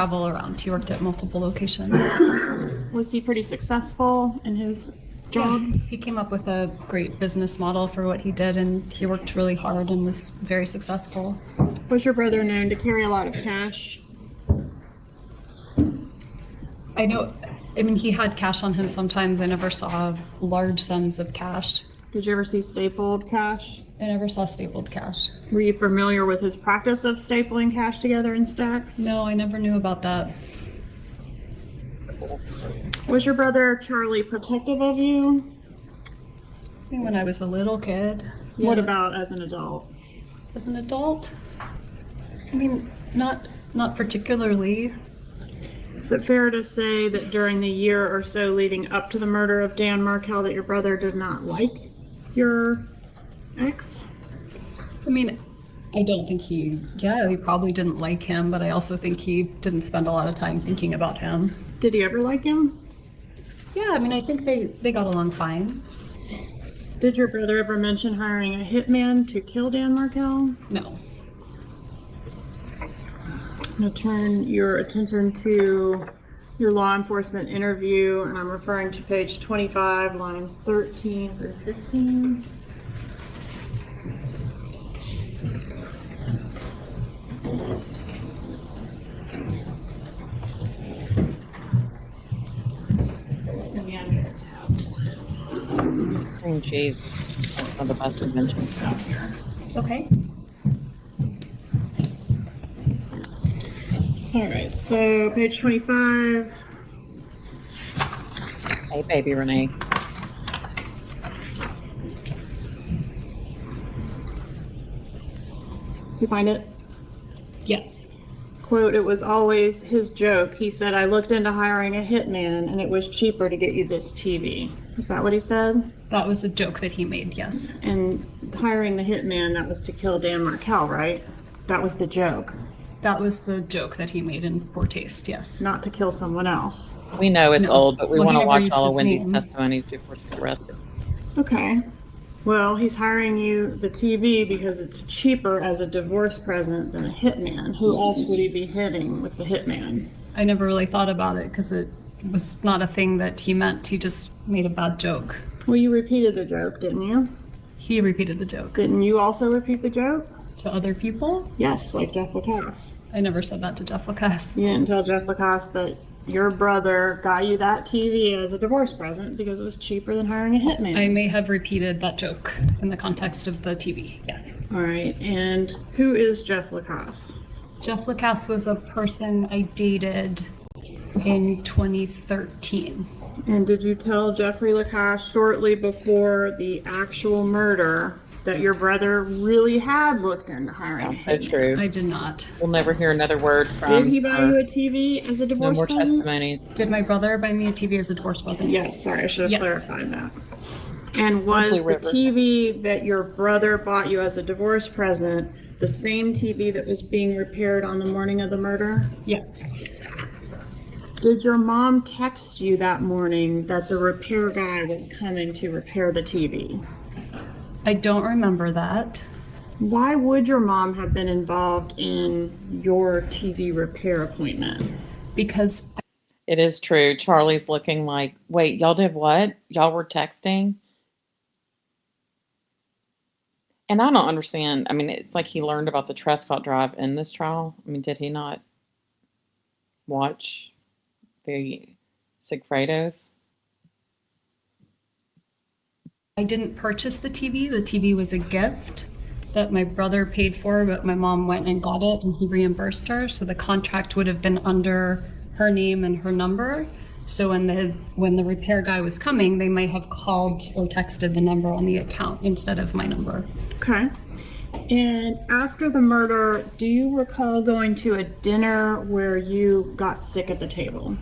travel around. He worked at multiple locations. Was he pretty successful in his job? Yeah, he came up with a great business model for what he did, and he worked really hard and was very successful. Was your brother known to carry a lot of cash? I mean, he had cash on him sometimes. I never saw large sums of cash. Did you ever see stapled cash? I never saw stapled cash. Were you familiar with his practice of stapling cash together in stacks? No, I never knew about that. Was your brother Charlie protective of you? I think when I was a little kid. What Yeah. about as an adult? As an adult? I mean, not particularly. Is it fair to say that during the year or so leading up to the murder of Dan Markel that your brother did not like your ex? I mean, I don't think he probably didn't like him, but I also think he didn't spend a lot of time thinking about him. Did he ever like him? Yeah, I mean, I think they got along fine. Did your brother ever mention hiring a hitman to kill Dan Markel? No. I'm going to turn your attention to your law enforcement interview, and I'm referring to page 25, lines 13 through 15. Cream cheese. One of the best inventions. Okay. All right, so page 25. Hey, baby Renee. You find it? Yes. Quote, "It was always his joke. He said, I looked into hiring a hitman and it was cheaper to get you this TV." Is that what he said? That was a joke that he made, yes. And hiring the hitman, that was to kill Dan Markel, right? That was the joke, That was the joke that he made in poor taste, yes. not to kill someone else. We know it's No. old, but we Well, he want to never watch used all of his Wendy's name. testimonies before she's arrested. Okay. Well, he's hiring you the TV because it's cheaper as a divorce present than a hitman. Who else would he be hitting with the hitman? I never really thought about it because it was not a thing that he meant. He just made a bad joke. Well, you repeated the joke, didn't you? He repeated the joke. Didn't you also repeat the joke? To other people? Yes, like Jeff Lacasse. I never said that to Jeff Lacasse. You didn't tell Jeff Lacasse that your brother got you that TV as a divorce present because it was cheaper than hiring a hitman. I may have repeated that joke in the context of the TV, yes. All right, and who is Jeff Lacasse? Jeff Lacasse was a person I dated in 2013. And did you tell Jeffrey Lacasse shortly before the actual murder that your brother really had looked into hiring a That's so hitman? true. I did not. We'll never hear another word from Did he buy her. you a TV as a No divorce more present? testimonies. Did my brother buy me a TV as a divorce present? Yes, sorry, I should have Yes. clarified that. And was Blue the River. TV that your brother bought you as a divorce present the same TV that was being repaired on the morning of the murder? Yes. Did your mom text you that morning that the repair guy was coming to repair the TV? I don't remember that. Why would your mom have been involved in your TV repair appointment? Because It is true. Charlie's looking like, wait, y'all did what? Y'all were texting? And I don't understand. I mean, it's like he learned about the Trescott Drive in this trial. I mean, did he not watch the Sigfredos? I didn't purchase the TV. The TV was a gift that my brother paid for, but my mom went and got it and he reimbursed her. So the contract would have been under her name and her number. So when the repair guy was coming, they might have called or texted the number on the account instead of my number. Okay. And after the murder, do you recall going to a dinner where you got sick at the table?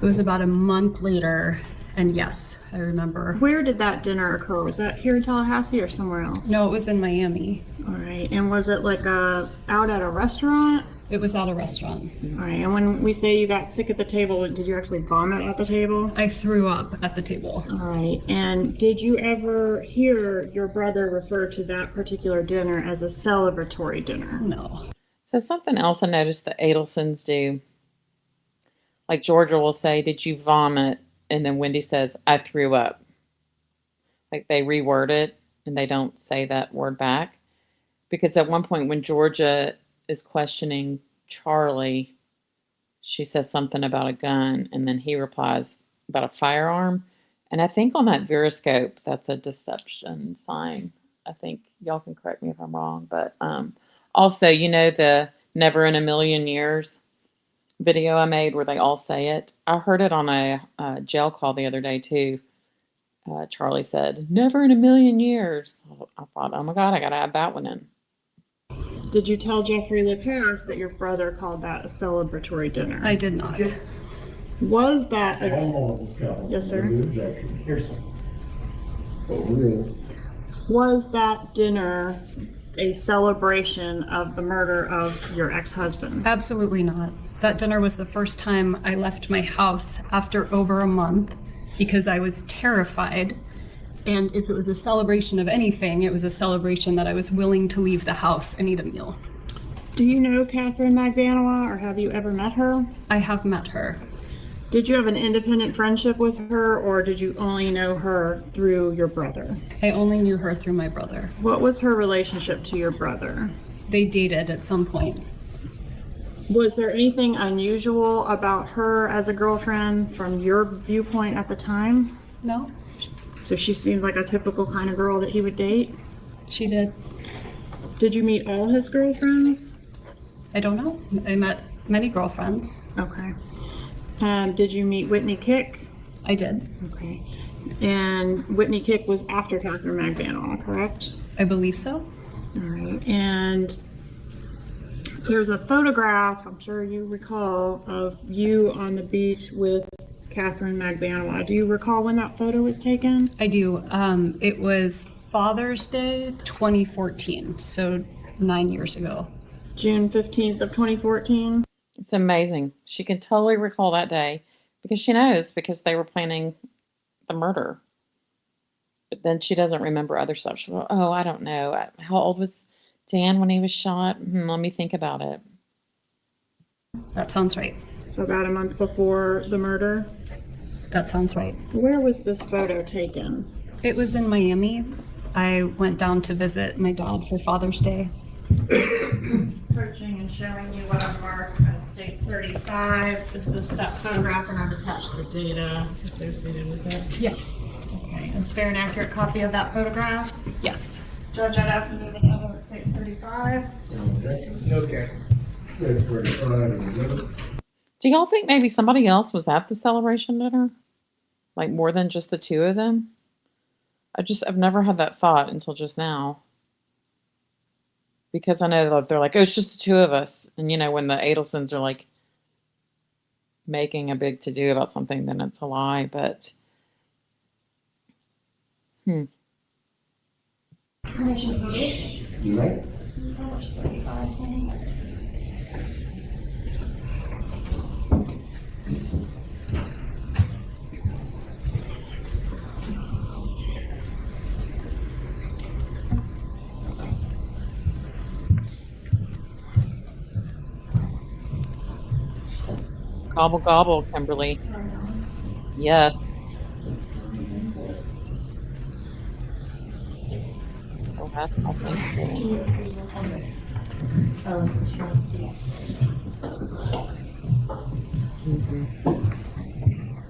It was about a month later, and yes, I remember. Where did that dinner occur? Was that here in Tallahassee or somewhere else? No, it was in Miami. All right. And was it like out at a restaurant? It was at a restaurant. All right. And when we say you got sick at the table, did you actually vomit at the table? I threw up at the table. All right. And did you ever hear your brother refer to that particular dinner as a celebratory dinner? No. So something else I noticed the Adelsons do Like Georgia will say, "Did you vomit?" And then Wendy says, "I threw up." Like they reword it and they don't say that word back. Because at one point when Georgia is questioning Charlie, she says something about a gun, and then he replies about a firearm. And I think on that Veriscope, that's a deception sign. I think y'all can correct me if I'm wrong. But also, the Never in a Million Years video I made where they all say it. I heard it on a jail call the other day, too. Charlie said, "Never in a million years." I thought, oh my God, I got to add that one in. Did you tell Jeffrey LePass that your brother called that a celebratory dinner? I did not. Was that a... Yes, sir. Was that dinner a celebration of the murder of your ex-husband? Absolutely not. That dinner was the first time I left my house after over a month because I was terrified. And if it was a celebration of anything, it was a celebration that I was willing to leave the house and eat a meal. Do you know Catherine Magbanua, or have you ever met her? I have met her. Did you have an independent friendship with her, or did you only know her through your brother? I only knew her through my brother. What was her relationship to your brother? They dated at some point. Was there anything unusual about her as a girlfriend from your viewpoint at the time? No, So she seemed like a typical kind of girl that he would date? she did. Did you meet all his girlfriends? I don't know. I met many girlfriends. Okay. Did you meet Whitney Kick? I did. Okay. And Whitney Kick was after Catherine Magbanua, correct? I believe so. All right. And there's a photograph, I'm sure you recall, of you on the beach with Catherine Magbanua. Do you recall when that photo was taken? I do. It was Father's Day 2014, so 9 years ago. June 15th of 2014? It's amazing. She can totally recall that day because she knows because they were planning the murder. But then she doesn't remember other stuff. She'll go, oh, I don't know. How old was Dan when he was shot? Let me think about it. That sounds right. So about a month before the murder? That sounds right. Where was this photo taken? It was in Miami. I went down to visit my dad for Father's Day. Approaching and showing you what I've marked as States 35. Is this that photograph, and I've attached the data associated with it? Yes. Okay. Is fair and accurate copy of that photograph? Yes. Judge, I'd ask you to the other at States 35. Okay. That's where the front Do y'all think maybe somebody else was at the celebration dinner? Like more than just the two of them? I've never had that thought until just now. Because I know that they're like, oh, it's just the two of us. And when the Adelsons are like making a big to-do about something, then it's a lie. But, You right? gobble, gobble, Kimberly. Yes. Oh, that's not Thanksgiving.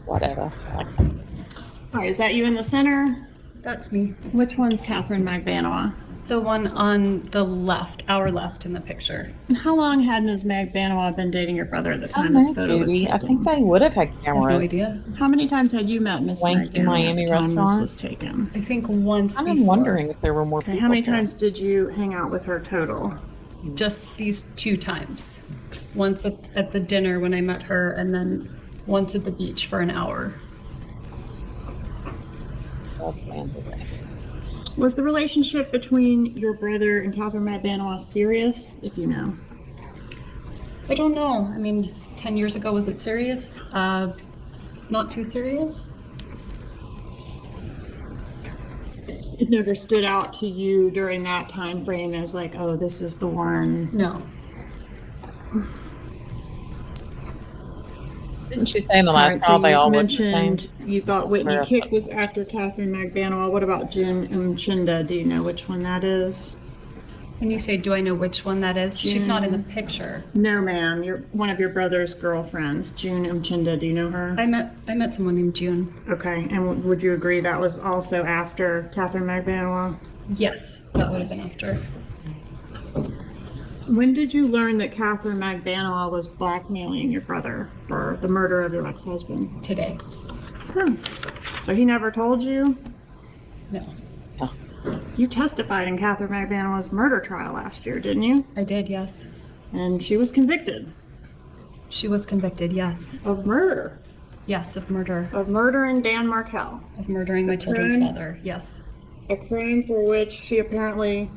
Whatever. All right, is that you in the center? That's me. Which one's Catherine Magbanua? The one on the left, our left in the picture. And how long had Ms. Magbanua been dating your brother at the I time don't this know, photo was Judy. taken? I think they would have had I have no cameras. idea. How many times had you met Ms. Swanky Magbanua Miami at the time restaurant? this was taken? I think once I'm before. wondering if there were more Okay, people. how many there. times did you hang out with her total? Just these 2 times. Once at the dinner when I met her, and then once at the beach for an hour. That's Wednesday. Was the relationship between your brother and Catherine Magbanua serious, if you know? I don't know. I mean, 10 years ago, was it serious? Not too serious? It never stood out to you during that time frame as like, oh, this is the one. No. Didn't you say in the All last right, so trial they you all look the same? mentioned you thought Whitney Where- Kick was after Catherine McBanoa. What about June Mchinda? Do you know which one that is? When you say, do I know which one that is? She's not in the June. picture. No, ma'am. You're one of your brother's girlfriends, June Mchinda. Do you know her? I met someone named June. Okay, and would you agree that was also after Catherine McBanoa? Yes, that would have been after. When did you learn that Catherine McBanoa was blackmailing your brother for the murder of your ex-husband? Today. So he never told you? No, You testified in Catherine McBanoa's murder trial last year, didn't you? I did, yes. And she was convicted She was convicted, yes. of murder. Yes, of murder. Of murdering Dan Markel. Of murdering my children's crime? father, yes. A crime for which she apparently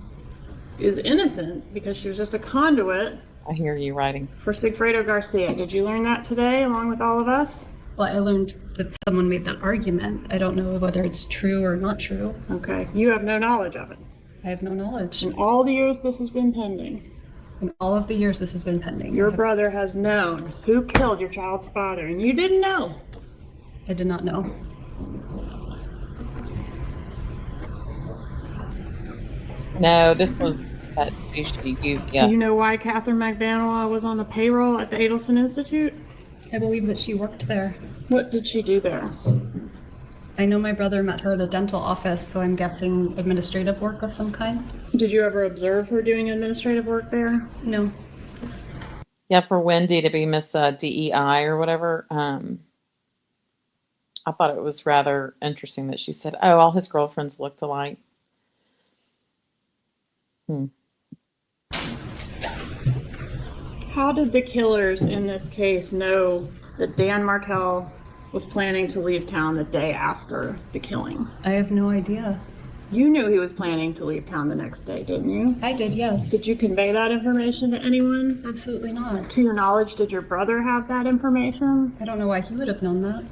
is innocent because she was just a conduit I hear you writing. for Sigfredo Garcia. Did you learn that today along with all of us? Well, I learned that someone made that argument. I don't know whether it's true or not true. Okay. You have no knowledge of it. I have no knowledge. In all the years this has been pending, In all of the years this has been pending, your brother has known who killed your child's father, and you didn't know. I did not know. No, this was that sushi. Do you know why Catherine McBanoa was on the payroll at the Adelson Institute? I believe that she worked there. What did she do there? I know my brother met her at a dental office, so I'm guessing administrative work of some kind. Did you ever observe her doing administrative work there? No. Yeah, for Wendy to be Miss DEI or whatever. I thought it was rather interesting that she said, "Oh, all his girlfriends looked alike." How did the killers in this case know that Dan Markel was planning to leave town the day after the killing? I have no idea. You knew he was planning to leave town the next day, didn't you? I did, yes. Did you convey that information to anyone? Absolutely not. To your knowledge, did your brother have that information? I don't know why he would have known that.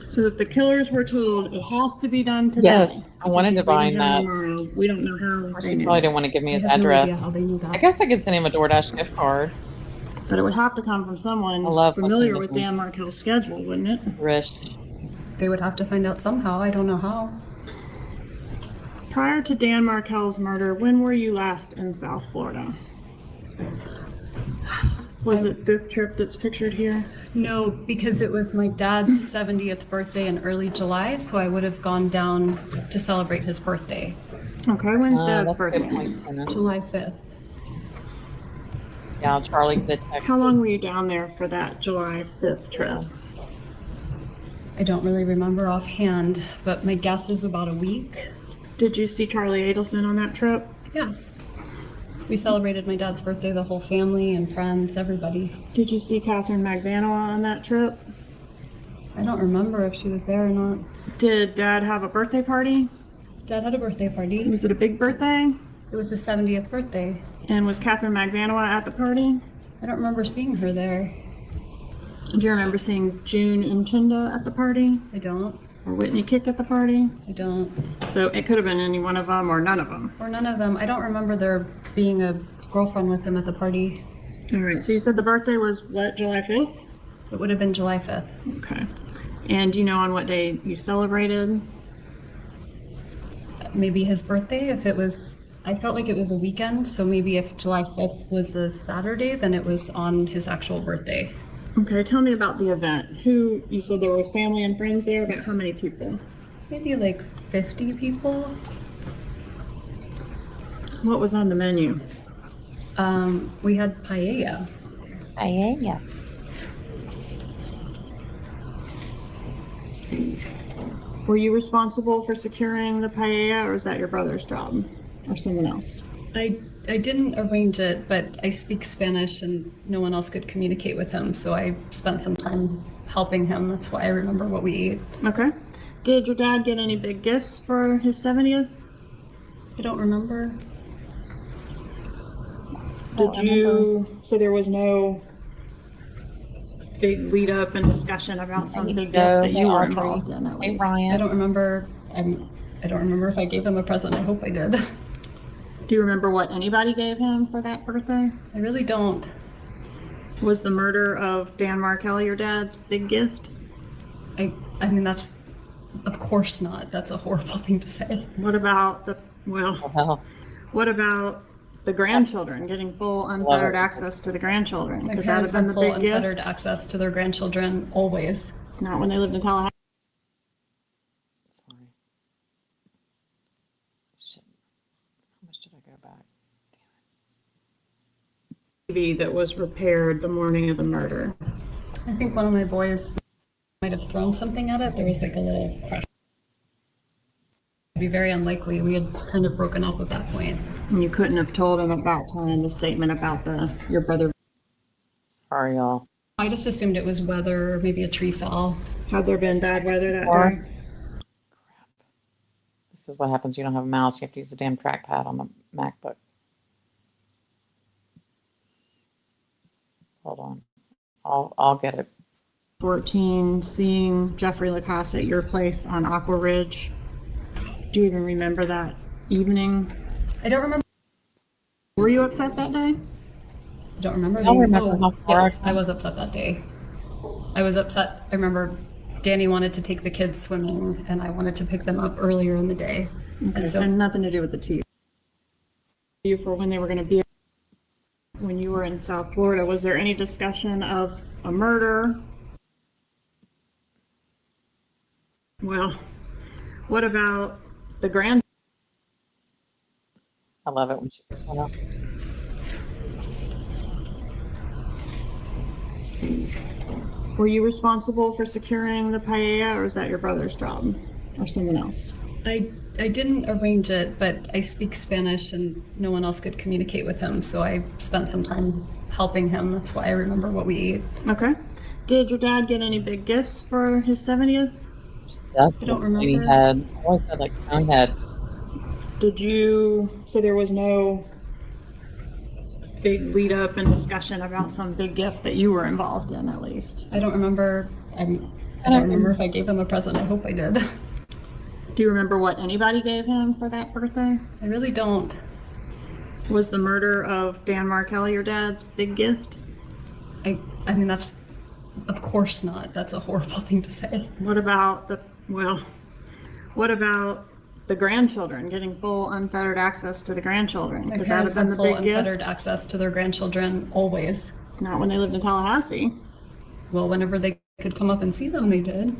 So if the killers were told it has to be done today. Yes, I wanted to because he's leaving find town that. tomorrow, we don't know how Of they he knew. probably didn't want to give me his I have address. no idea how they knew that. I guess I could send him a DoorDash gift card. But it would have to come from someone I love familiar listening with to him. Dan Markel's schedule, wouldn't it? Rish. They would have to find out somehow. I don't know how. Prior to Dan Markel's murder, when were you last in South Florida? Was it this trip that's pictured here? No, because it was my dad's 70th birthday in early July, so I would have gone down to celebrate his birthday. Okay, when's Dad's That's a good birthday? point, Tennis. July 5th. Yeah, Charlie the text. How long were you down there for that July 5th trip? I don't really remember offhand, but my guess is about a week. Did you see Charlie Adelson on that trip? Yes. We celebrated my dad's birthday, the whole family and friends, everybody. Did you see Catherine McBanoa on that trip? I don't remember if she was there or not. Did Dad have a birthday party? Dad had a birthday party. Was it a big birthday? It was his 70th birthday. And was Catherine McBanoa at the party? I don't remember seeing her there. Do you remember seeing June Mchinda at the party? I don't. Or Whitney Kick at the party? I don't. So it could have been any one of them or none of them. Or none of them. I don't remember there being a girlfriend with him at the party. All right, so you said the birthday was what, July 5th? It would have been July 5th. Okay. And do you know on what day you celebrated? Maybe his birthday, if it was, I felt like it was a weekend, so maybe if July 5th was a Saturday, then it was on his actual birthday. Okay, tell me about the event. Who, you said there were family and friends there, about how many people? Maybe like 50 people. What was on the menu? We had paella. Yeah. Were you responsible for securing the paella, or was that your brother's job? Or someone else? I didn't arrange it, but I speak Spanish and no one else could communicate with him, so I spent some time helping him. That's why I remember what we ate. Okay. Did your dad get any big gifts for his 70th? I don't remember. Did you, so there was no big lead up and discussion about some big gift that you were involved in at Hey, least? I Ryan. don't remember. I don't remember if I gave him a present. I hope I did. Do you remember what anybody gave him for that birthday? I really don't. Was the murder of Dan Markel your dad's big gift? I mean, that's, of course not. That's a horrible thing to say. What about the, well, Well, what about the grandchildren, getting full unfettered access to the grandchildren? My Could that parents have been had the full big gift? unfettered access to their grandchildren always. Not when they lived in Tallahassee. sorry. Shit. How much did I go back? TV that was repaired the morning of the murder. I think one of my boys might have thrown something at it. There was like a little crash. It'd be very unlikely. We had kind of broken up at that point. And you couldn't have told him at that time the statement about your brother. Sorry, y'all. I just assumed it was weather, or maybe a tree fell. Had there been bad weather that Or- day? Crap. This is what happens. You don't have a mouse. You have to use the damn trackpad on the MacBook. Hold on. I'll get it. 14, seeing Jeffrey Lacasse at your place on Aqua Ridge. Do you even remember that evening? I don't remember. Were you upset that day? I don't remember. Y'all remember how far yes, I- I was upset that day. I was upset. I remember Danny wanted to take the kids swimming, and I wanted to pick them up earlier in the day. Okay, And so so nothing to do with the TV. You for when they were going to be when you were in South Florida. Was there any discussion of a murder? Well, what about the grand? I love it when she gets one up. Were you responsible for securing the paella, or is that your brother's job, or someone else? I didn't arrange it, but I speak Spanish, and no one else could communicate with him. So I spent some time helping him. That's why I remember what we ate. Okay. Did your dad get any big gifts for his 70th? Does I don't Lady remember. head. I always had like cone head. Did you, so there was no big lead up and discussion about some big gift that you were involved in, at least? I don't remember. I don't remember if I gave him a present. I hope I did. Do you remember what anybody gave him for that birthday? I really don't. Was the murder of Dan Markel your dad's big gift? I mean, that's, of course not. That's a horrible thing to say. What about what about the grandchildren, getting full unfettered access to the grandchildren? My Could that parents have been had the full big gift? unfettered access to their grandchildren always. Not when they lived in Tallahassee. Well, whenever they could come up and see them, they did.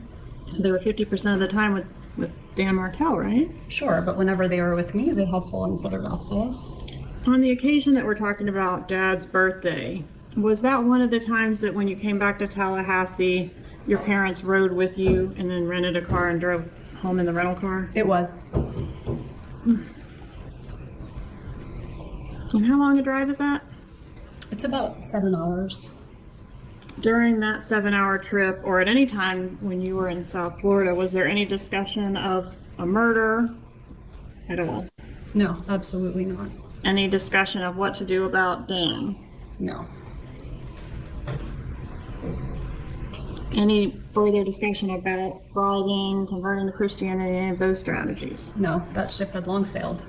They were 50% of the time with Dan Markel, right? Sure, but whenever they were with me, they had full unfettered access. On the occasion that we're talking about Dad's birthday, was that one of the times that when you came back to Tallahassee, your parents rode with you and then rented a car and drove home in the rental car? It was. And how long a drive is that? It's about 7 hours. During that 7-hour trip, or at any time when you were in South Florida, was there any discussion of a murder at all? No, absolutely not. Any discussion of what to do about Dan? No. Any further discussion about bribing, converting to Christianity, any of those strategies? No, that ship had long sailed.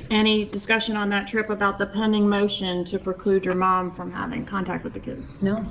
Any discussion on that trip about the pending motion to preclude your mom from having contact with the kids? No.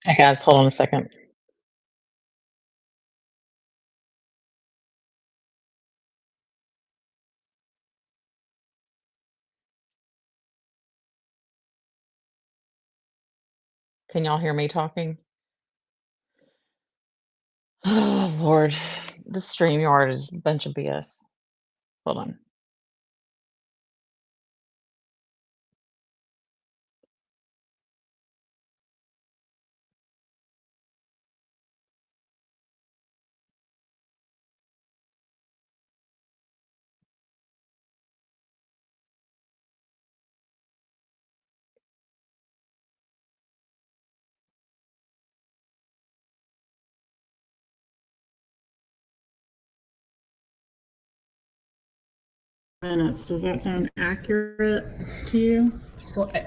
Hey guys, hold on a second. Can y'all hear me talking? Lord, the StreamYard is a bunch of BS. Hold on. Minutes. Does that sound accurate to you? So I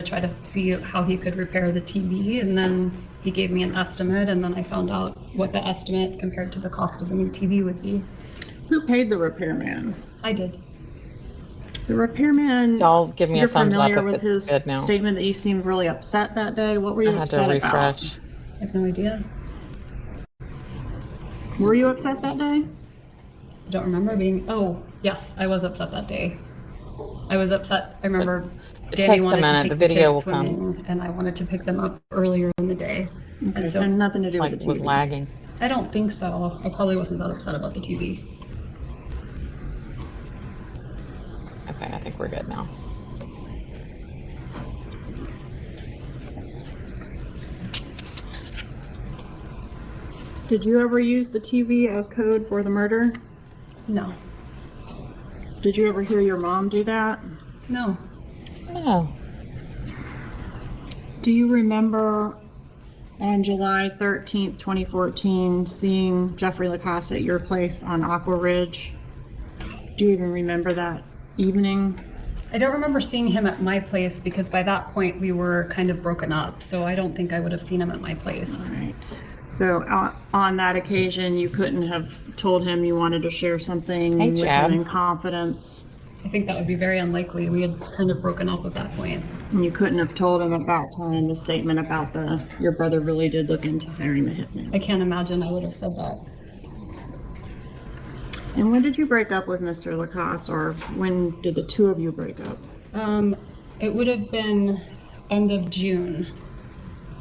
tried to see how he could repair the TV, and then he gave me an estimate, and then I found out what the estimate compared to the cost of a new TV would be. Who paid the repairman? I did. The repairman. Y'all give me a You're thumbs up familiar if with it's his good now. statement that you seemed really upset that day. What were you I had upset to about? refresh. I have no idea. Were you upset that day? I don't remember being. Oh, yes, I was upset that day. I was upset. I remember It Danny takes a wanted to minute. take The the video kids will come. swimming, and I wanted to pick them up earlier in the day. Okay, And so so nothing to It's do like with it the was TV. lagging. I don't think so. I probably wasn't that upset about the TV. Okay, I think we're good now. Did you ever use the TV as code for the murder? No. Did you ever hear your mom do that? No. Oh, Do you remember on July 13th, 2014, seeing Jeffrey Lacasse at your place on Aqua Ridge? Do you even remember that evening? I don't remember seeing him at my place because by that point we were kind of broken up, so I don't think I would have seen him at my place. All right. So on that occasion, you couldn't have told him you wanted to share something Hey, with Chad. him in confidence? I think that would be very unlikely. We had kind of broken up at that point. And you couldn't have told him at that time the statement about your brother really did look into hiring the hitman? I can't imagine I would have said that. And when did you break up with Mr. Lacasse, or when did the two of you break up? It would have been end of June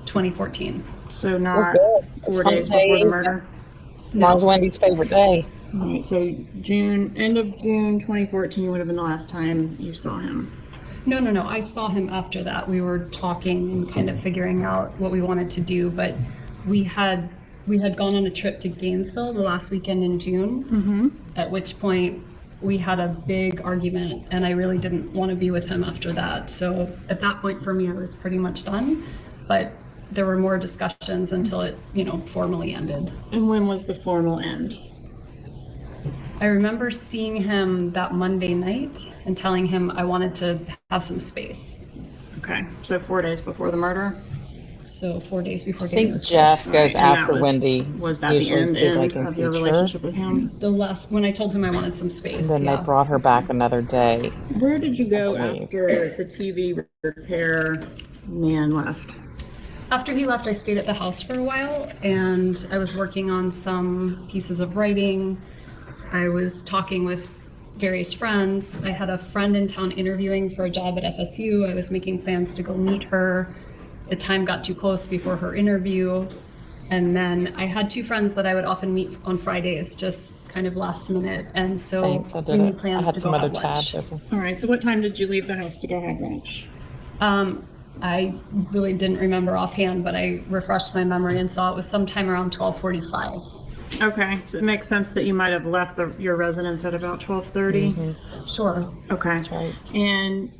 2014. So not good. 4 It's days hump day. before the murder? Mom's Wendy's favorite day. All right, so end of June 2014 would have been the last time you saw him. No. I saw him after that. We were talking and kind of figuring out what we wanted to do, but we had gone on a trip to Gainesville the last weekend in June, Mm-hmm. at which point we had a big argument and I really didn't want to be with him after that. So at that point for me, I was pretty much done, but there were more discussions until it, formally ended. And when was the formal end? I remember seeing him that Monday night and telling him I wanted to have some space. Okay, so 4 days before the murder? So 4 days before I Danny think was Jeff All goes right, and that after was- Wendy. Was that the usually end to like of your impeach her. relationship with him? the last when I told him I wanted some And space. then Yeah. they brought her back another day. Where did you go I believe. after the TV repair man left? After he left, I stayed at the house for a while and I was working on some pieces of writing. I was talking with various friends. I had a friend in town interviewing for a job at FSU. I was making plans to go meet her. The time got too close before her interview. And then I had two friends that I would often meet on Fridays, just kind of last minute. And so Thanks, I we did made it. I plans had to some go other have lunch. tabs open. All right, so what time did you leave the house to go have lunch? I really didn't remember offhand, but I refreshed my memory and saw it was sometime around 12:45. Okay, so it makes sense that you might have left your residence at about 12:30? Sure. Okay. That's right. And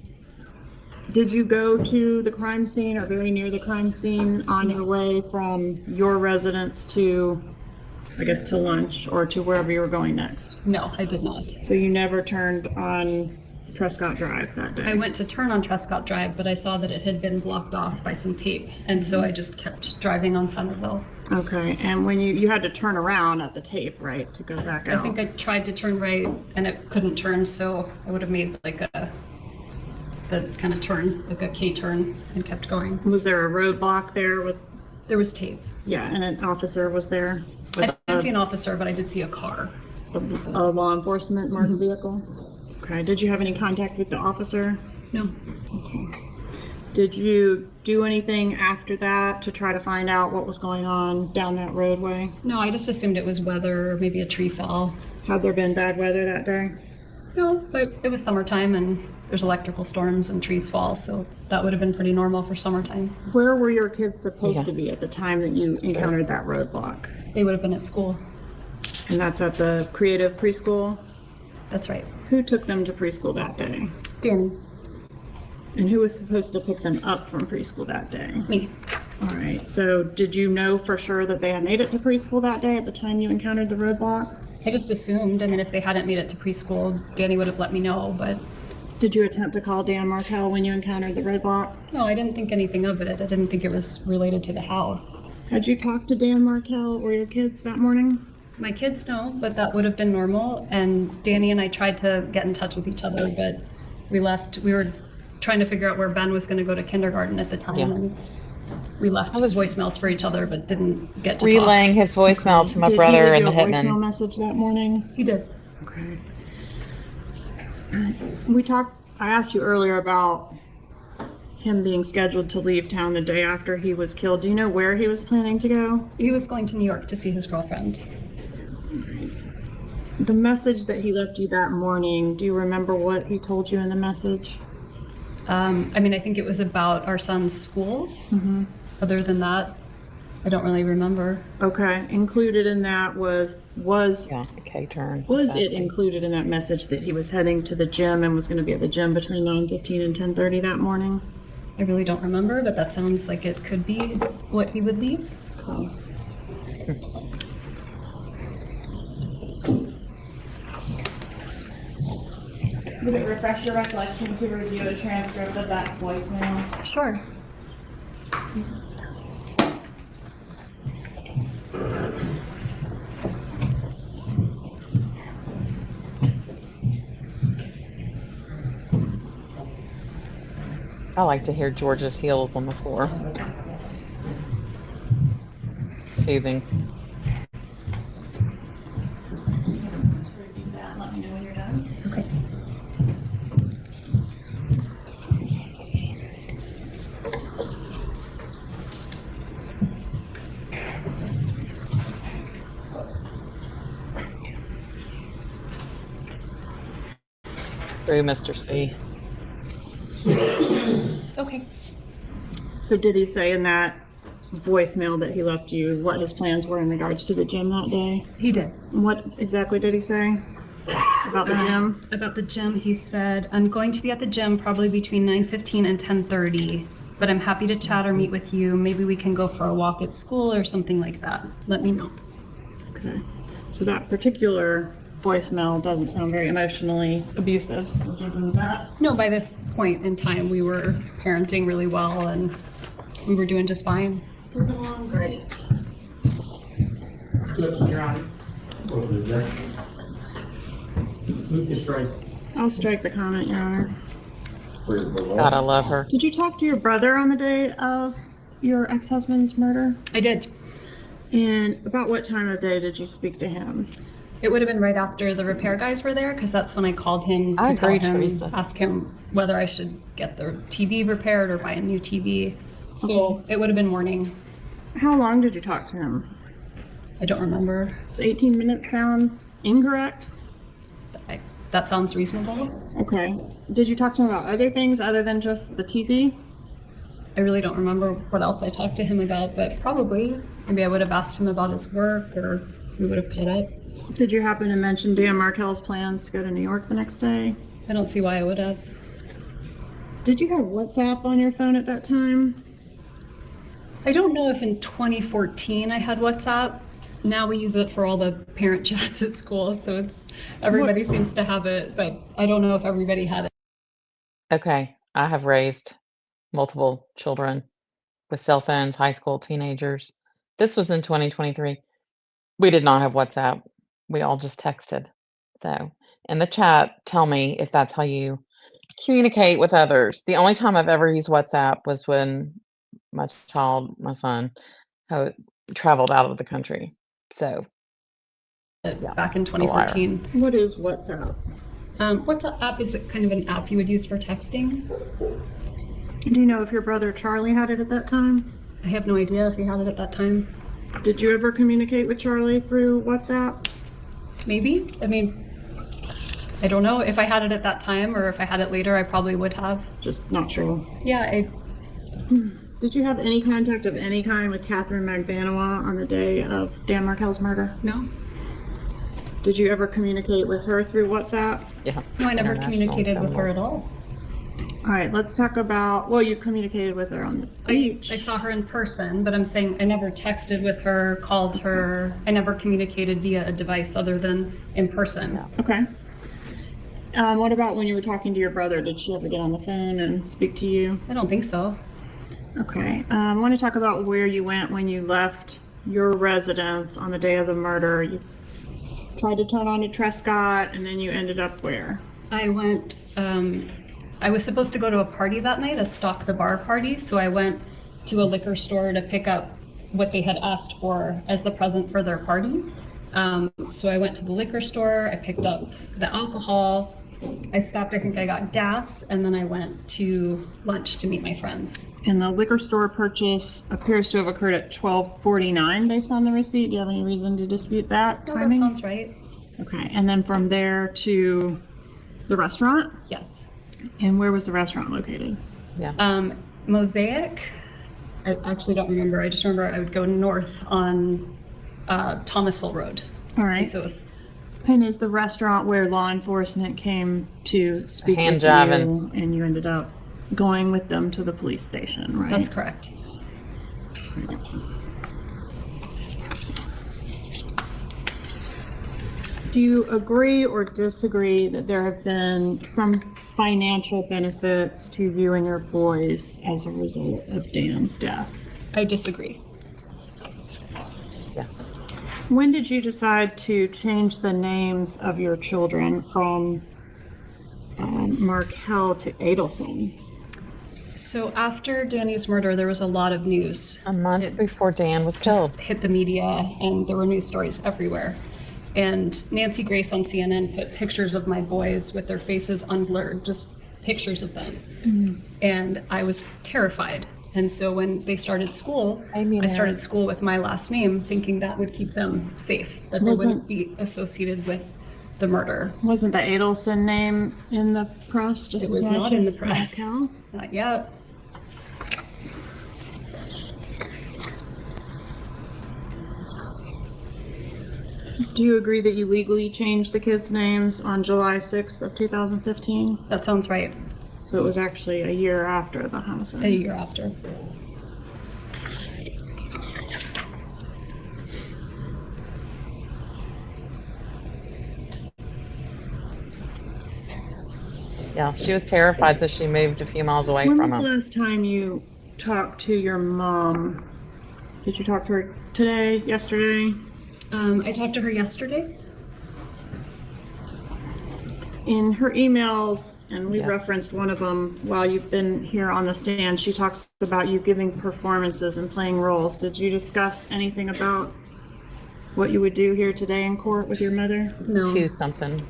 did you go to the crime scene or very near the crime scene on your way from your residence to, I guess, to lunch or to wherever you were going next? No, I did not. So you never turned on Trescott Drive that day? I went to turn on Trescott Drive, but I saw that it had been blocked off by some tape, and so I just kept driving on Somerville. Okay, and when you had to turn around at the tape, right, to go back out? I think I tried to turn right, and it couldn't turn, so I would have made like the kind of turn, like a K turn, and kept going. Was there a roadblock there with, There was tape. yeah, and an officer was there? I didn't see an officer, but I did see a car. A law enforcement marked vehicle? Okay. Did you have any contact with the officer? No. Did you do anything after that to try to find out what was going on down that roadway? No, I just assumed it was weather or maybe a tree fell. Had there been bad weather that day? No, but it was summertime and there's electrical storms and trees fall, so that would have been pretty normal for summertime. Where were your kids supposed Yeah. to be at the time that you encountered that roadblock? They would have been at school. And that's at the creative preschool? That's right. Who took them to preschool that day? Danny, And who was supposed to pick them up from preschool that day? me. All right, so did you know for sure that they had made it to preschool that day at the time you encountered the roadblock? I just assumed, I mean, if they hadn't made it to preschool, Danny would have let me know, but Did you attempt to call Dan Markel when you encountered the roadblock? no, I didn't think anything of it. I didn't think it was related to the house. Had you talked to Dan Markel or your kids that morning? My kids know, but that would have been normal. And Danny and I tried to get in touch with each other, but we left. We were trying to figure out where Ben was going to go to kindergarten at the time. Yeah. And we left voicemails for each other, but didn't get to Relaying his voicemail to my Did brother he and leave the you a voicemail hitman. message that morning? talk. He did. Okay. I asked you earlier about him being scheduled to leave town the day after he was killed. Do you know where he was planning to go? He was going to New York to see his girlfriend. The message that he left you that morning, do you remember what he told you in the message? I mean, I think it was about our son's school. Mm-hmm. Other than that, I don't really remember. Okay, included in that was Yeah, a K-turn. it exactly. included in that message that he was heading to the gym and was going to be at the gym between 9:15 and 10:30 that morning? I really don't remember, but that sounds like it could be what he would leave. Okay. Would it refresh your recollection to review a transcript of that voicemail? Sure. I like to hear George's heels on the floor. Soothing. Review that and let me know when you're done. Okay. Through Mr. C. Okay. So did he say in that voicemail that he left you what his plans were in regards to the gym that day? He did. What exactly did he say about the gym? About the gym, he said, I'm going to be at the gym probably between 9:15 and 10:30, but I'm happy to chat or meet with you. Maybe we can go for a walk at school or something like that. Let me know. Okay. So that particular voicemail doesn't sound very emotionally abusive. Would you agree with that? No, by this point in time, we were parenting really well and we were doing just fine. Moving along, great. You're on. Move to strike. I'll strike the comment, Your Honor. God, I love her. Did you talk to your brother on the day of your ex-husband's murder? I did. And about what time of day did you speak to him? It would have been right after the repair guys were there because that's when I called him I to tell agree, him, Teresa. ask him whether I should get the TV repaired or buy a new TV. So it would have been morning. How long did you talk to him? I don't remember. Does 18 minutes sound incorrect? That sounds reasonable. Okay. Did you talk to him about other things other than just the TV? I really don't remember what else I talked to him about, but probably maybe I would have asked him about his work or we would have caught up. Did you happen to mention Dan Markel's plans to go to New York the next day? I don't see why I would have. Did you have WhatsApp on your phone at that time? I don't know if in 2014 I had WhatsApp. Now we use it for all the parent chats at school, so it's everybody seems to have it, but I don't know if everybody had it. Okay, I have raised multiple children with cell phones, high school, teenagers. This was in 2023. We did not have WhatsApp. We all just texted. So in the chat, tell me if that's how you communicate with others. The only time I've ever used WhatsApp was when my son, traveled out of the country. So yeah, Back in 2014. What is WhatsApp? WhatsApp is kind of an app you would use for texting. Do you know if your brother Charlie had it at that time? I have no idea if he had it at that time. Did you ever communicate with Charlie through WhatsApp? Maybe. I mean, I don't know if I had it at that time or if I had it later. I probably would have. Just not sure. Yeah, Did you have any contact of any kind with Catherine Magbanua on the day of Dan Markel's murder? no. Did you ever communicate with her through WhatsApp? Yeah. No, I never International communicated with her at criminals. all. All right, let's talk about, well, you communicated with her on the beach. I saw her in person, but I'm saying I never texted with her, called her. I never communicated via a device other than in person. Okay. What about when you were talking to your brother? Did she ever get on the phone and speak to you? I don't think so. Okay. I want to talk about where you went when you left your residence on the day of the murder. You tried to turn on to Trescott, and then you ended up where? I went, I was supposed to go to a party that night, a Stock the Bar party, so I went to a liquor store to pick up what they had asked for as the present for their party. So I went to the liquor store, I picked up the alcohol, I stopped, I think I got gas, and then I went to lunch to meet my friends. And the liquor store purchase appears to have occurred at 12:49 based on the receipt. Do you have any reason to dispute that No, that timing? sounds right. Okay, and then from there to the restaurant? Yes. And where was the restaurant located? Mosaic, I actually don't remember. I just remember I would go north on Thomasville Road. All And right. so it was, And is the restaurant where law enforcement came to speak Hand with jiving. you, and you ended up going with them to the police station, right? that's correct. Do you agree or disagree that there have been some financial benefits to you and your boys as a result of Dan's death? I disagree. When did you decide to change the names of your children from Markel to Adelson? So after Danny's murder, there was a lot of news. A month before Dan was Just killed. hit the media, and there were news stories everywhere. And Nancy Grace on CNN put pictures of my boys with their faces unblurred, just pictures of them. And I was terrified. And so when they started school, I started school with my last name, thinking that would keep them safe, that they wouldn't be associated with the murder. Wasn't the Adelson name in the press just It as was much not in as the press. Markel? Not yet. Do you agree that you legally changed the kids' names on July 6th of 2015? That sounds right. So it was actually a year after the homicide. A year after. Yeah, she was terrified, so she moved a few miles away When from was the him. last time you talked to your mom? Did you talk to her today, yesterday? I talked to her yesterday. In her emails, and we Yes. referenced one of them while you've been here on the stand, she talks about you giving performances and playing roles. Did you discuss anything about what you would do here today in court with your mother? No. To something.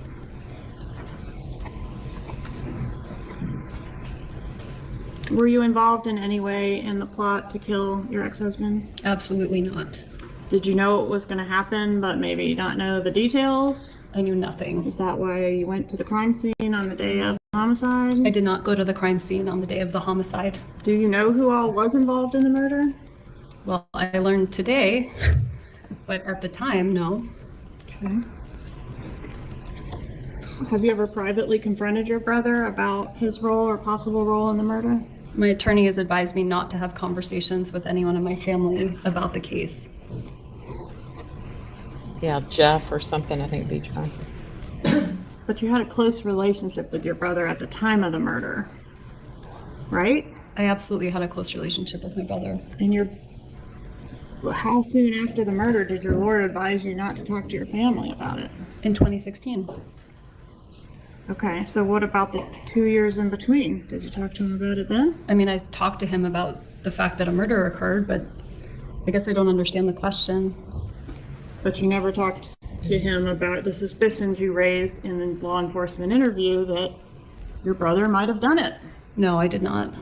Were you involved in any way in the plot to kill your ex-husband? Absolutely not. Did you know it was going to happen, but maybe not know the details? I knew nothing. Is that why you went to the crime scene on the day of the homicide? I did not go to the crime scene on the day of the homicide. Do you know who all was involved in the murder? Well, I learned today, but at the time, no. Okay. Have you ever privately confronted your brother about his role or possible role in the murder? My attorney has advised me not to have conversations with anyone in my family about the case. Yeah, Jeff or something, I think, beach guy. But you had a close relationship with your brother at the time of the murder, right? I absolutely had a close relationship with my brother. And how soon after the murder did your lawyer advise you not to talk to your family about it? In 2016. Okay, so what about the 2 years in between? Did you talk to him about it then? I mean, I talked to him about the fact that a murder occurred, but I guess I don't understand the question. But you never talked to him about the suspicions you raised in the law enforcement interview that your brother might have done it? No, I did not.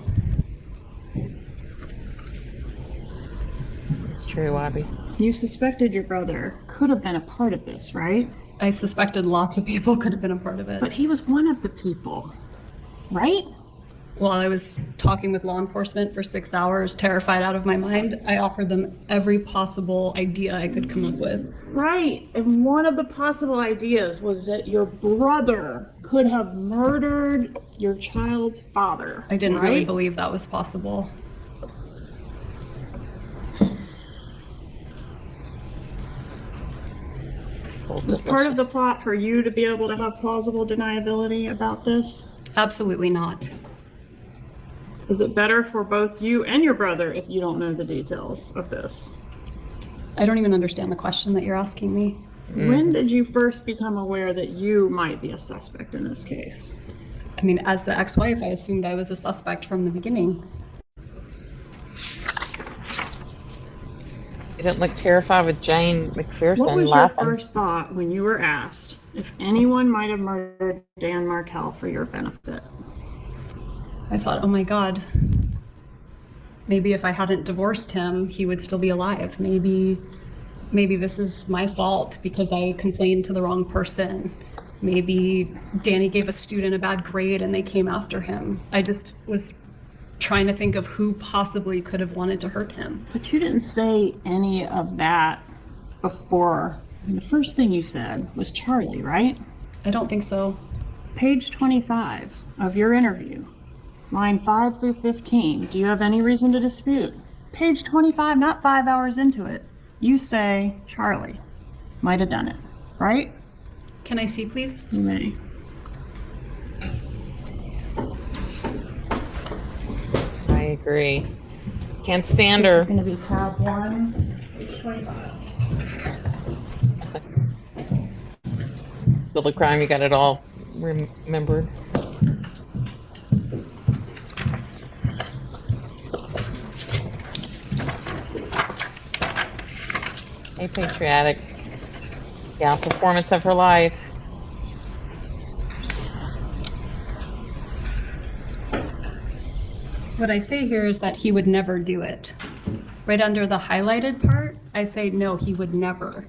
It's true, Abby. You suspected your brother could have been a part of this, right? I suspected lots of people could have been a part of it. But he was one of the people, right? While I was talking with law enforcement for 6 hours, terrified out of my mind, I offered them every possible idea I could come up with. Right. And one of the possible ideas was that your brother could have murdered your child's father. I didn't really right? believe that was possible. Was part of the plot for you to be able to have plausible deniability about this? Absolutely not. Is it better for both you and your brother if you don't know the details of this? I don't even understand the question that you're asking me. When did you first become aware that you might be a suspect in this case? I mean, as the ex-wife, I assumed I was a suspect from the beginning. You didn't look terrified with Jane McPherson What was laughing. your first thought when you were asked if anyone might have murdered Dan Markel for your benefit? I thought, oh my God, maybe if I hadn't divorced him, he would still be alive. Maybe this is my fault because I complained to the wrong person. Maybe Danny gave a student a bad grade and they came after him. I just was trying to think of who possibly could have wanted to hurt him. But you didn't say any of that before. The first thing you said was Charlie, right? I don't think so. Page 25 of your interview, line 5 through 15. Do you have any reason to dispute? Page 25, not 5 hours into it. You say Charlie might have done it, right? Can I see, please? You may. I agree. Can't stand This her. is going to be tab 1, page 25. Bill of crime, you got it all remembered. A patriotic. Yeah, performance of her life. What I say here is that he would never do it. Right under the highlighted part, I say no, he would never.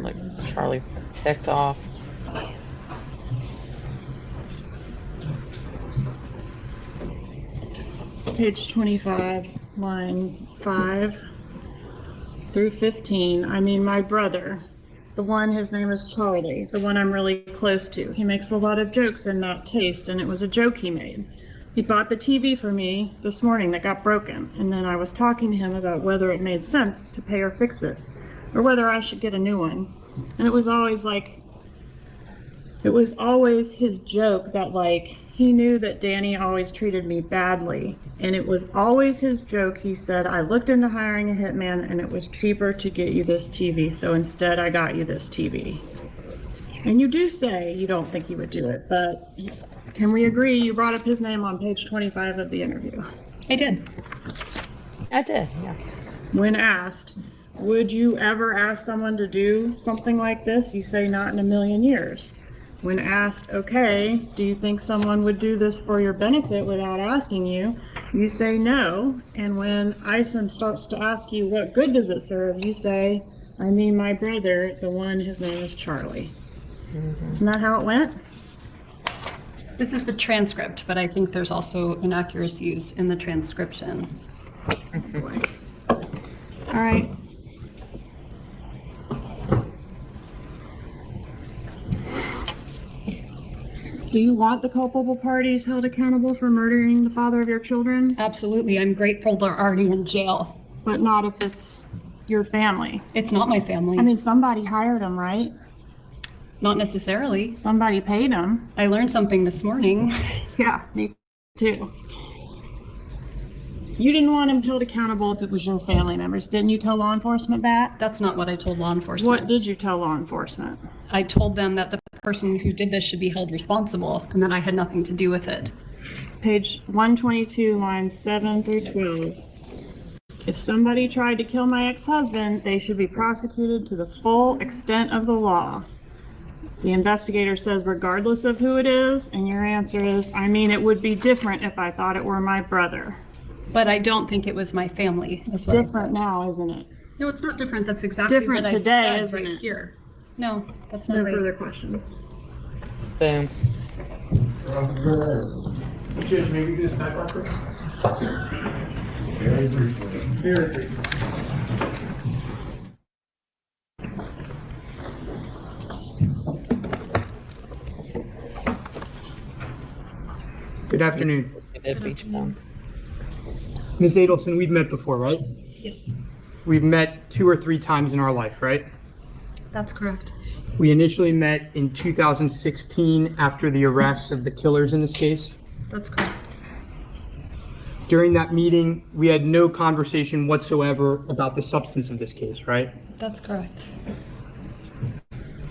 Like Charlie's ticked off. Page 25, line 5 through 15. I mean, my brother, the one, his name is Charlie, the one I'm really close to. He makes a lot of jokes in that taste, and it was a joke he made. He bought the TV for me this morning that got broken, and then I was talking to him about whether it made sense to pay or fix it, or whether I should get a new one. And it was always his joke that, like, he knew that Danny always treated me badly, and it was always his joke. He said, I looked into hiring a hitman and it was cheaper to get you this TV, so instead I got you this TV. And you do say you don't think he would do it, but can we agree you brought up his name on page 25 of the interview? I did. I did, yeah. When asked, would you ever ask someone to do something like this? You say not in a million years. When asked, okay, do you think someone would do this for your benefit without asking you? You say no. And when Isom starts to ask you, what good does it serve? You say, I mean my brother, the one, his name is Charlie. Isn't that how it went? This is the transcript, but I think there's also inaccuracies in the transcription. All right. Do you want the culpable parties held accountable for murdering the father of your children? Absolutely. I'm grateful they're already in jail. But not if it's your family. It's not my family. I mean, somebody hired them, right? Not necessarily. Somebody paid them. I learned something this morning. Yeah, me too. You didn't want him held accountable if it was your family members. Didn't you tell law enforcement that? That's not what I told law enforcement. What did you tell law enforcement? I told them that the person who did this should be held responsible and that I had nothing to do with it. Page 122, lines 7 through 12. If somebody tried to kill my ex-husband, they should be prosecuted to the full extent of the law. The investigator says regardless of who it is, and your answer is, I mean, it would be different if I thought it were my brother. But I don't think it was my family, is what I Different said. now, isn't it? No, it's not different. That's exactly different what I today, said isn't right it? here. No, that's not No right. further questions. Boom. Judge, maybe do a sidebar quick? Very briefly. Very briefly. Good afternoon. We did beach bum. Ms. Adelson, we've met before, right? Yes, We've met 2 or 3 times in our life, right? that's correct. We initially met in 2016 after the arrest of the killers in this case. That's correct. During that meeting, we had no conversation whatsoever about the substance of this case, right? That's correct.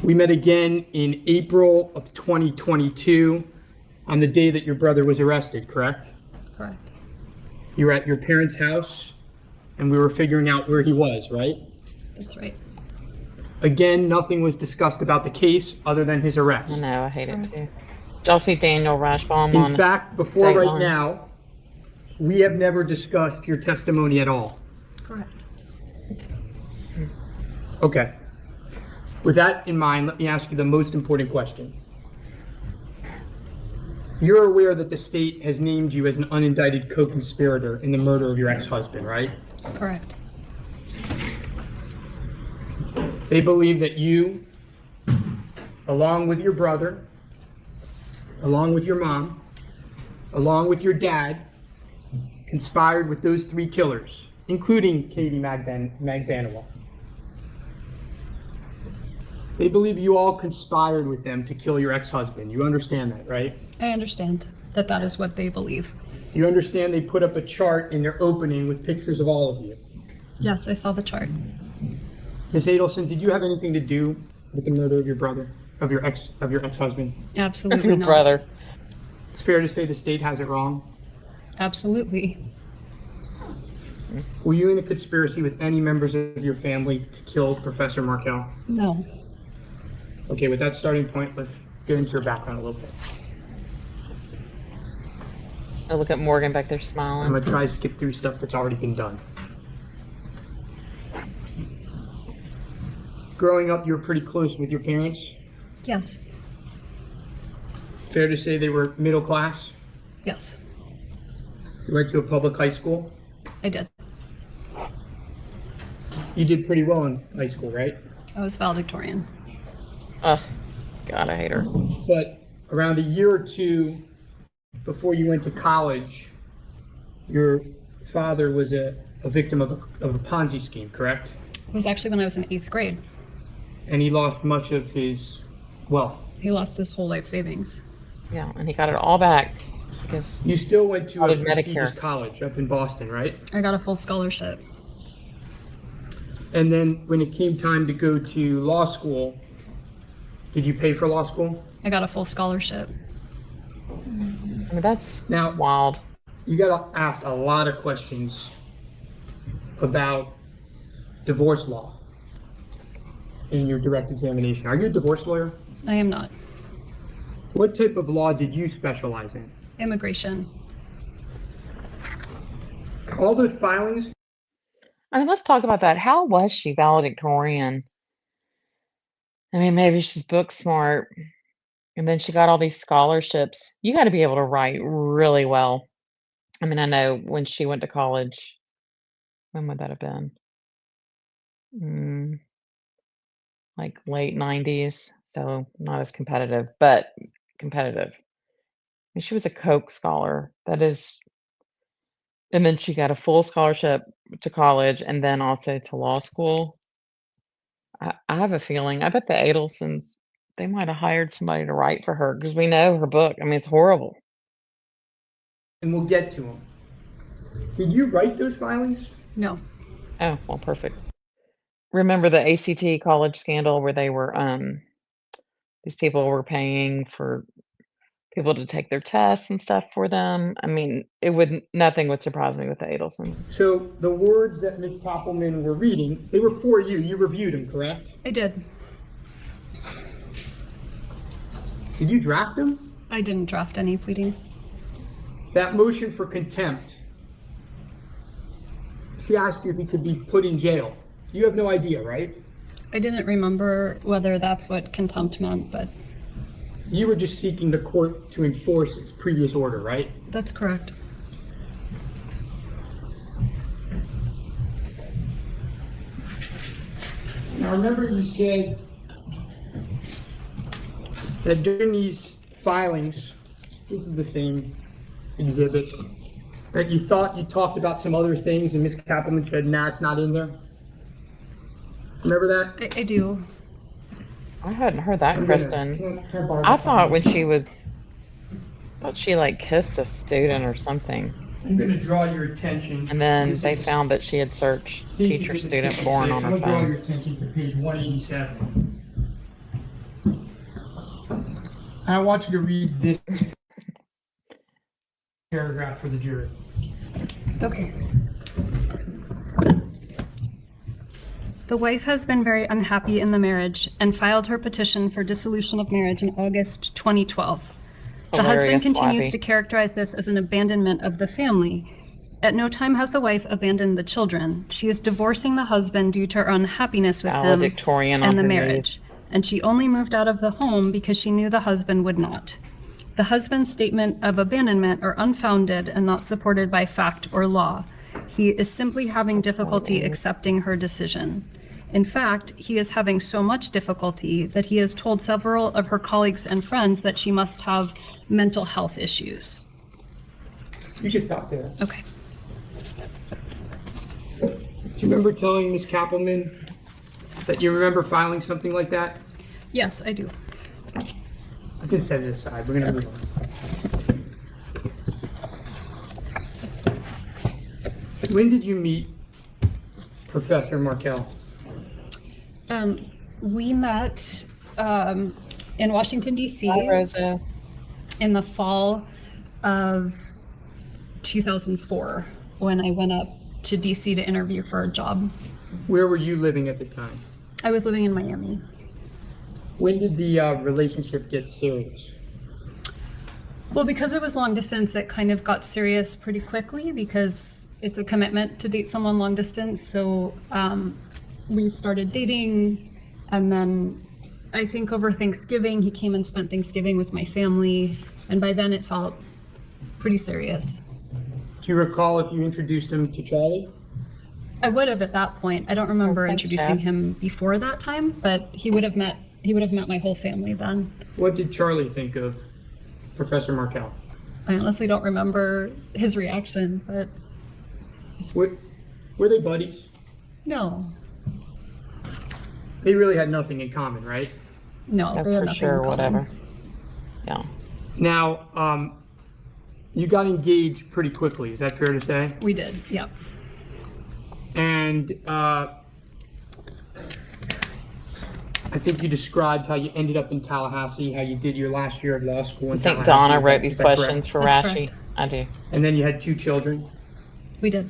We met again in April of 2022 on the day that your brother was arrested, correct? Correct. You were at your parents' house and we were figuring out where he was, right? That's right. Again, nothing was discussed about the case other than his I arrest. know, I hate it too. Did y'all see Daniel Rashbaum on? In fact, before right Dateline. now, we have never discussed your testimony at all. Correct. Okay. With that in mind, let me ask you the most important question. You're aware that the state has named you as an unindicted co-conspirator in the murder of your ex-husband, right? Correct. They believe that you, along with your brother, along with your mom, along with your dad, conspired with those 3 killers, including Katie Magbanawal. They believe you all conspired with them to kill your ex-husband. You understand that, right? I understand that that is what they believe. You understand they put up a chart in their opening with pictures of all of you. Yes, I saw the chart. Ms. Adelson, did you have anything to do with the murder of your brother, of your ex-husband? Absolutely Your not. brother. It's fair to say the state has it wrong. Absolutely. Were you in a conspiracy with any members of your family to kill Professor Markel? No. Okay, with that starting point, let's get into your background a little bit. I look at Morgan back there I'm smiling. gonna try to skip through stuff that's already been done. Growing up, you were pretty close with your parents. Yes. Fair to say they were middle class. Yes, You went to a public high school. I did. You did pretty well in high school, right? I was valedictorian. Ugh, God, I hate her. But around a year or 2 before you went to college, your father was a victim of a Ponzi scheme, correct? It was actually when I was in 8th grade. And he lost much of his wealth. He lost his whole life savings. Yeah, and he got it all back because You still went to a Out of prestigious Medicare. college up in Boston, right? I got a full scholarship. And then when it came time to go to law school, did you pay for law school? I got a full scholarship. I mean that's Now, wild. you got asked a lot of questions about divorce law in your direct examination. Are you a divorce lawyer? I am not. What type of law did you specialize in? Immigration. All those filings, I mean, let's talk about that. How was she valedictorian? I mean, maybe she's book smart, and then she got all these scholarships. You got to be able to write really well. I mean, I know when she went to college, when would that have been? Mm, like late 90s, so not as competitive, but competitive. And she was a Koch scholar. That is, and then she got a full scholarship to college and then also to law school. I have a feeling, I bet the Adelsons, they might have hired somebody to write for her because we know her book. I mean, it's horrible. and we'll get to them. Did you write those filings? No. Oh, well, perfect. Remember the ACT college scandal where they were, these people were paying for people to take their tests and stuff for them. I mean, nothing would surprise me with the Adelsons. So the words that Ms. Koppelman were reading, they were for you. You reviewed them, correct? I did. Did you draft them? I didn't draft any pleadings. That motion for contempt, she asked you if he could be put in jail. You have no idea, right? I didn't remember whether that's what contempt meant, but You were just seeking the court to enforce its previous order, right? that's correct. Now remember you said that during these filings, this is the same exhibit, that you thought you talked about some other things and Ms. Kappelman said, nah, it's not in there. Remember that? I do. I hadn't heard that, Kristen. Can I borrow I that? thought she like kissed a student or something. I'm going to draw your attention. And then This they is found that she had searched Steve's teacher Exhibit student born 56. on her I'm going to draw your phone. attention to page 187. I want you to read this paragraph for the jury. Okay. The wife has been very unhappy in the marriage and filed her petition for dissolution of marriage in August 2012. The husband Hilarious, continues Swabby. to characterize this as an abandonment of the family. At no time has the wife abandoned the children. She is divorcing the husband due to her unhappiness with him Valedictorian on and the her marriage. And she only moved out of the home because she knew the husband would not. The husband's statement of abandonment are unfounded and not supported by fact or law. He is simply having difficulty accepting her decision. In fact, he is having so much difficulty that he has told several of her colleagues and friends that she must have mental health issues. You can stop there. Okay. Do you remember telling Ms. Kappelman that you remember filing something like that? Yes, I do. I can set it aside. We're going to move on. When did you meet Professor Markel? We met in Washington, D.C. Hi, Rosa. in the fall of 2004 when I went up to D.C. to interview for a job. Where were you living at the time? I was living in Miami. When did the relationship get serious? Well, because it was long distance, it kind of got serious pretty quickly because it's a commitment to date someone long distance. So we started dating, and then I think over Thanksgiving, he came and spent Thanksgiving with my family, and by then it felt pretty serious. Do you recall if you introduced him to Charlie? I would have at that point. I don't remember Thanks, introducing Dad. him before that time, but he would have met my whole family then. What did Charlie think of Professor Markel? I honestly don't remember his reaction, but Were they buddies? no, They really had nothing in common, right? no, Yeah, they had for nothing sure, in common. whatever. Yeah. Now, you got engaged pretty quickly, is that fair to say? We did, yeah. And I think you described how you ended up in Tallahassee, how you did your last year of law school in I think Tallahassee. Donna Is that- wrote these is that correct? questions for That's Rashi. correct. I do. And then you had 2 children. We did.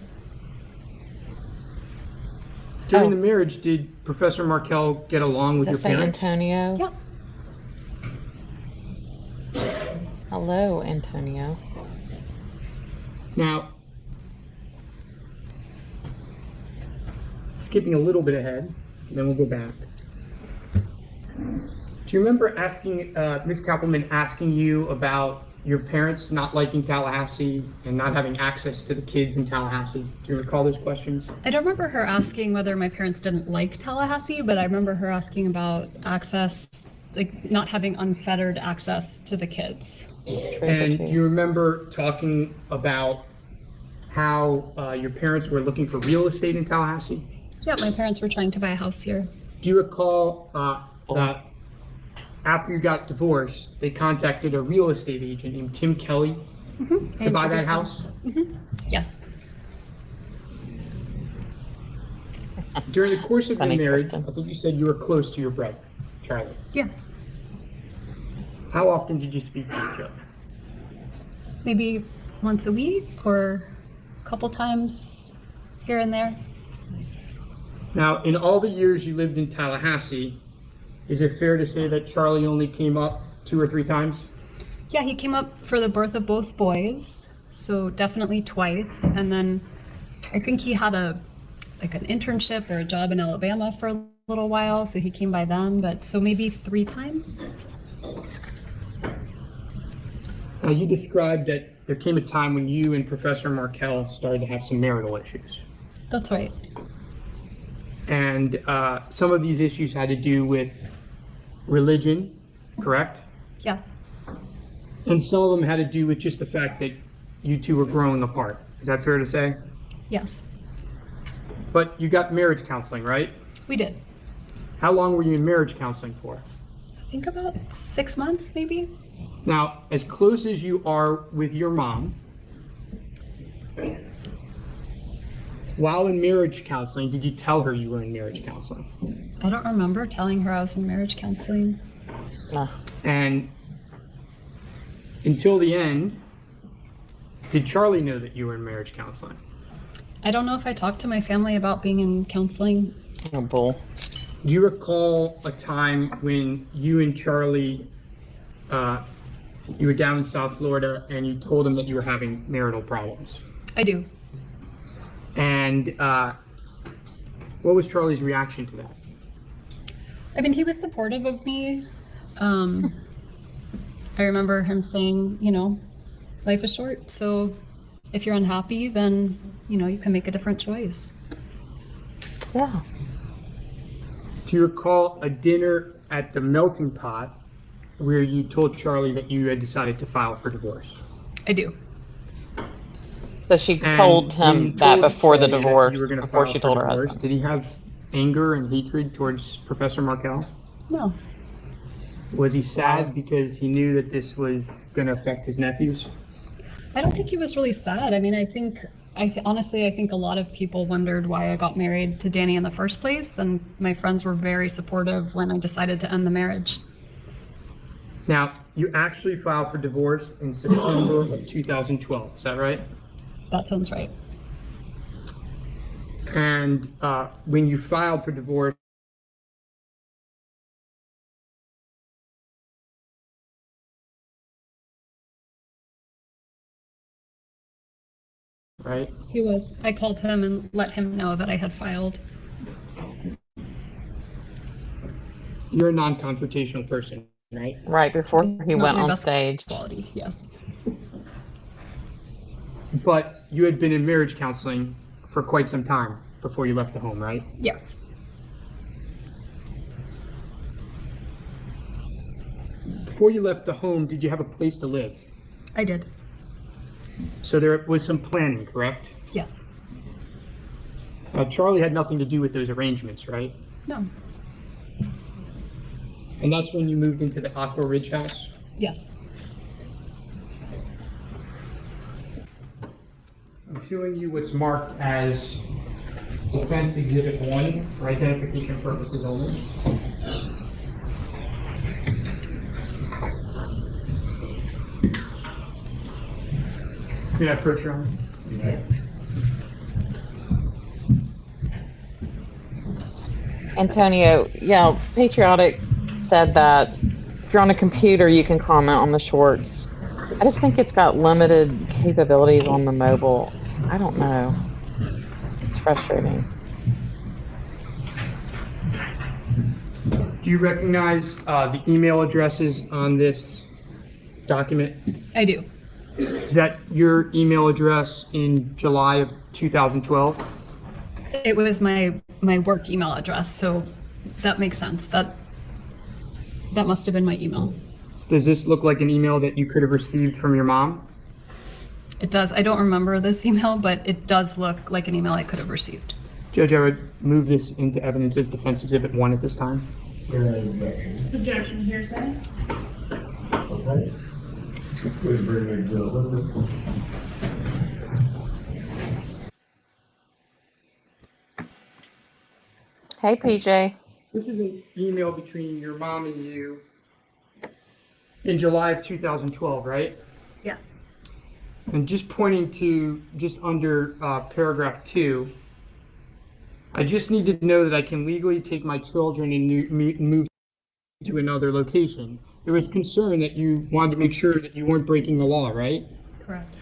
During Oh. the marriage, did Professor Markel get along with Does your that say parents? Antonio? Yeah. Hello, Antonio. Now, skipping a little bit ahead, and then we'll go back. Do you remember asking, Ms. Kappelman asking you about your parents not liking Tallahassee and not having access to the kids in Tallahassee? Do you recall those questions? I don't remember her asking whether my parents didn't like Tallahassee, but I remember her asking about access, like not having unfettered access to the kids. And do you remember talking about how your parents were looking for real estate in Tallahassee? Yeah, my parents were trying to buy a house here. Do you recall that after you got divorced, they contacted a real estate agent named Tim Kelly to buy that house? Yes. During the course of Funny, your marriage, Kristen. I think you said you were close to your brother, Charlie. Yes. How often did you speak to each other? maybe once a week or a couple times here and there. Now, in all the years you lived in Tallahassee, is it fair to say that Charlie only came up 2 or 3 times? Yeah, he came up for the birth of both boys, so definitely twice. And then I think he had an internship or a job in Alabama for a little while, so he came by then. But so maybe 3 times. Now, you described that there came a time when you and Professor Markel started to have some marital issues. That's right. And some of these issues had to do with religion, correct? Yes. And some of them had to do with just the fact that you two were growing apart. Is that fair to say? Yes. But you got marriage counseling, right? We did. How long were you in marriage counseling for? I think about 6 months, maybe. Now, as close as you are with your mom, while in marriage counseling, did you tell her you were in marriage counseling? I don't remember telling her I was in marriage counseling. No. And until the end, did Charlie know that you were in marriage counseling? I don't know if I talked to my family about being in counseling. Oh, bull. Do you recall a time when you and Charlie, you were down in South Florida and you told him that you were having marital problems? I do. And what was Charlie's reaction to that? I mean, he was supportive of me. I remember him saying, life is short, so if you're unhappy, then, you can make a different choice. Yeah. Do you recall a dinner at the Melting Pot where you told Charlie that you had decided to file for divorce? I do. So she And told when you him that told before the Charlie that divorce, you were gonna before file she for told her divorce, husband. did he have anger and hatred towards Professor Markel? No. Was he sad because he knew that this was going to affect his nephews? I don't think he was really sad. I mean, honestly, I think a lot of people wondered why I got married to Danny in the first place, and my friends were very supportive when I decided to end the marriage. Now, you actually filed for divorce in September of 2012, is that right? That sounds right. And when you filed for divorce, right? He was. I called him and let him know that I had filed. You're a non-confrontational person, right? Right before It's he not went my on best stage. quality, yes. But you had been in marriage counseling for quite some time before you left the home, right? Yes. Before you left the home, did you have a place to live? I did. So there was some planning, correct? Yes. Charlie had nothing to do with those arrangements, right? No. And that's when you moved into the Aqua Ridge house? Yes. I'm showing you what's marked as Offense Exhibit 1 for identification purposes only. Can I approach your arm? Antonio, yeah, Patriotic said that if you're on a computer, you can comment on the shorts. I just think it's got limited capabilities on the mobile. I don't know. It's frustrating. Do you recognize the email addresses on this document? I do. Is that your email address in July of 2012? It was my work email address, so that makes sense. That must have been my email. Does this look like an email that you could have received from your mom? It does. I don't remember this email, but it does look like an email I could have received. Judge, I would move this into evidence as Defense Exhibit 1 at this time. Objection, hearsay. Okay. Please bring the exhibit with it. Hey, PJ. This is an email between your mom and you in July of 2012, right? Yes. And just pointing to just under paragraph 2, I just need to know that I can legally take my children and move to another location. There was concern that you wanted to make sure that you weren't breaking the law, right? Correct.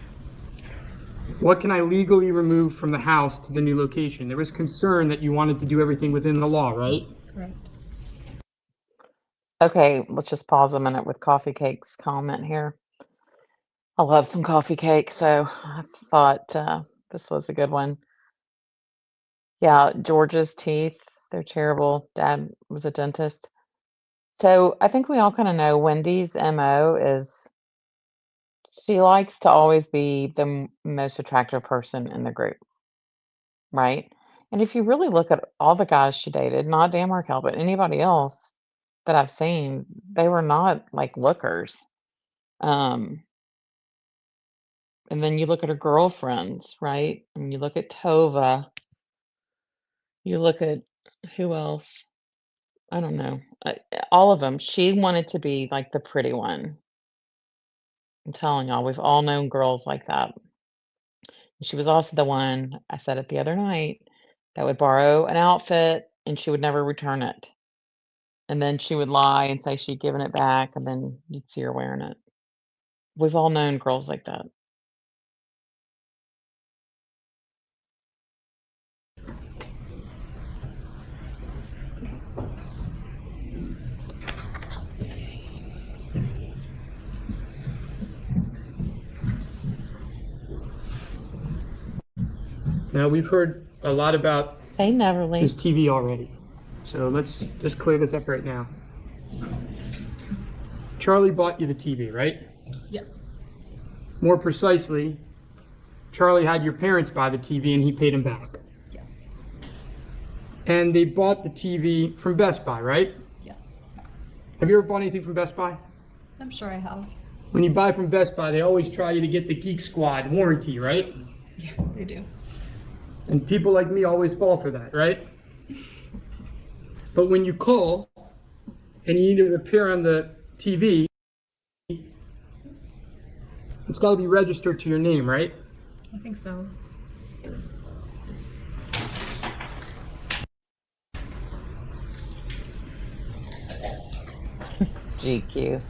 What can I legally remove from the house to the new location? There was concern that you wanted to do everything within the law, right? Correct. Okay, let's just pause a minute with Coffee Cake's comment here. I love some coffee cake, so I thought this was a good one. Yeah, George's teeth, they're terrible. Dad was a dentist. So I think we all kind of know Wendy's MO is she likes to always be the most attractive person in the group, right? And if you really look at all the guys she dated, not Dan Markel, but anybody else that I've seen, they were not like lookers. Um, and then you look at her girlfriends, right? And you look at Tova, you look at who else? I don't know. All of them. She wanted to be like the pretty one. I'm telling y'all, we've all known girls like that. She was also the one, I said it the other night, that would borrow an outfit and she would never return it. And then she would lie and say she'd given it back, and then you'd see her wearing it. We've all known girls like that. Now, we've heard a lot about Hey, Neverly. this TV already. So let's just clear this up right now. Charlie bought you the TV, right? Yes. More precisely, Charlie had your parents buy the TV and he paid him back. Yes. And they bought the TV from Best Buy, right? Yes. Have you ever bought anything from Best Buy? I'm sure I have. When you buy from Best Buy, they always try you to get the Geek Squad warranty, right? Yeah, they do. And people like me always fall for that, right? But when you call and you need a repair on the TV, it's got to be registered to your name, right? I think so. GQ.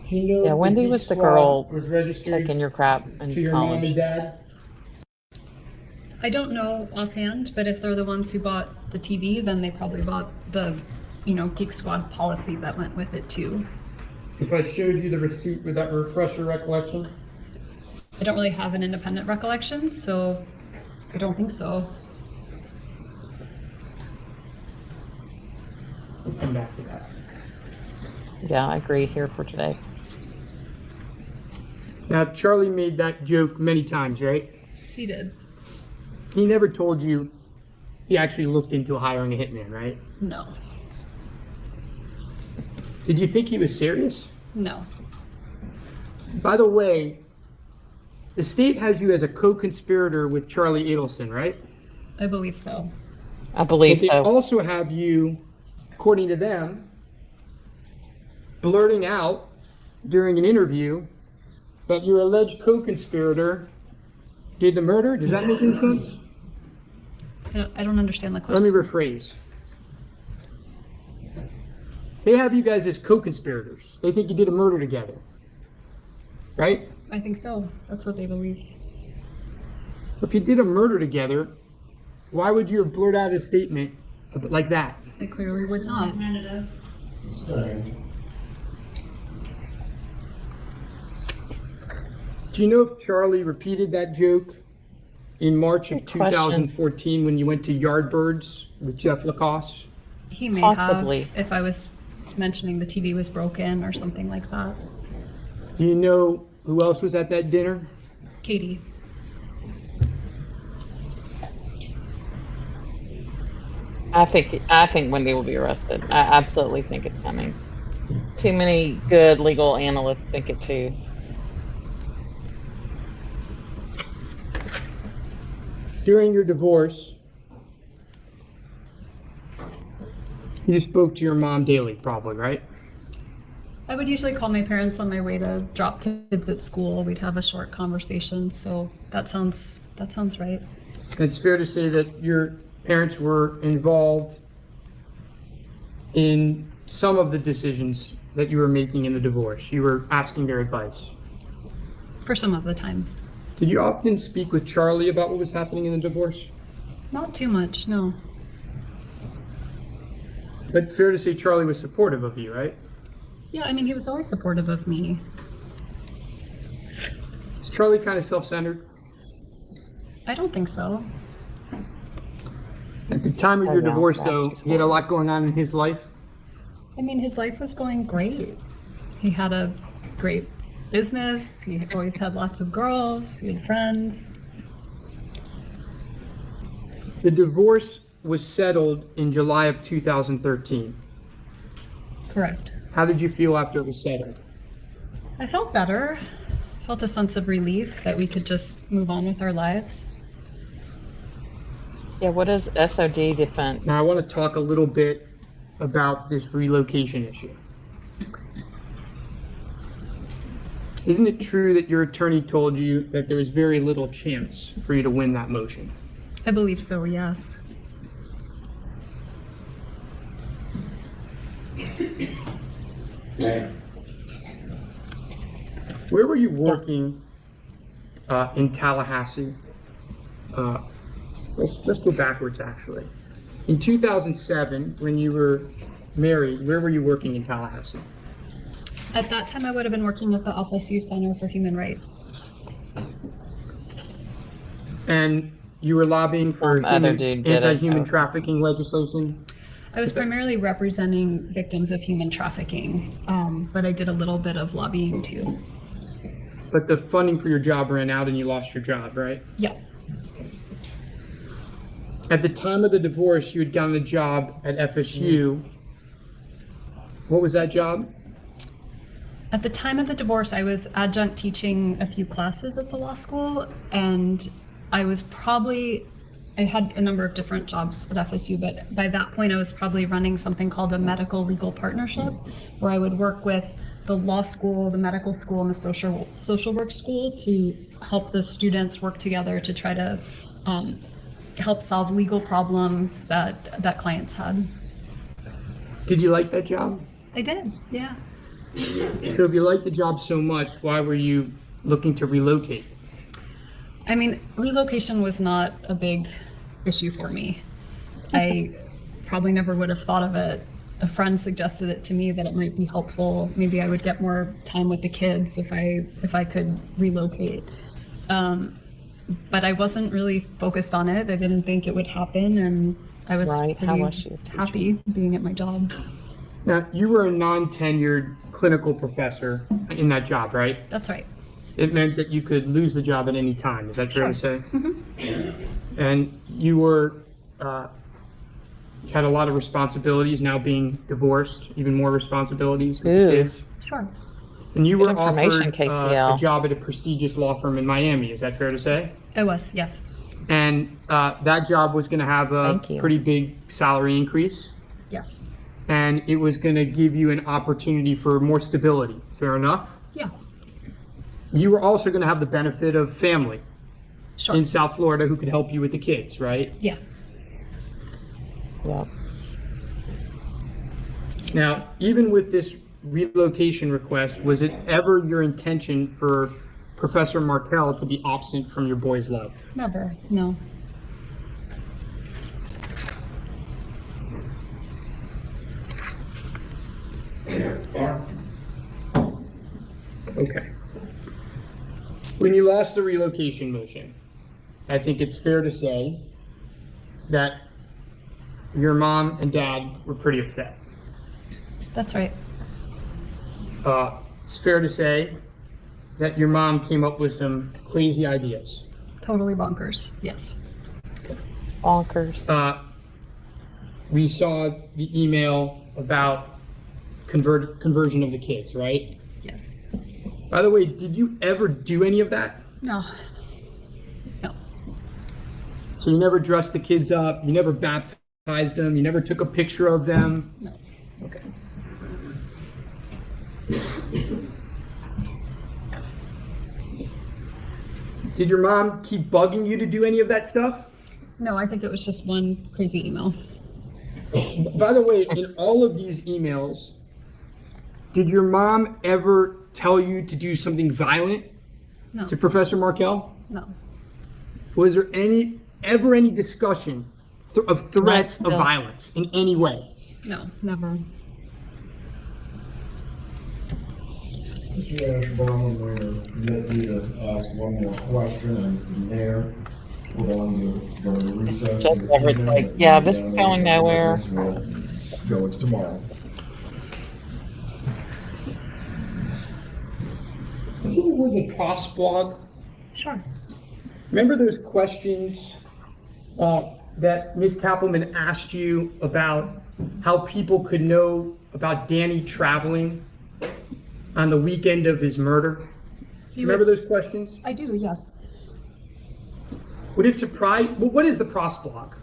You know Yeah, the Wendy Geek was the Squad girl was registered taking your crap in to your mom and college. dad. I don't know offhand, but if they're the ones who bought the TV, then they probably bought the, Geek Squad policy that went with it too. If I showed you the receipt, would that refresh your recollection? I don't really have an independent recollection, so I don't think so. We'll come back to that. Yeah, I agree here for today. Now, Charlie made that joke many times, right? He did. He never told you he actually looked into hiring a hitman, right? No. Did you think he was serious? No. By the way, the state has you as a co-conspirator with Charlie Adelson, right? I believe so. I believe But they so. also have you, according to them, blurting out during an interview that your alleged co-conspirator did the murder. Does that make any sense? I don't understand the Let me question. rephrase. They have you guys as co-conspirators. They think you did a murder together, right? I think so. That's what they believe. If you did a murder together, why would you have blurred out a statement like that? They clearly would not. Do you know if Charlie repeated that joke in March of Good question. 2014 when you went to Yardbirds with Jeff Lacoste? He may Possibly. have, if I was mentioning the TV was broken or something like that. Do you know who else was at that dinner? Katie. I think Wendy will be arrested. I absolutely think it's coming. Too many good legal analysts think it too. During your divorce, you spoke to your mom daily, probably, right? I would usually call my parents on my way to drop kids at school. We'd have a short conversation, so that sounds right. It's fair to say that your parents were involved in some of the decisions that you were making in the divorce. You were asking their advice. For some of the time. Did you often speak with Charlie about what was happening in the divorce? Not too much, no. But fair to say Charlie was supportive of you, right? Yeah, I mean, he was always supportive of me. Is Charlie kind of self-centered? I don't think so. At the time of Oh, your yeah, divorce, that's though, just he had a lot going on in his life. I mean, his life was going great. He had a great business. He always had lots of girls. He had friends. The divorce was settled in July of 2013. Correct. How did you feel after it was settled? I felt better. Felt a sense of relief that we could just move on with our lives. Yeah, what is SOD defense? Now, I want to talk a little bit about this relocation issue. Isn't it true that your attorney told you that there was very little chance for you to win that motion? I believe so, yes. Where were you working in Tallahassee? Let's go backwards, actually. In 2007, when you were married, where were you working in Tallahassee? At that time, I would have been working at the FSU Center for Human Rights. And you were lobbying for Other dude did it. anti-human Oh. trafficking legislation? I was primarily representing victims of human trafficking, but I did a little bit of lobbying too. But the funding for your job ran out and you lost your job, right? Yeah, At the time of the divorce, you had gotten a job at FSU. What was that job? at the time of the divorce, I was adjunct teaching a few classes at the law school, and I had a number of different jobs at FSU, but by that point, I was probably running something called a medical legal partnership, where I would work with the law school, the medical school, and the social work school to help the students work together to try to help solve legal problems that clients had. Did you like that job? I did, yeah. So if you liked the job so much, why were you looking to relocate? I mean, relocation was not a big issue for me. I probably never would have thought of it. A friend suggested it to me that it might be helpful. Maybe I would get more time with the kids if I could relocate. But I wasn't really focused on it. I didn't think it would happen, and I was Right. How pretty was she? happy being at my job. Now, you were a non-tenured clinical professor in that job, right? That's right. It meant that you could lose the job at any time. Is that fair to say? Mhm. And you had a lot of responsibilities, now being divorced, even more responsibilities with the Ooh. kids. Sure. And you Good were offered information, KCL. a job at a prestigious law firm in Miami. Is that fair to say? I was, yes. And that job was going to have a Thank you. pretty big salary increase, Yes. and it was going to give you an opportunity for more stability. Fair enough? Yeah. You were also going to have the benefit of family Sure. in South Florida who could help you with the kids, right? Yeah. Yep. Now, even with this relocation request, was it ever your intention for Professor Markel to be absent from your boy's life? Never. No. Okay. When you lost the relocation motion, I think it's fair to say that your mom and dad were pretty upset. That's right. It's fair to say that your mom came up with some crazy ideas. Totally bonkers. Yes. Bonkers. We saw the email about conversion of the kids, right? Yes. By the way, did you ever do any of that? No. No. So you never dressed the kids up, you never baptized them, you never took a picture of them? No. Okay. Did your mom keep bugging you to do any of that stuff? No, I think it was just one crazy email. By the way, in all of these emails, did your mom ever tell you to do something violent No. to Professor Markel? No. Was there ever any discussion of threats of No. violence in any way? No, never. Mr. Ashbaum, I'm going to permit you to ask one more question, and from there, we're going to go to recess. Just Everett's like, yeah, this is going nowhere. So it's tomorrow. Who were the Profs blog? Sure. Remember those questions that Ms. Kappelman asked you about how people could know about Danny traveling on the weekend of his murder? Remember those questions? I do, yes. Would it surprise, what is the Profs blog?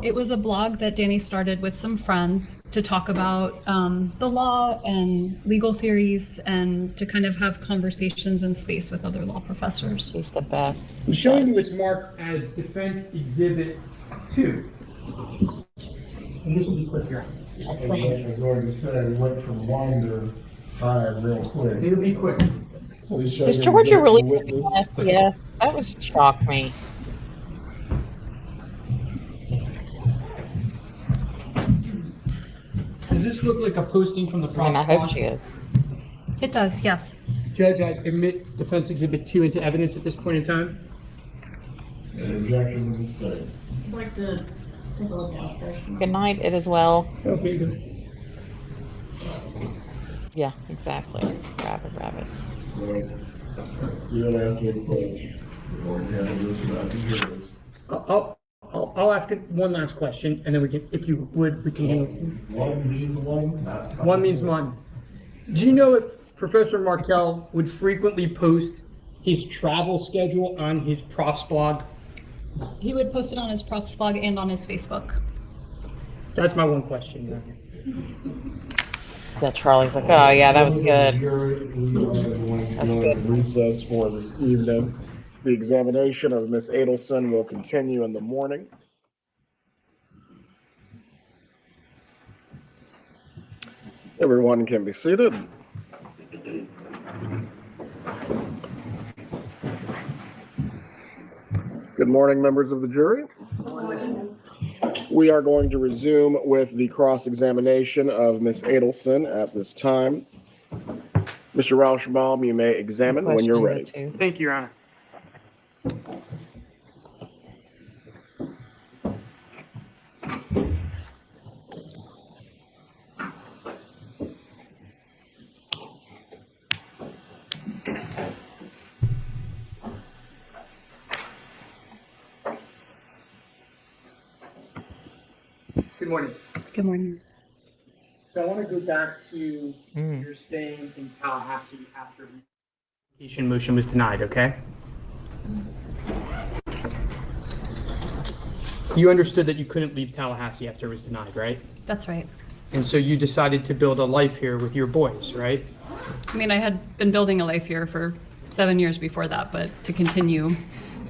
It was a blog that Danny started with some friends to talk about the law and legal theories and to kind of have conversations in space with other law professors. She's the best. I'm showing you it's marked as Defense Exhibit 2. And this will be quick here. As I already said, we went from 1 to 5 real quick. It'll be quick. Is Georgia really putting on SDS? That would shock me. Does this look like a posting from the I Profs mean, I blog? hope she is. It does, yes. Judge, I admit Defense Exhibit 2 into evidence at this point in time. An objection to the state. I'd like to take a look at it first. Good night, it as well. Okay, good. Yeah, exactly. Rabbit. So, you're gonna have to approach, or you have to listen back to yours. I'll ask it one last question, and then we can, if you would, we can. One means one, not. One means one. Do you know if Professor Markel would frequently post his travel schedule on his Profs blog? He would post it on his Profs blog and on his Facebook. That's my one question. Yeah, Charlie's like, oh yeah, that was good. That's good. Recess for this evening. The examination of Miss Adelson will continue in the morning. Everyone can be seated. Good morning, members of the jury. We are going to resume with the cross-examination of Miss Adelson at this time. Mr. Rauschbaum, you may examine when you're ready. Thank you, Your Honor. Good morning. Good morning. So I want to go back to your staying in Tallahassee after the revocation motion was denied, okay? You understood that you couldn't leave Tallahassee after it was denied, right? That's right. And so you decided to build a life here with your boys, right? I mean, I had been building a life here for 7 years before that, but to continue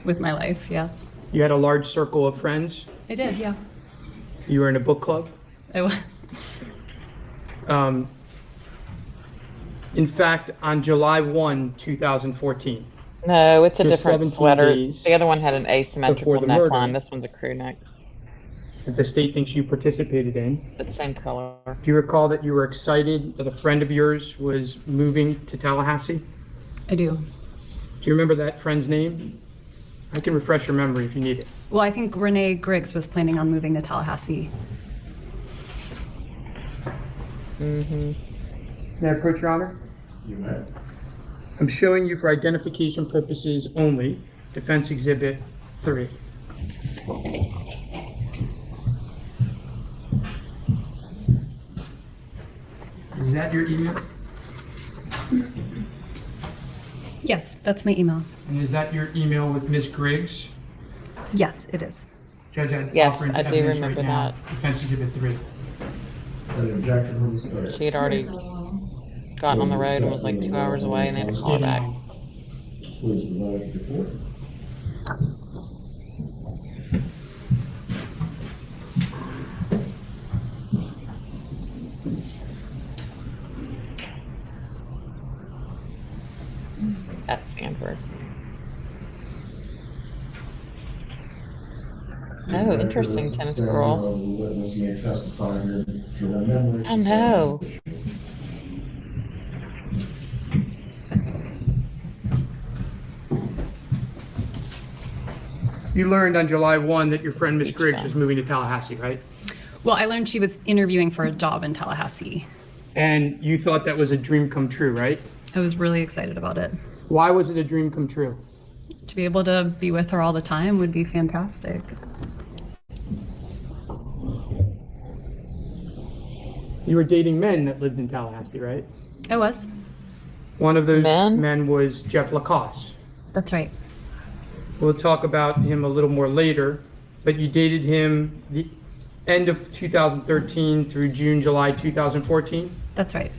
with my life, yes. You had a large circle of friends. I did, yeah. You were in a book club. I was. In fact, on July 1, 2014, No, it's a Just different 17 sweater. days The other one had an asymmetrical before the murder. neckline. This one's a crew neck, that the state thinks you participated in, but same color. do you recall that you were excited that a friend of yours was moving to Tallahassee? I do. Do you remember that friend's name? I can refresh your memory if you need it. Well, I think Renee Griggs was planning on moving to Tallahassee. Mm-hmm. May I approach, Your Honor? You may. I'm showing you for identification purposes only, Defense Exhibit 3. Is that your email? Yes, that's my email. And is that your email with Ms. Griggs? Yes, it is. Judge, I'm Yes, offering I do evidence remember right now. that. Defense Exhibit 3. Any objection from the clerk? She had already gotten on the road and was like 2 hours away and they had to call her back. Please provide the report. That's Sanford. Oh, interesting, tennis girl. The witness may testify here to their memory. I know. You learned on July 1 that your friend Miss Each Griggs man. was moving to Tallahassee, right? Well, I learned she was interviewing for a job in Tallahassee. And you thought that was a dream come true, right? I was really excited about it. Why was it a dream come true? To be able to be with her all the time would be fantastic. You were dating men that lived in Tallahassee, right? I was. One of those Men? men was Jeff Lacoste. That's right. We'll talk about him a little more later, but you dated him the end of 2013 through June, July 2014. That's right.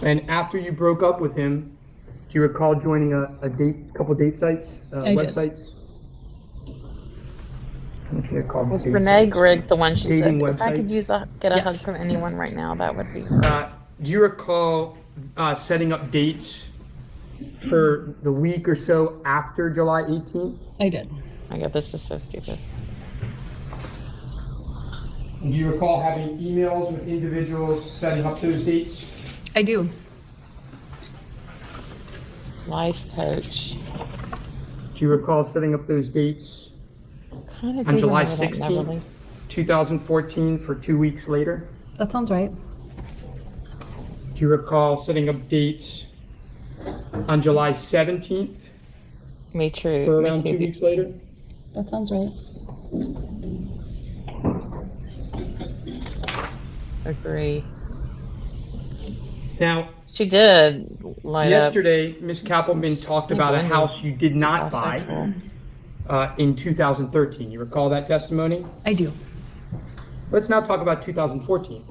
And after you broke up with him, do you recall joining a couple date sites, I did. websites? I don't think they're called Was date Renee sites. Griggs the one she said, Dating if I could websites? get a hug Yes. from anyone right now, that would be her. Do you recall setting up dates for the week or so after July 18th? I did. Oh my God, this is so stupid. And do you recall having emails with individuals setting up those dates? I do. Life coach. Do you recall setting up those dates Kind of on do July remember that, 16th, Beverly. 2014 for 2 weeks later? That sounds right. Do you recall setting up dates on July 17th Me too. for Me around 2 too. weeks later? That sounds right. Agree. Now, She did light yesterday, Ms. Kappelman talked about a Wendy. house you did not up. buy Bisexual. in 2013. You recall that testimony? I do. Let's now talk about 2014.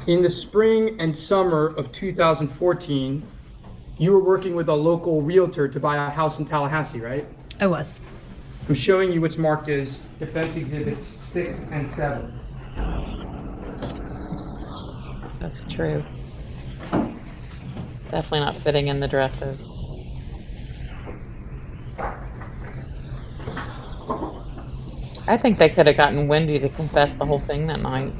In the spring and summer of 2014, you were working with a local realtor to buy a house in Tallahassee, right? I was. I'm showing you what's marked as Defense Exhibits 6 and 7. That's true. Definitely not fitting in the dresses. I think they could have gotten Wendy to confess the whole thing that night.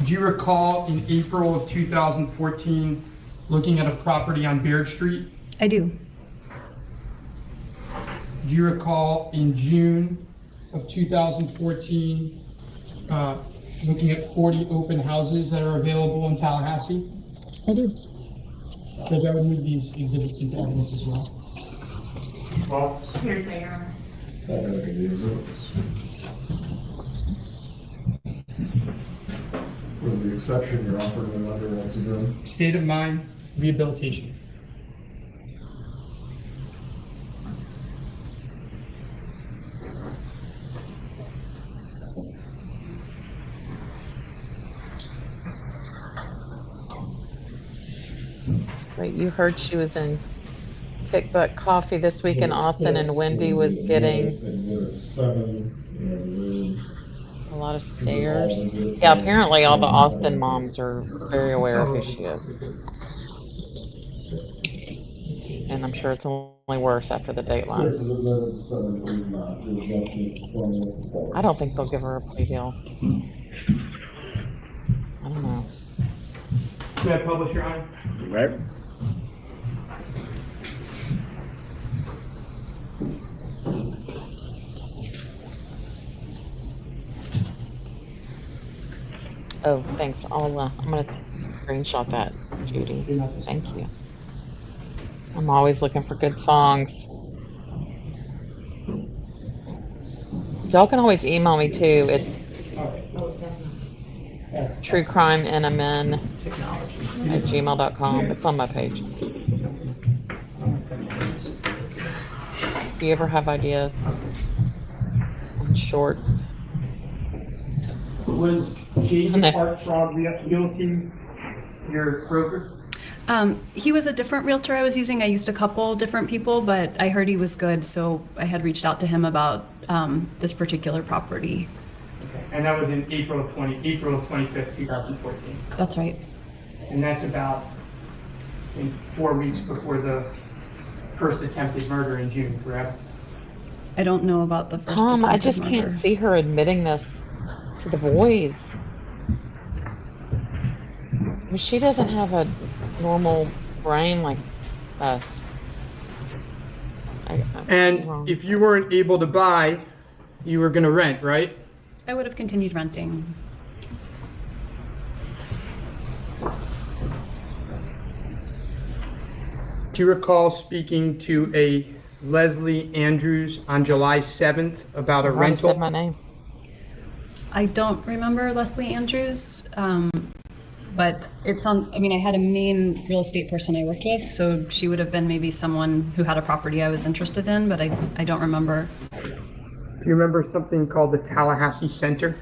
Do you recall in April of 2014 looking at a property on Baird Street? I do. Do you recall in June of 2014 looking at 40 open houses that are available in Tallahassee? I do. Judge, I would move these exhibits into evidence as well. Well, Hearsay, Your Honor. not gonna be the exhibits. With the exception you're offering them under once again. State of mind, rehabilitation. Wait, you heard she was in Kick Butt Coffee this week in Austin and Wendy was getting Exhibit 7, and a lot of stares. Yeah, apparently all the Austin moms are very aware of who she is. And I'm sure it's only worse after the Dateline. 6 is admitted, 7 is not. There's no I don't think they'll give her a plea deal. I don't know. May I publish, Your Honor? Right? Oh, thanks. I'm gonna screenshot that, Judy. Thank you. I'm always looking for good songs. Y'all can always email me too. It's truecrimeinthemen@gmail.com. It's on my page. Do you ever have ideas on shorts? Was Jacob Armstrong Realty your broker? He was a different realtor I was using. I used a couple different people, but I heard he was good, so I had reached out to him about this particular property. Okay. And that was in April 25th, 2014. That's right. And that's about 4 weeks before the first attempted murder in June, correct? I don't know about the first Tom, I attempted just murder. can't see her admitting this to the boys. I mean, she doesn't have a normal brain like us. I'm And wrong. if you weren't able to buy, you were going to rent, right? I would have continued renting. Do you recall speaking to a Leslie Andrews on July 7th about a I might have said rental? my name. I don't remember Leslie Andrews, but it's on, I mean, I had a main real estate person I worked with, so she would have been maybe someone who had a property I was interested in, but I don't remember. Do you remember something called the Tallahassee Center?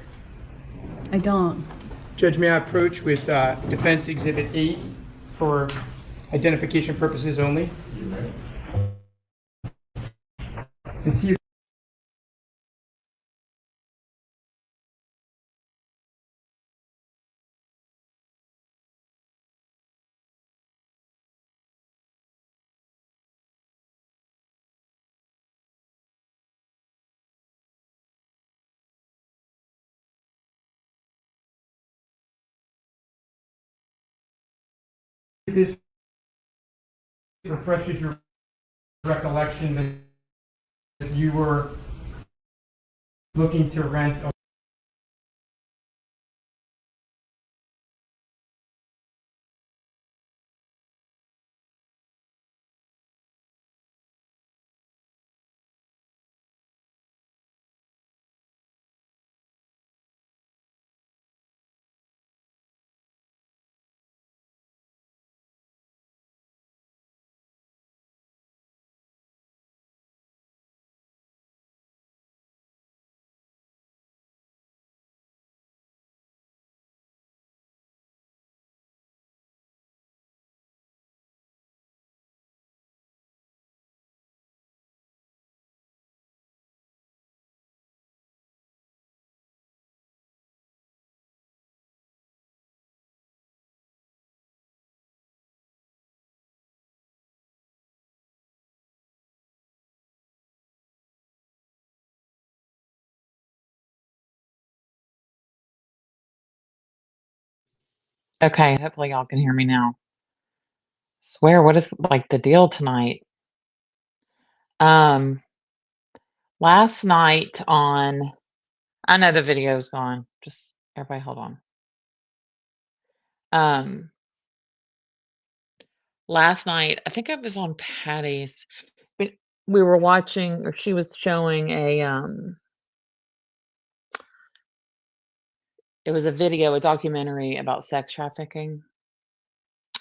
I don't. Judge, may I approach with Defense Exhibit 8 for identification purposes only? And see if this refreshes your recollection that you were looking to rent a Okay, hopefully y'all can hear me now. Swear, what is like the deal tonight? Um, last night on, I know the video's gone. Just everybody hold on. Um, last night, I think I was on Patty's. We were watching, or she was showing it was a video, a documentary about sex trafficking.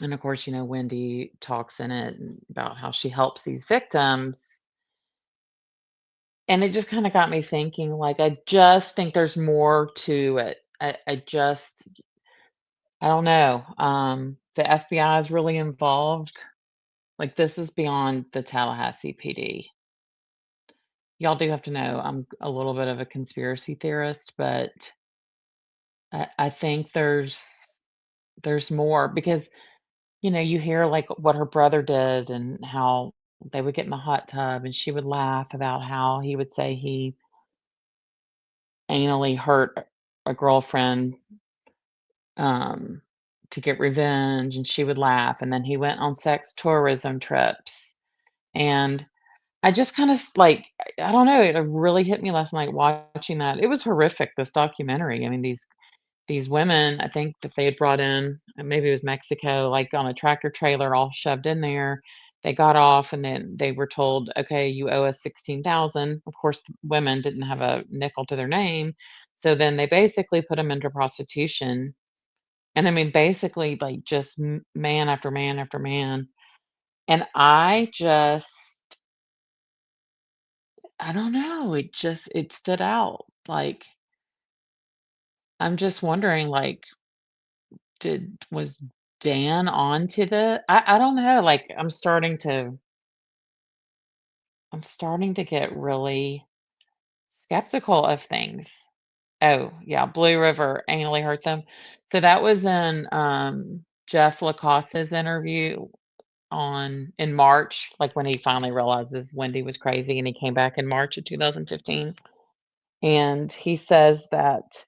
And of course, Wendy talks in it about how she helps these victims. And it just kind of got me thinking, like, I just think there's more to it. I don't know. The FBI is really involved. Like, this is beyond the Tallahassee PD. Y'all do have to know I'm a little bit of a conspiracy theorist, but I think there's more because you hear like what her brother did and how they would get in the hot tub and she would laugh about how he would say he anally hurt a girlfriend um, to get revenge, and she would laugh. And then he went on sex tourism trips. And I just kind of like, I don't know, it really hit me last night watching that. It was horrific, this documentary. I mean, these women, I think that they had brought in, maybe it was Mexico, like on a tractor trailer, all shoved in there. They got off, and then they were told, "Okay, you owe us 16,000." Of course, the women didn't have a nickel to their name, so then they basically put them into prostitution, and I mean, basically, like, just man after man after man, and I don't know, it stood out, like, I'm just wondering, like, was Dan on to I don't know, like, I'm starting to get really skeptical of things. Oh, yeah, Blue River anally hurt them. So that was in, Jeff Lacoste's interview in March, like, when he finally realizes Wendy was crazy, and he came back in March of 2015, and he says that,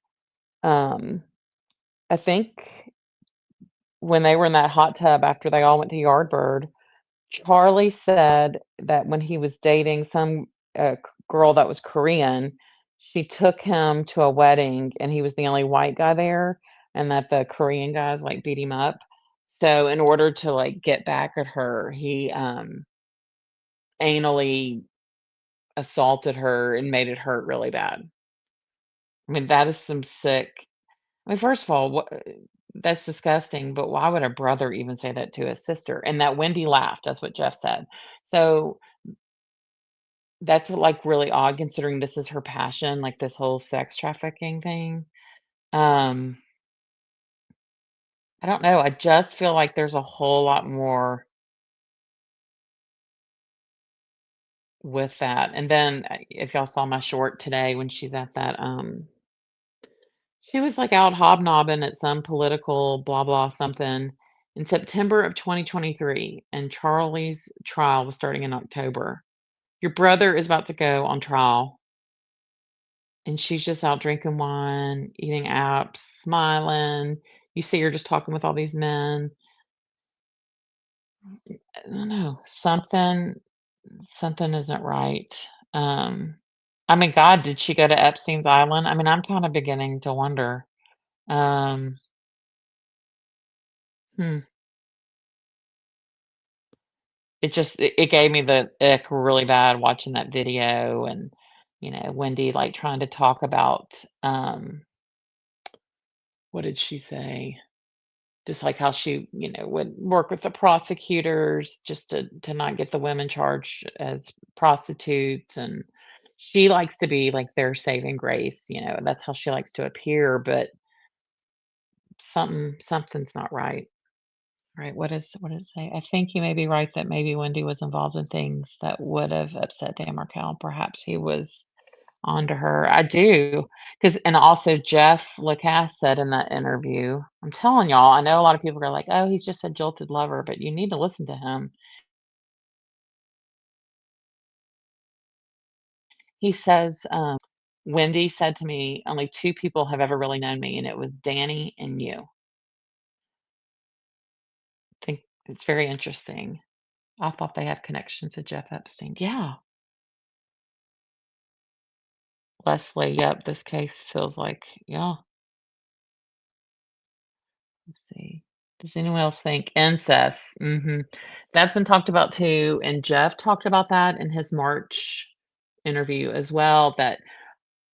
um, I think when they were in that hot tub after they all went to Yardbird, Charlie said that when he was dating some, girl that was Korean, she took him to a wedding, and he was the only white guy there, and that the Korean guys, like, beat him up. So in order to, like, get back at her, he, anally assaulted her and made it hurt really bad. I mean, that is some sick. I mean, first of all, that's disgusting, but why would a brother even say that to his sister? And that Wendy laughed, that's what Jeff said. So that's, like, really odd considering this is her passion, like, this whole sex trafficking thing. Um, I don't know, I just feel like there's a whole lot more with that, and then, if y'all saw my short today when she's at that, she was, like, out hobnobbing at some political blah, blah, something in September of 2023, and Charlie's trial was starting in October. Your brother is about to go on trial, and she's just out drinking wine, eating apps, smiling. You see her just talking with all these men. I don't know, something isn't right. I mean, God, did she go to Epstein's Island? I mean, I'm kinda beginning to wonder. Um, hmm. It gave me the ick really bad watching that video and, Wendy, like, trying to talk about, what did she say? Just like how she, would work with the prosecutors just to not get the women charged as prostitutes, and she likes to be like their saving grace, that's how she likes to appear, but something's not right. Right, what does it say? I think you may be right that maybe Wendy was involved in things that would have upset Dan Markel. Perhaps he was onto her. I do, because and also Jeff Lacasse said in that interview, I'm telling y'all, I know a lot of people are like, "Oh, he's just a jilted lover," but you need to listen to him. He says, "Wendy said to me, 'Only 2 people have ever really known me, and it was Danny and you.'" I think it's very interesting. I thought they had connections to Jeff Epstein. Yeah. Leslie, yep, this case feels like yeah, let's see. Does anyone else think incest? That's been talked about too, and Jeff talked about that in his March interview as well, that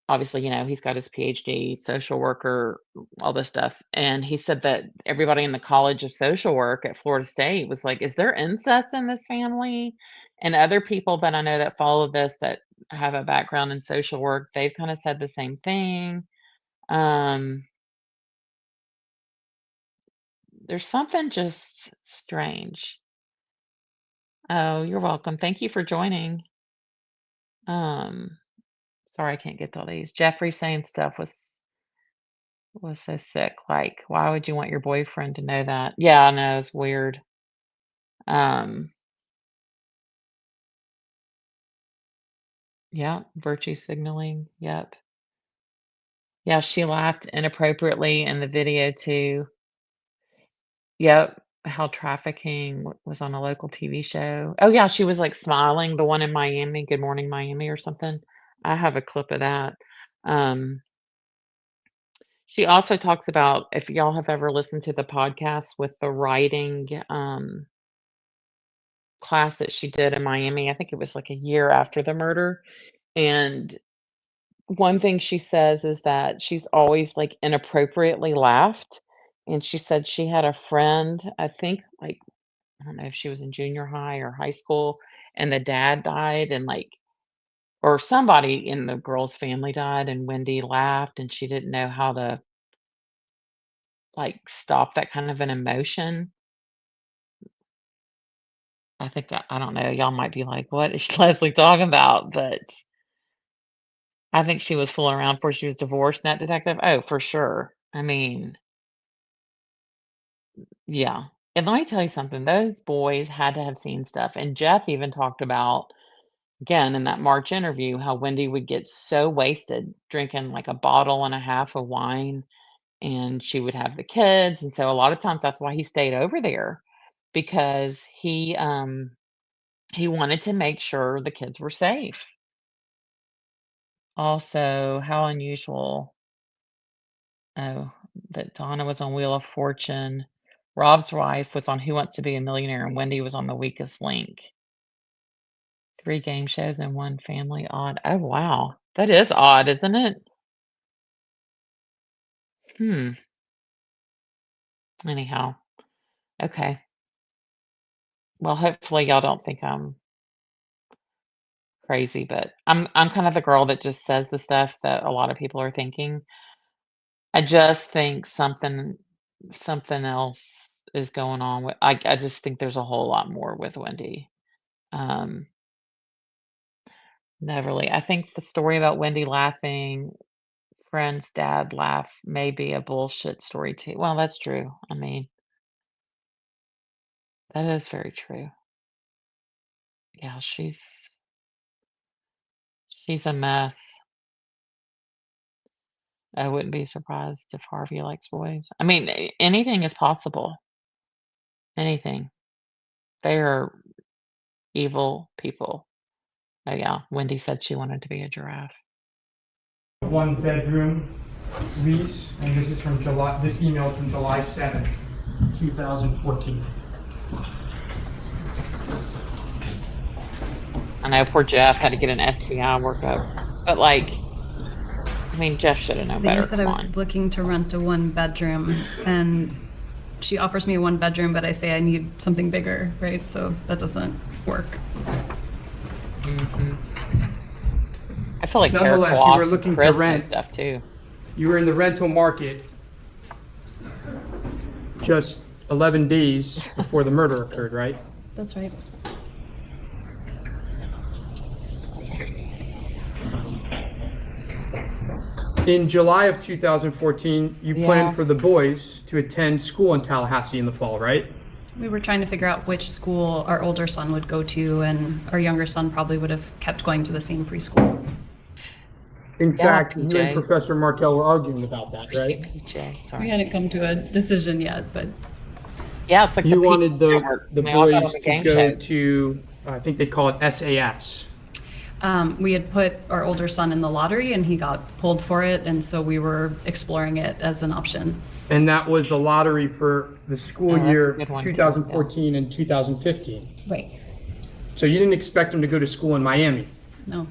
obviously, he's got his PhD, social worker, all this stuff, and he said that everybody in the College of Social Work at Florida State was like, "Is there incest in this family?" And other people that I know that follow this that have a background in social work, they've kinda said the same thing. Um There's something just strange. Oh, you're welcome. Thank you for joining. Um, Sorry I can't get to all these. Jeffrey saying stuff was so sick. Like, why would you want your boyfriend to know that? Yeah, I know, it's weird. Um, yeah, virtue signaling. Yep. Yeah, she laughed inappropriately in the video too. Yep. How trafficking was on a local TV show. Oh yeah, she was like smiling, the one in Miami, Good Morning Miami or something. I have a clip of that. Um, she also talks about if y'all have ever listened to the podcast with the writing, class that she did in Miami. I think it was like a year after the murder. And one thing she says is that she's always like inappropriately laughed. And she said she had a friend, I think like, I don't know if she was in junior high or high school, and the dad died, and like, or somebody in the girl's family died, and Wendy laughed, and she didn't know how to like stop that kind of an emotion. I think that, I don't know, y'all might be like, what is Leslie talking about? But I think she was fooling around before she was divorced, net detective. Oh, for sure. I mean, yeah. And let me tell you something, those boys had to have seen stuff. And Jeff even talked about, again, in that March interview, how Wendy would get so wasted drinking like a bottle and a half of wine, and she would have the kids. And so a lot of times that's why he stayed over there, because he wanted to make sure the kids were safe. Also, how unusual, oh, that Donna was on Wheel of Fortune. Rob's wife was on Who Wants to Be a Millionaire, and Wendy was on The Weakest Link. 3 game shows and 1 family. Odd. Oh, wow. That is odd, isn't it? Hmm. Anyhow, okay. Well, hopefully y'all don't think I'm crazy, but I'm kind of the girl that just says the stuff that a lot of people are thinking. I just think something else is going on with, I just think there's a whole lot more with Wendy. Um, Neverly. I think the story about Wendy laughing, friend's dad laugh may be a bullshit story too. Well, that's true. I mean, that is very true. Yeah, she's a mess. I wouldn't be surprised if Harvey likes boys. I mean, anything is possible. Anything. They are evil people. Oh yeah, Wendy said she wanted to be a giraffe. 1-bedroom lease, and this is from July, this email from July 7th, 2014. I know poor Jeff had to get an STI workup, but like, I mean, Jeff should have known They better. said I Come was on. looking to rent a 1-bedroom, and she offers me a 1-bedroom, but I say I need something bigger, right? So that doesn't work. Mhm. I feel like Tara Nonetheless, you Kowalski were and looking to Chris knows rent. stuff too. You were in the rental market just 11 days before the murder occurred, right? That's right. In July of 2014, you Yeah. planned for the boys to attend school in Tallahassee in the fall, right? We were trying to figure out which school our older son would go to, and our younger son probably would have kept going to the same preschool. In Yeah, fact, you PJ. and Professor Markel were arguing about that, right? PJ, We sorry. hadn't come to a decision yet, but Yeah, it's like You the wanted PJ network. the They all got on boys the to game go show. to, I think they call it SAS. we had put our older son in the lottery, and he got pulled for it, and so we were exploring it as an option. And that was the lottery for the school Oh, that's a year good one, 2014 and 2015. Right. So you didn't expect them to go to school in Miami. No.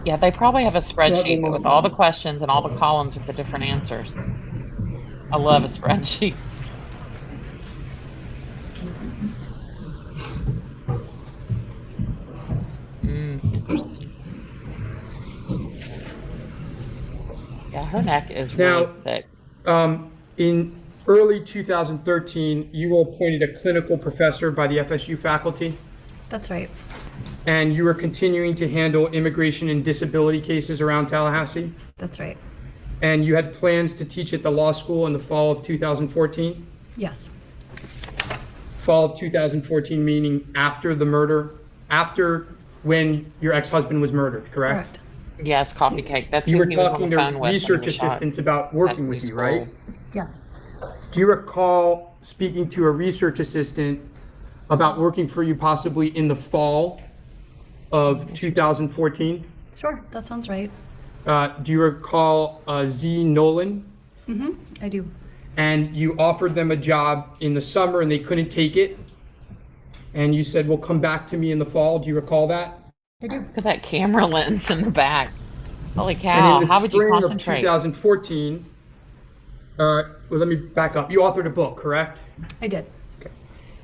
Yeah, they probably have a spreadsheet with all the questions and all the columns with the different answers. I love a spreadsheet. Interesting. Yeah, her neck is really Now, thick. in early 2013, you were appointed a clinical professor by the FSU faculty, That's right. and you were continuing to handle immigration and disability cases around Tallahassee, That's right. and you had plans to teach at the law school in the fall of 2014? Yes. Fall of 2014 meaning after the murder, after when your ex-husband was murdered, correct? Correct. Yes, coffee cake. That's You who were he was on talking the to phone with when he research was shot assistants about at working new with you, right? school. Yes. Do you recall speaking to a research assistant about working for you possibly in the fall of 2014? Sure. That sounds right. Do you recall Z. Nolan? I do. And you offered them a job in the summer and they couldn't take it? And you said, well, come back to me in the fall. Do you recall that? I do. Look at that camera lens in the back. Holy And cow, in the how would you spring of concentrate? 2014, well, let me back up. You authored a book, correct? I did.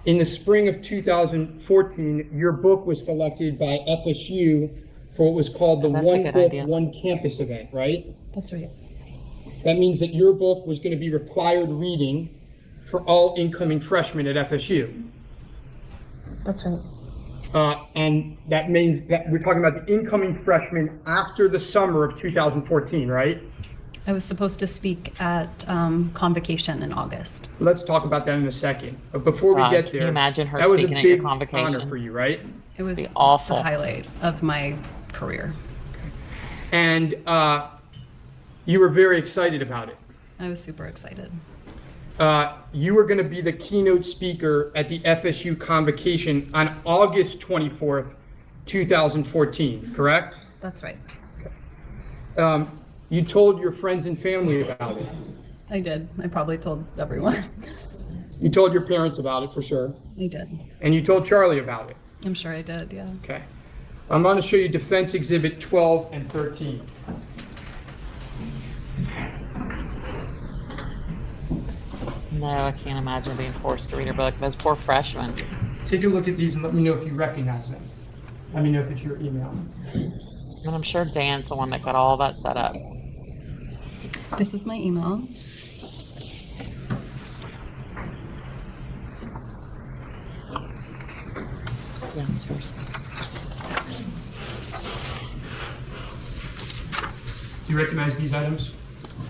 In the spring of 2014, your book was selected by FSU for what was called the Oh, that's a One good Book, idea. One Campus event, right? That's right. That means that your book was going to be required reading for all incoming freshmen at FSU. That's right. And that means that we're talking about the incoming freshmen after the summer of 2014, right? I was supposed to speak at convocation in August. Let's talk about that in a second. But before we God, get can you there, imagine her that was a speaking at your big convocation? honor for you, right? It was Be awful. the highlight of my career. And you were very excited about it. I was super excited. You were going to be the keynote speaker at the FSU convocation on August 24th, 2014, correct? That's right. You told your friends and family about it. I did. I probably told everyone. You told your parents about it for sure. I did. And you told Charlie about it. I'm sure I did, yeah. Okay. I'm going to show you Defense Exhibit 12 and 13. No, I can't imagine being forced to read her book. Those poor freshmen. Take a look at these and let me know if you recognize them. Let me know if it's your email. And I'm sure Dan's the one that got all that set up. This is my email. Yeah, seriously. Do you recognize these items?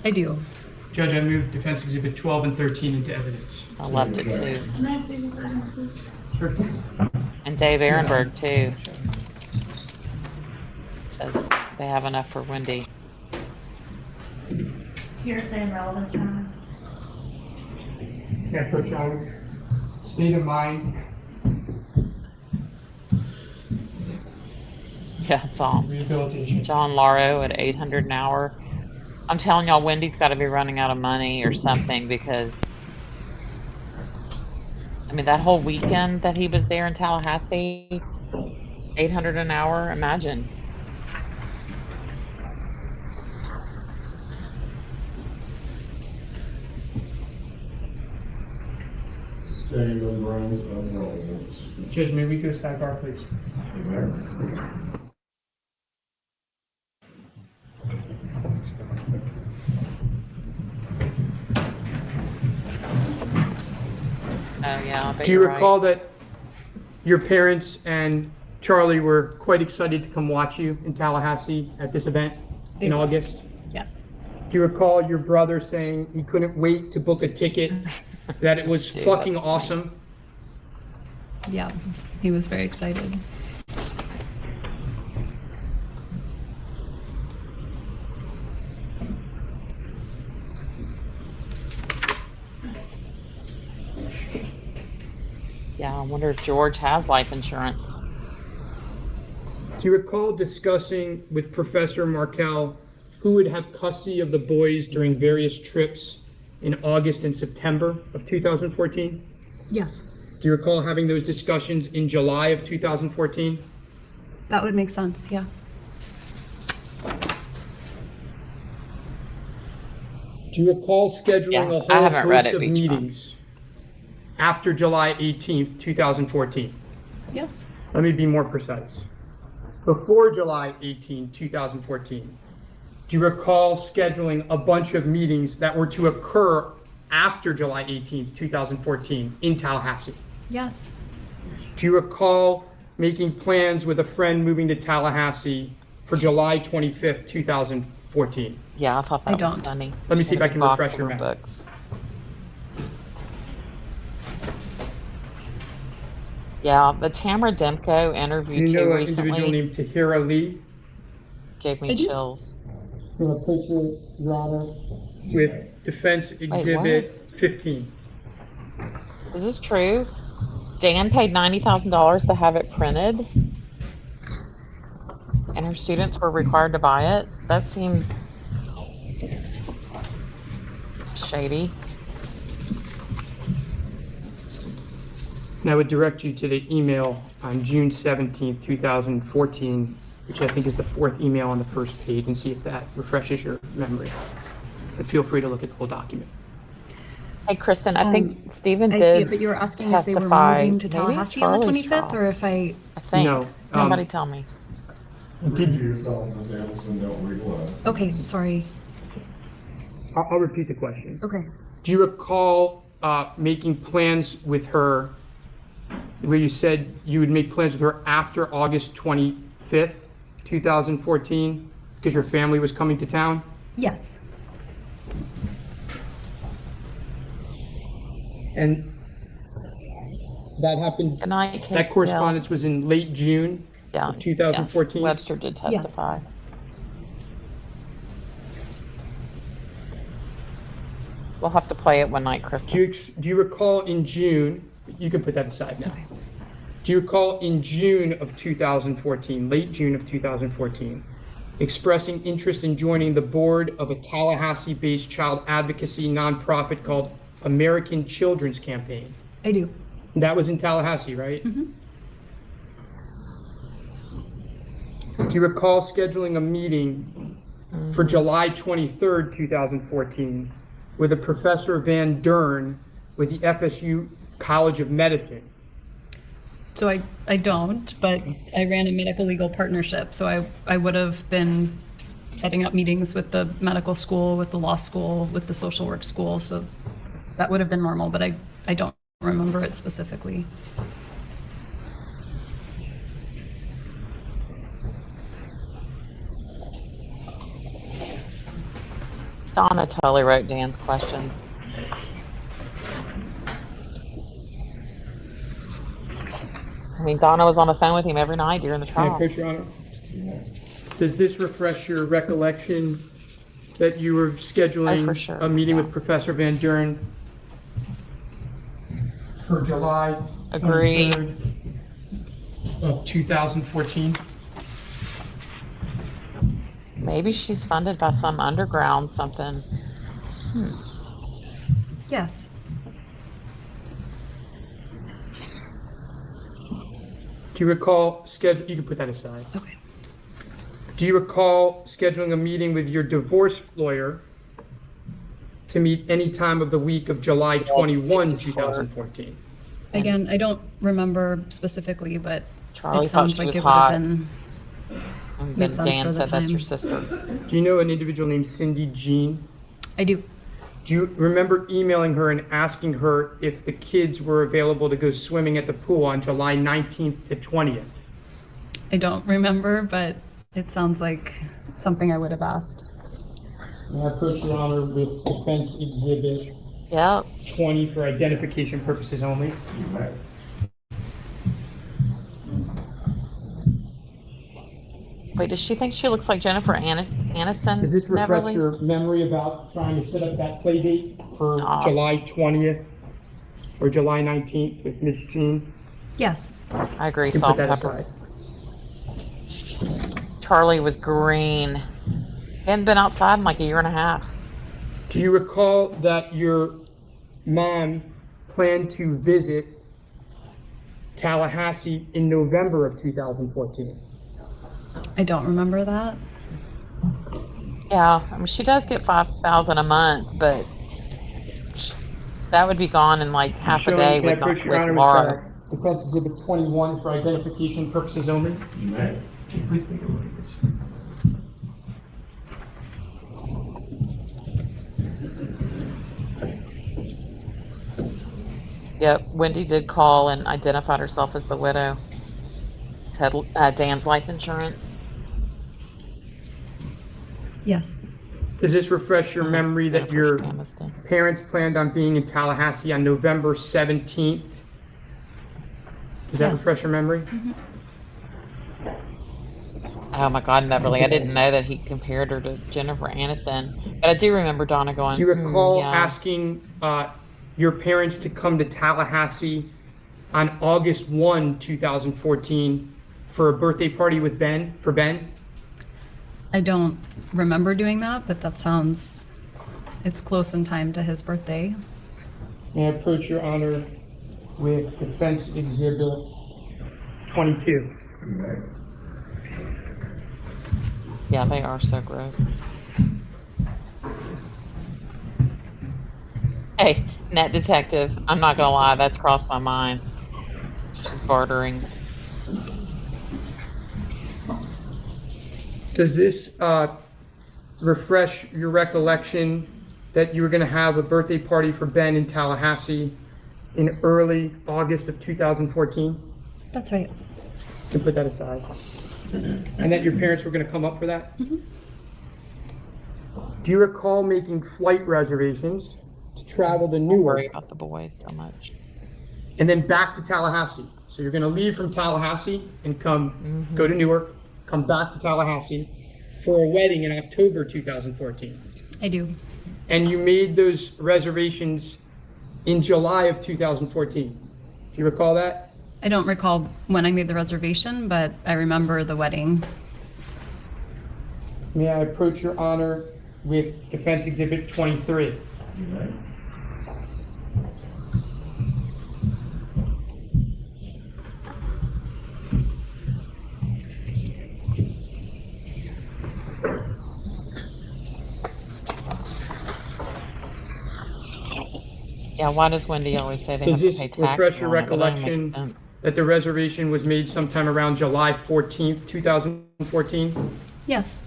I do. Judge, I moved Defense Exhibit 12 and 13 into evidence. I loved it too. Can I see these items, please? Sure. And Dave Ehrenberg too. Says they have enough for Wendy. Hearsay and relevance, John. Yeah, Coach Young. State of mind, Yeah, Tom. rehabilitation. John Lauro at 800 an hour. I'm telling y'all, Wendy's got to be running out of money or something because, I mean, that whole weekend that he was there in Tallahassee, 800 an hour, imagine. State of mind of relevance. Judge, may we go sidebar, please? Oh yeah, I bet Do you you're right. recall that your parents and Charlie were quite excited to come watch you in Tallahassee at this event They in were. August? Yes. Do you recall your brother saying he couldn't wait to book a ticket, that it was Dude, fucking that's funny. awesome? Yeah. He was very excited. Yeah, I wonder if George has life insurance. Do you recall discussing with Professor Markel who would have custody of the boys during various trips in August and September of 2014? Yes. Do you recall having those discussions in July of 2014? That would make sense, yeah. Do you recall scheduling Yeah, a I whole haven't read host it of each month. meetings after July 18th, 2014? Yes. Let me be more precise. Before July 18, 2014, do you recall scheduling a bunch of meetings that were to occur after July 18, 2014 in Tallahassee? Yes. Do you recall making plans with a friend moving to Tallahassee for July 25th, 2014? Yeah, I thought I that was don't. funny. Let me see if I can Box refresh of your her memory. books. Yeah, the Tamara Demko Do interview you know too an individual recently named Tahira Lee gave I me do. chills. Can I picture, Your Honor? with Defense Exhibit 15? Is this true? Dan paid $90,000 to have it printed. and her students were required to buy it. That seems shady. And I would direct you to the email on June 17th, 2014, which I think is the fourth email on the first page, and see if that refreshes your memory. But feel free to look at the whole document. Hey, Kristen, I think Stephen I did see it, but you were asking if they were testify. moving to Maybe Tallahassee on the Charlie's 25th, trial. or if I, I think. No, Somebody tell me. Repeat yourself, Ms. Adelson, don't read aloud. okay, sorry. I'll repeat the question. Okay. Do you recall making plans with her, where you said you would make plans with her after August 25th, 2014, because your family was coming to town? Yes. And that happened, Good night, Casey. that correspondence was in late June Yeah. of 2014? Yes. Webster did testify. We'll have to play it one night, Kristen. Do you recall in June, you can put that aside now. Okay. Do you recall in June of 2014, late June of 2014, expressing interest in joining the board of a Tallahassee-based child advocacy nonprofit called American Children's Campaign? I do. That was in Tallahassee, right? Mm-hmm. Do you recall scheduling a meeting for July 23rd, 2014, with a Professor Van Dern with the FSU College of Medicine? So I don't, but I ran a medical legal partnership, so I would have been setting up meetings with the medical school, with the law school, with the social work school, so that would have been normal, but I don't remember it specifically. Donna totally wrote Dan's questions. I mean, Donna was on the phone with him every night during the Can I trial. push, Your Honor? Does this refresh your recollection that you were scheduling for sure, a meeting yeah. with Professor Van Dern for July Agree. 23rd of 2014? Maybe she's funded by some underground something. Yes. Do you recall you can put that aside. Okay. Do you recall scheduling a meeting with your divorce lawyer to meet any time of the week of July 21, 2014? Again, I don't remember specifically, but Charlie it thought sounds she like was it would hot. have been. And Made then sense Dan for the said that's your time. sister. Do you know an individual named Cindy Jean? I do. Do you remember emailing her and asking her if the kids were available to go swimming at the pool on July 19th to 20th? I don't remember, but it sounds like something I would have asked. May I approach Your Honor with Defense Exhibit Yeah. 20 for identification purposes only? You may. Wait, does she think she looks like Jennifer Aniston? Does this refresh Neverly? your memory about trying to set up that play date for No. July 20th or July 19th with Miss Jean? Yes. I agree, You can salt put and that pepper. aside. Charlie was green. He hadn't been outside in like a year and a half. Do you recall that your mom planned to visit Tallahassee in November of 2014? I don't remember that. Yeah, I mean, she does get $5,000 a month, but that would be gone in like half a day with Laura. Defense Exhibit 21 for identification purposes only? You may. Please take a look at this. Yep, Wendy did call and identified herself as the widow. Had Dan's life insurance. Yes. Does this refresh your memory that Jennifer your Aniston. parents planned on being in Tallahassee on November 17th? Does that Yes. refresh your memory? Oh my God, Neverly! I didn't know that he compared her to Jennifer Aniston, but I do remember Donna going. Do you recall yeah. asking your parents to come to Tallahassee on August 1, 2014 for a birthday party with Ben? I don't remember doing that, but that sounds, it's close in time to his birthday. May I approach Your Honor with Defense Exhibit 22? Yeah, they are so gross. Hey, net detective, I'm not gonna lie, that's crossed my mind. Just bartering. Does this refresh your recollection that you were going to have a birthday party for Ben in Tallahassee in early August of 2014? That's right. You can put that aside. And that your parents were going to come up for that? Mm-hmm. Do you recall making flight reservations to travel to I Newark worry about the boys so much. and then back to Tallahassee? So you're going to leave from Tallahassee and come go to Newark, come back to Tallahassee for a wedding in October 2014. I do. And you made those reservations in July of 2014. Do you recall that? I don't recall when I made the reservation, but I remember the wedding. May I approach Your Honor with Defense Exhibit 23? Yeah, why does Wendy always say they Does have to this pay tax refresh your on it? That doesn't make recollection sense. that the reservation was made sometime around July 14th, 2014? Yes.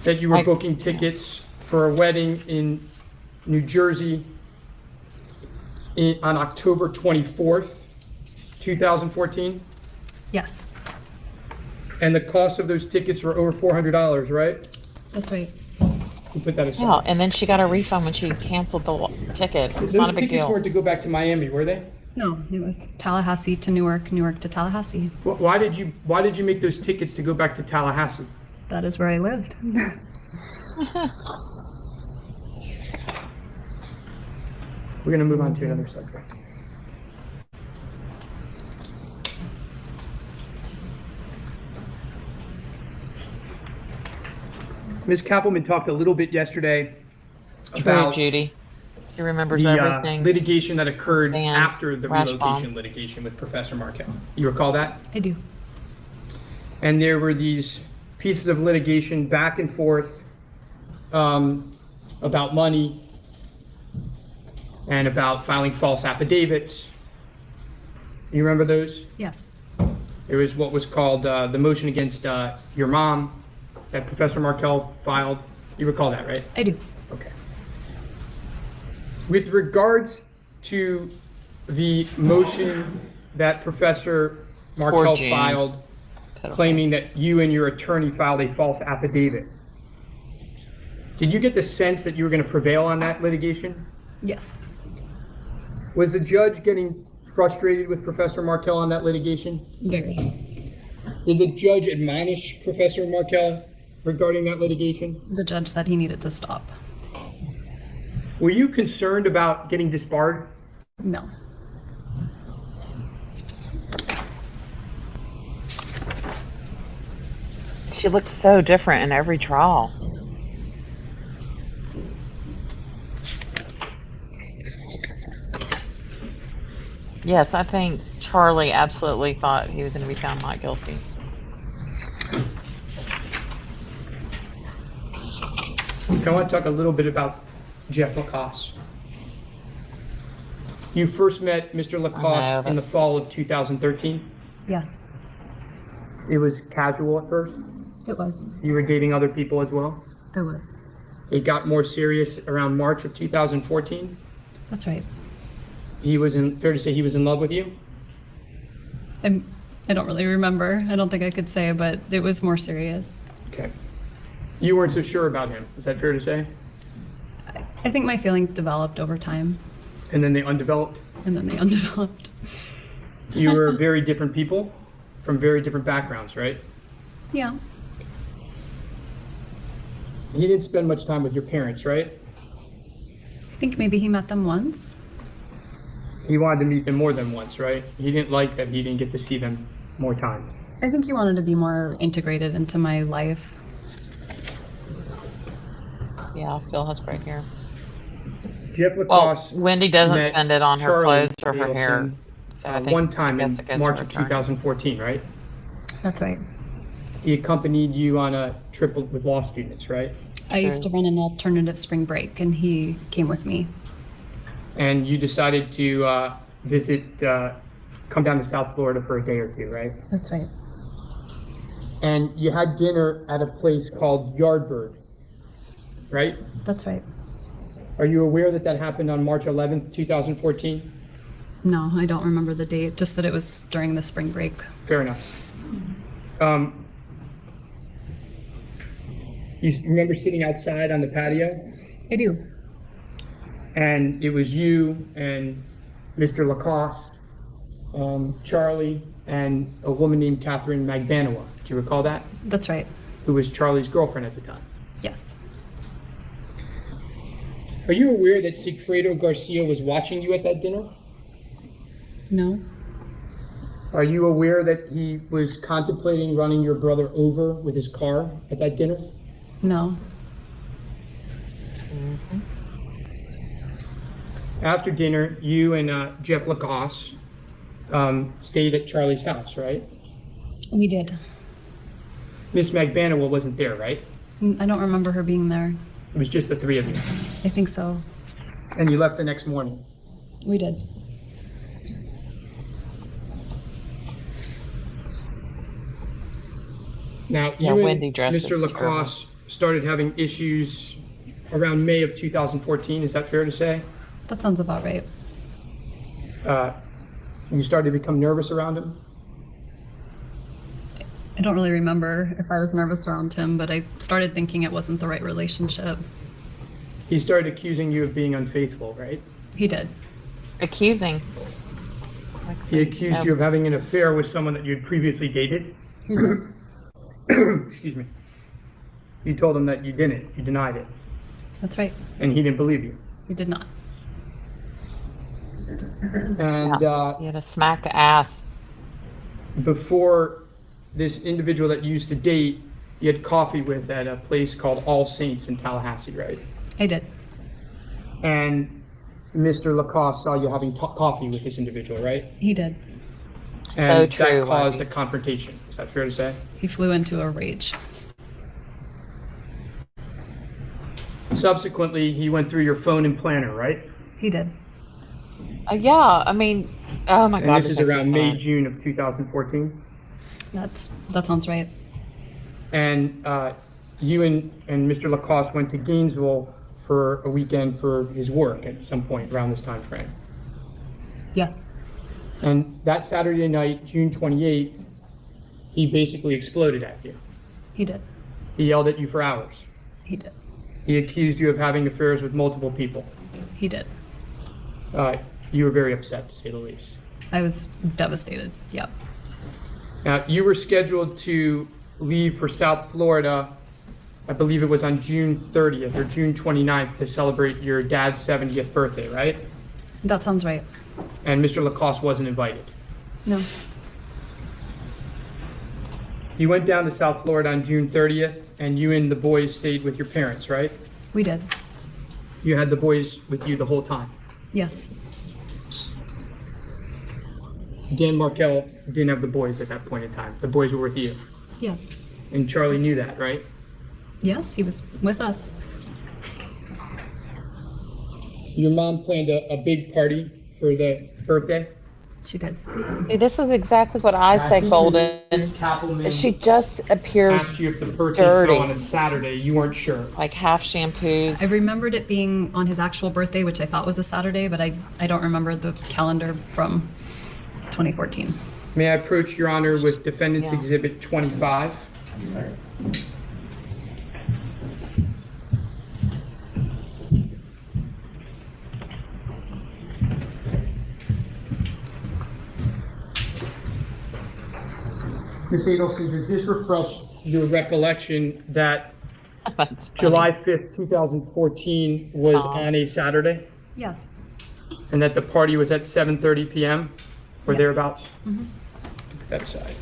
That you were booking tickets for a wedding in New Jersey on October 24th, 2014? Yes. And the cost of those tickets were over $400, right? That's right. You put that aside. Yeah, and then she got a refund when she canceled the ticket. It's not a Those big tickets deal. weren't to go back to Miami, were they? No, it was Tallahassee to Newark, Newark to Tallahassee. Why did you make those tickets to go back to Tallahassee? That is where I lived. We're going to move on to another subject. Ms. Kappelman talked a little bit yesterday True, about Judy. She remembers the everything. litigation that occurred Van after the Rashbaum. relocation litigation with Professor Markel. You recall that? I do. And there were these pieces of litigation back and forth about money and about filing false affidavits. You remember those? Yes. There was what was called the motion against your mom that Professor Markel filed. You recall that, right? I do. Okay. With regards to the motion that Professor Markel Jane. filed claiming that you and your attorney filed a false affidavit, did you get the sense that you were going to prevail on that litigation? Yes. Was the judge getting frustrated with Professor Markel on that litigation? Very. Did the judge admonish Professor Markel regarding that litigation? The judge said he needed to stop. Were you concerned about getting disbarred? No. She looked so different in every trial. Yes, I think Charlie absolutely thought he was going to be found not guilty. I want to talk a little bit about Jeff Lacoste. You first met Mr. Lacoste in the fall of 2013. Yes. It was casual at first. It was. You were dating other people as well. It was. It got more serious around March of 2014. That's right. Fair to say he was in love with you? I don't really remember. I don't think I could say, but it was more serious. Okay. You weren't so sure about him. Is that fair to say? I think my feelings developed over time, And then they undeveloped? and then they undeveloped. You were very different people from very different backgrounds, right? Yeah. He didn't spend much time with your parents, right? I think maybe he met them once. He wanted to meet them more than once, right? He didn't like that he didn't get to see them more times. I think he wanted to be more integrated into my life. Yeah, Phil has gray hair. Jeff Well, Lacoste Wendy doesn't met spend it on her Charlie clothes or her hair. Adelson, So I think, one time I in guess it goes March to of attorney. 2014, right? That's right. He accompanied you on a trip with law students, right? I used to run an alternative spring break, and he came with me. And you decided to come down to South Florida for a day or two, right? That's right. And you had dinner at a place called Yardbird, right? That's right. Are you aware that that happened on March 11th, 2014? No, I don't remember the date, just that it was during the spring break. Fair enough. You remember sitting outside on the patio? I do. And it was you and Mr. Lacoste, Charlie, and a woman named Catherine Magbanawa. Do you recall that? That's right. Who was Charlie's girlfriend at the time. Yes. Are you aware that Sigfredo Garcia was watching you at that dinner? No. Are you aware that he was contemplating running your brother over with his car at that dinner? No. After dinner, you and Jeff Lacoste stayed at Charlie's house, right? We did. Miss Magbanawa wasn't there, right? I don't remember her being there. It was just the three of you. I think so. And you left the next morning. We did. Now, Yeah, you Wendy and dresses Mr. Lacoste started having issues around May of 2014. Is that fair to say? That sounds about right. You started to become nervous around him? I don't really remember if I was nervous around him, but I started thinking it wasn't the right relationship. He started accusing you of being unfaithful, right? He did. Accusing. He accused you of having an affair with someone that you had previously dated? He did. Excuse me. You told him that you didn't. You denied it. That's right. And he didn't believe you. He did not. And You had a smacked ass. before this individual that you used to date, you had coffee with at a place called All Saints in Tallahassee, right? I did. And Mr. Lacoste saw you having coffee with this individual, right? He did. So And true. that caused a Wendy. confrontation. Is that fair to say? He flew into a rage. Subsequently, he went through your phone and planner, right? He did. Yeah, I mean, oh my God. And this is makes me around May, sad. June of 2014. That sounds right. And you and Mr. Lacoste went to Gainesville for a weekend for his work at some point around this time frame. Yes. And that Saturday night, June 28th, he basically exploded at you. He did. He yelled at you for hours. He did. He accused you of having affairs with multiple people. He did. You were very upset, to say the least. I was devastated. Yep. Now, you were scheduled to leave for South Florida, I believe it was on June 30th or June 29th to celebrate your dad's 70th birthday, right? That sounds right. And Mr. Lacoste wasn't invited. No. You went down to South Florida on June 30th, and you and the boys stayed with your parents, right? We did. You had the boys with you the whole time. Yes. Dan Markel didn't have the boys at that point in time. The boys were with you. Yes. And Charlie knew that, right? Yes, he was with us. Your mom planned a big party for the birthday. She did. See, this is exactly what I said, Golden. Miss Kappelman She just appears asked you if the birthday dirty. fell on a Saturday. You weren't sure. like half shampoos. I remembered it being on his actual birthday, which I thought was a Saturday, but I don't remember the calendar from 2014. May I approach Your Honor with Defendant's Yeah. Exhibit 25? Ms. Adelson, does this refresh your recollection that That's funny. July 5th, 2014 was Tom. on a Saturday? Yes. And that the party was at 7:30 p.m. or Yes. thereabouts? Mhm. Put that aside.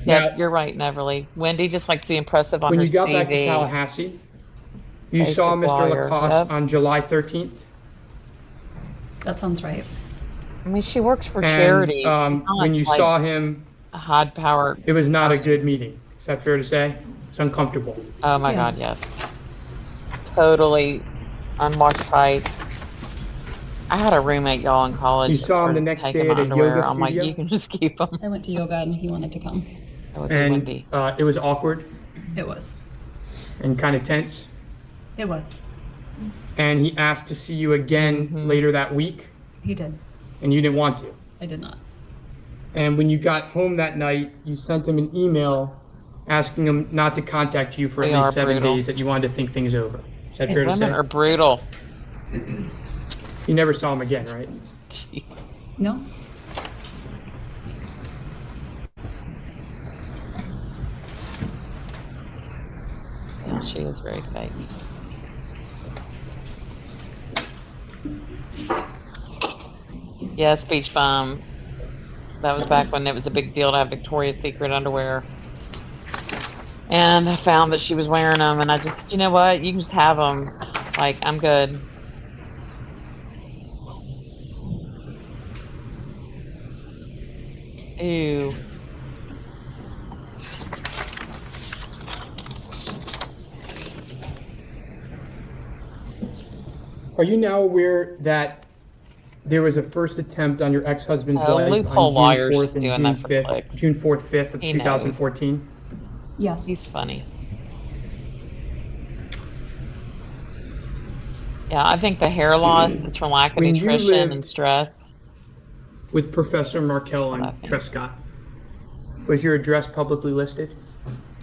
Yeah, Now- you're right, Neverly. Wendy just likes to be impressive on When her you got back to CV. Tallahassee, you Basic saw Mr. lawyer, Lacoste yep. on July 13th. That sounds right. I mean, she works for And charity. She's not when you like saw him, a high power. it was not a good meeting. Is that fair to say? It's uncomfortable. Oh my Yeah. God, yes. Totally unwashed tights. I had a roommate, y'all, in college. You that saw him the started next taking day my at a underwear. yoga I'm like, studio? you can just keep them. I went to yoga and he wanted to come. That would be And Wendy. it was awkward It was. and kind of tense. It was. And he asked to see you again Mhm. later that week, He did. and you didn't want to. I did not. And when you got home that night, you sent him an email asking him not to contact you for They at least are 7 brutal. days, that you wanted to think things over. Is that fair to Women say? are brutal. You never saw him again, right? Jeez. No. Yeah, she is very fake. Yeah, speech bomb. That was back when it was a big deal to have Victoria's Secret underwear. And I found that she was wearing them, and I just, you know what? You can just have them. Like, I'm good. Ew. Are you now aware that there was a first attempt on your ex-husband's Oh, life loophole on June lawyers 4th just and doing June that for 5th, clicks. June 4th, 5th of He knows. 2014? Yes. He's funny. Yeah, I think the hair loss is from lack of When you nutrition and lived- stress. With Professor Markel What I on think. Trescott, was your address publicly listed?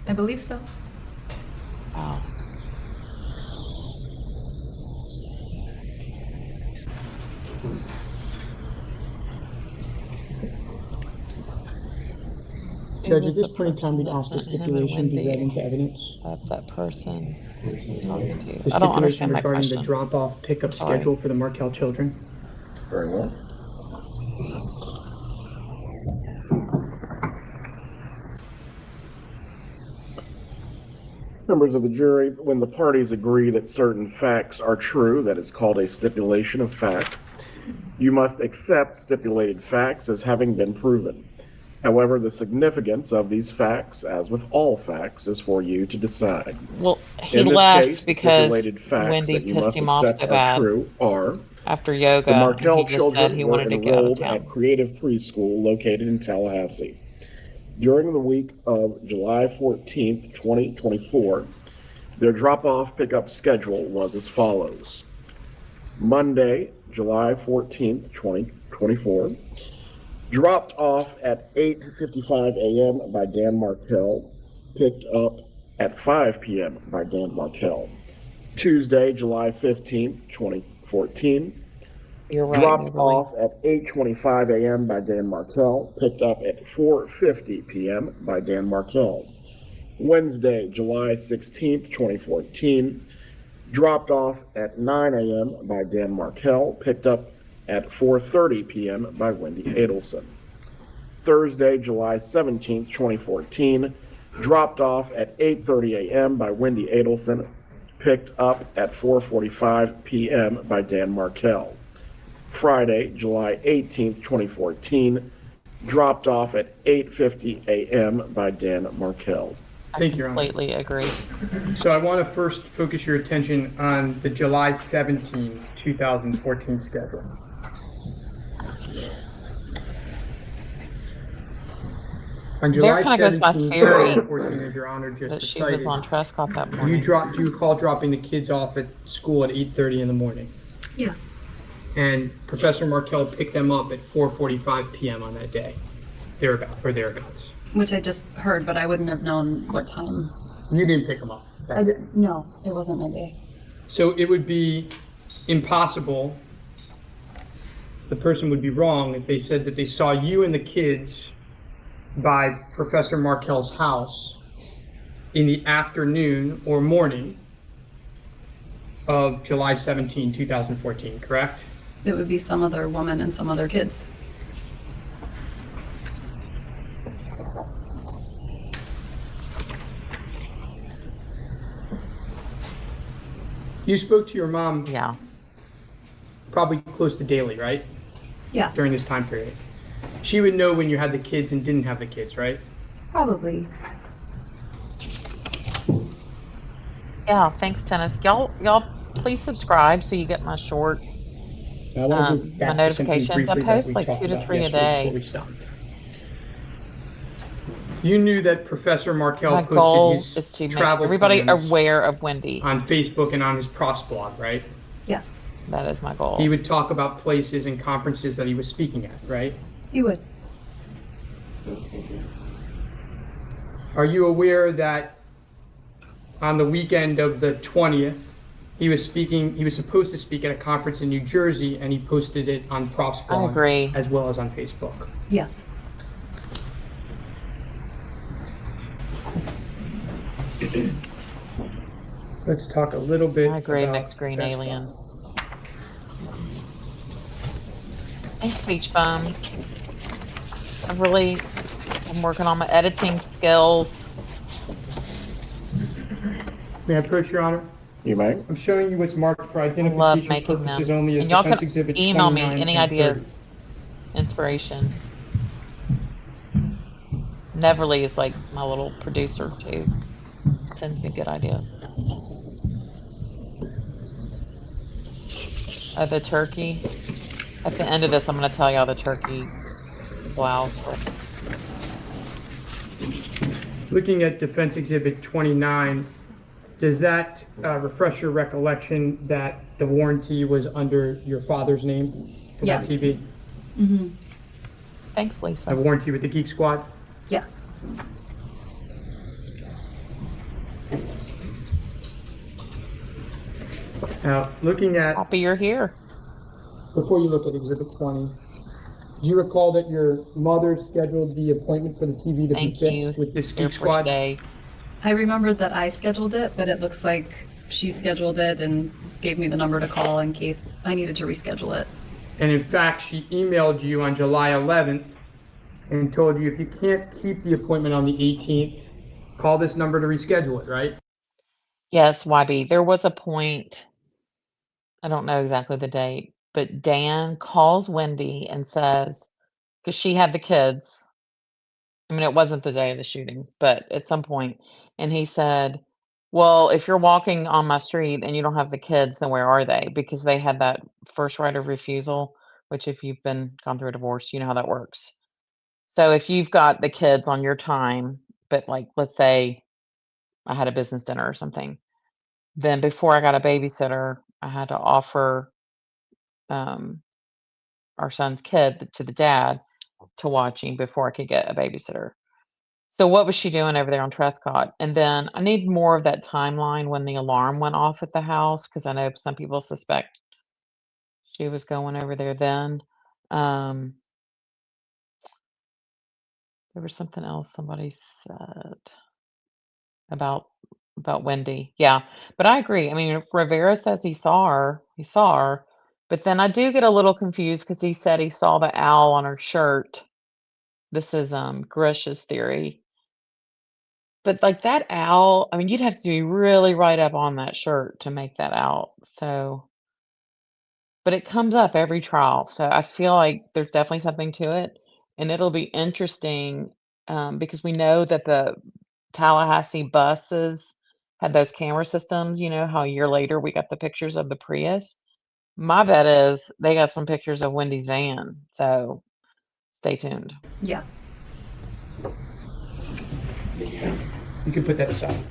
I believe so. Wow. Judge, Who at this was the point in time, person we'd that ask the sent him and stipulation be read Wendy into evidence. That person talking to. The I don't stipulation understand that regarding the question. drop-off pickup Sorry. schedule for the Markel children. Very well. Members of the jury, when the parties agree that certain facts are true, that is called a stipulation of fact, you must accept stipulated facts as having been proven. However, the significance of these facts, as with all facts, is for you to decide. Well, he In this left case, the because stipulated facts Wendy that you pissed must him off accept so are bad true are: after the yoga. And Markel he just said children he were wanted to get out of enrolled town. at Creative Preschool located in Tallahassee. During the week of July 14th, 2024, their drop-off pickup schedule was as follows. Monday, July 14th, 2024, dropped off at 8:55 a.m. by Dan Markel, picked up at 5 p.m. by Dan Markel. Tuesday, July 15th, 2014, You're right, dropped Beverly. off at 8:25 a.m. by Dan Markel, picked up at 4:50 p.m. by Dan Markel. Wednesday, July 16th, 2014, dropped off at 9 a.m. by Dan Markel, picked up at 4:30 p.m. by Wendy Adelson. Thursday, July 17th, 2014, dropped off at 8:30 a.m. by Wendy Adelson, picked up at 4:45 p.m. by Dan Markel. Friday, July 18th, 2014, dropped off at 8:50 a.m. by Dan Markel. Thank you, Your Honor. Completely agree. So I want to first focus your attention on the July 17, 2014 schedule. On July kinda goes my 17, theory 2014, as Your Honor just That she was on recited, Trescott that do morning. you recall dropping the kids off at school at 8:30 in the morning? Yes. And Professor Markel picked them up at 4:45 p.m. on that day, thereabouts. Which I just heard, but I wouldn't have known what time. You didn't pick them up. I didn't. No, it wasn't my day. So it would be impossible, the person would be wrong if they said that they saw you and the kids by Professor Markel's house in the afternoon or morning of July 17, 2014, correct? It would be some other woman and some other kids. You spoke to your mom Yeah. probably close to daily, right? Yeah, During this time period. She would know when you had the kids and didn't have the kids, right? probably. Yeah, thanks, Tennis. Y'all please subscribe so you get my shorts, I want to go my back to something notifications. I briefly that post we like talked 2 to about 3 a yesterday before day. we stopped. You knew that Professor Markel My posted goal his is to make travel everybody plans aware of Wendy. on Facebook and on his Profs blog, right? Yes, That is my goal. He would talk about places and conferences that he was speaking at, right? you would. Are you aware that on the weekend of the 20th, he was supposed to speak at a conference in New Jersey, and he posted it on Profs I blog agree. as well as on Facebook. Yes. Let's talk a little bit I agree, about next green best alien. Buy. Thanks, Beach Bum. I'm working on my editing skills. May I approach, Your Honor? You may. I'm showing you what's marked for I love identification making purposes them. only as And y'all can Defense Exhibit email me 29 any and 30. ideas, inspiration. Neverly is like my little producer too. Sends me good ideas. The turkey. At the end of this, I'm going to tell y'all the turkey blouse story. Looking at Defense Exhibit 29, does that refresh your recollection that the warranty was under your father's name for Yes. that TV? Mm-hmm. Thanks, The Lisa. warranty with the Geek Squad? Yes. Now, looking at, Happy you're here. before you look at Exhibit 20, do you recall that your mother scheduled the appointment for the TV to be Thank you. fixed with this Here Geek for Squad? today. I remembered that I scheduled it, but it looks like she scheduled it and gave me the number to call in case I needed to reschedule it. And in fact, she emailed you on July 11th and told you if you can't keep the appointment on the 18th, call this number to reschedule it, right? Yes, YB. There was a point, I don't know exactly the date, but Dan calls Wendy and says, because she had the kids. I mean, it wasn't the day of the shooting, but at some point, and he said, well, if you're walking on my street and you don't have the kids, then where are they? Because they had that first right of refusal, which if you've gone through a divorce, you know how that works. So if you've got the kids on your time, but like, let's say I had a business dinner or something, then before I got a babysitter, I had to offer um, our son's kid to the dad to watching before I could get a babysitter. So what was she doing over there on Trescott? And then I need more of that timeline when the alarm went off at the house, because I know some people suspect she was going over there then. Um, there was something else somebody said about Wendy. Yeah, but I agree. I mean, if Rivera says he saw her, but then I do get a little confused because he said he saw the owl on her shirt. This is Grish's theory. But like that owl, I mean, you'd have to be really right up on that shirt to make that out. So, but it comes up every trial. So I feel like there's definitely something to it. And it'll be interesting because we know that the Tallahassee buses had those camera systems. You know how a year later we got the pictures of the Prius. My bet is they got some pictures of Wendy's van. So stay tuned. Yes. You can put that aside.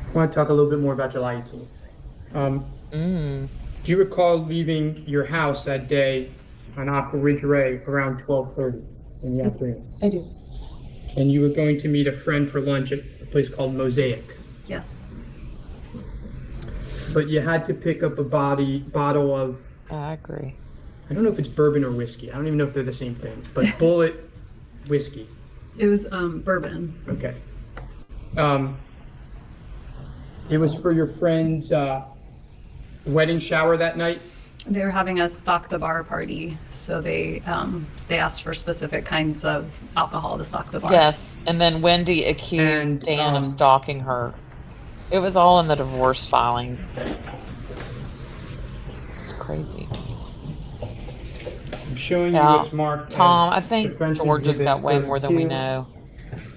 I want to talk a little bit more about July 18th. Mm. Do you recall leaving your house that day on Aqua Ridge Ray around 12:30 in the afternoon? I do. And you were going to meet a friend for lunch at a place called Mosaic. Yes. But you had to pick up a bottle of, I agree. I don't know if it's bourbon or whiskey. I don't even know if they're the same thing, but Bullet whiskey. It was bourbon. Okay. It was for your friend's wedding shower that night. They were having us stock the bar party, so they asked for specific kinds of alcohol to stock the bar. Yes, and then Wendy accused And, Dan of stalking her. It was all in the divorce filings. It's crazy. I'm showing you Yeah. what's marked Tom, as I think defense George has got exhibit way more than we 32. know.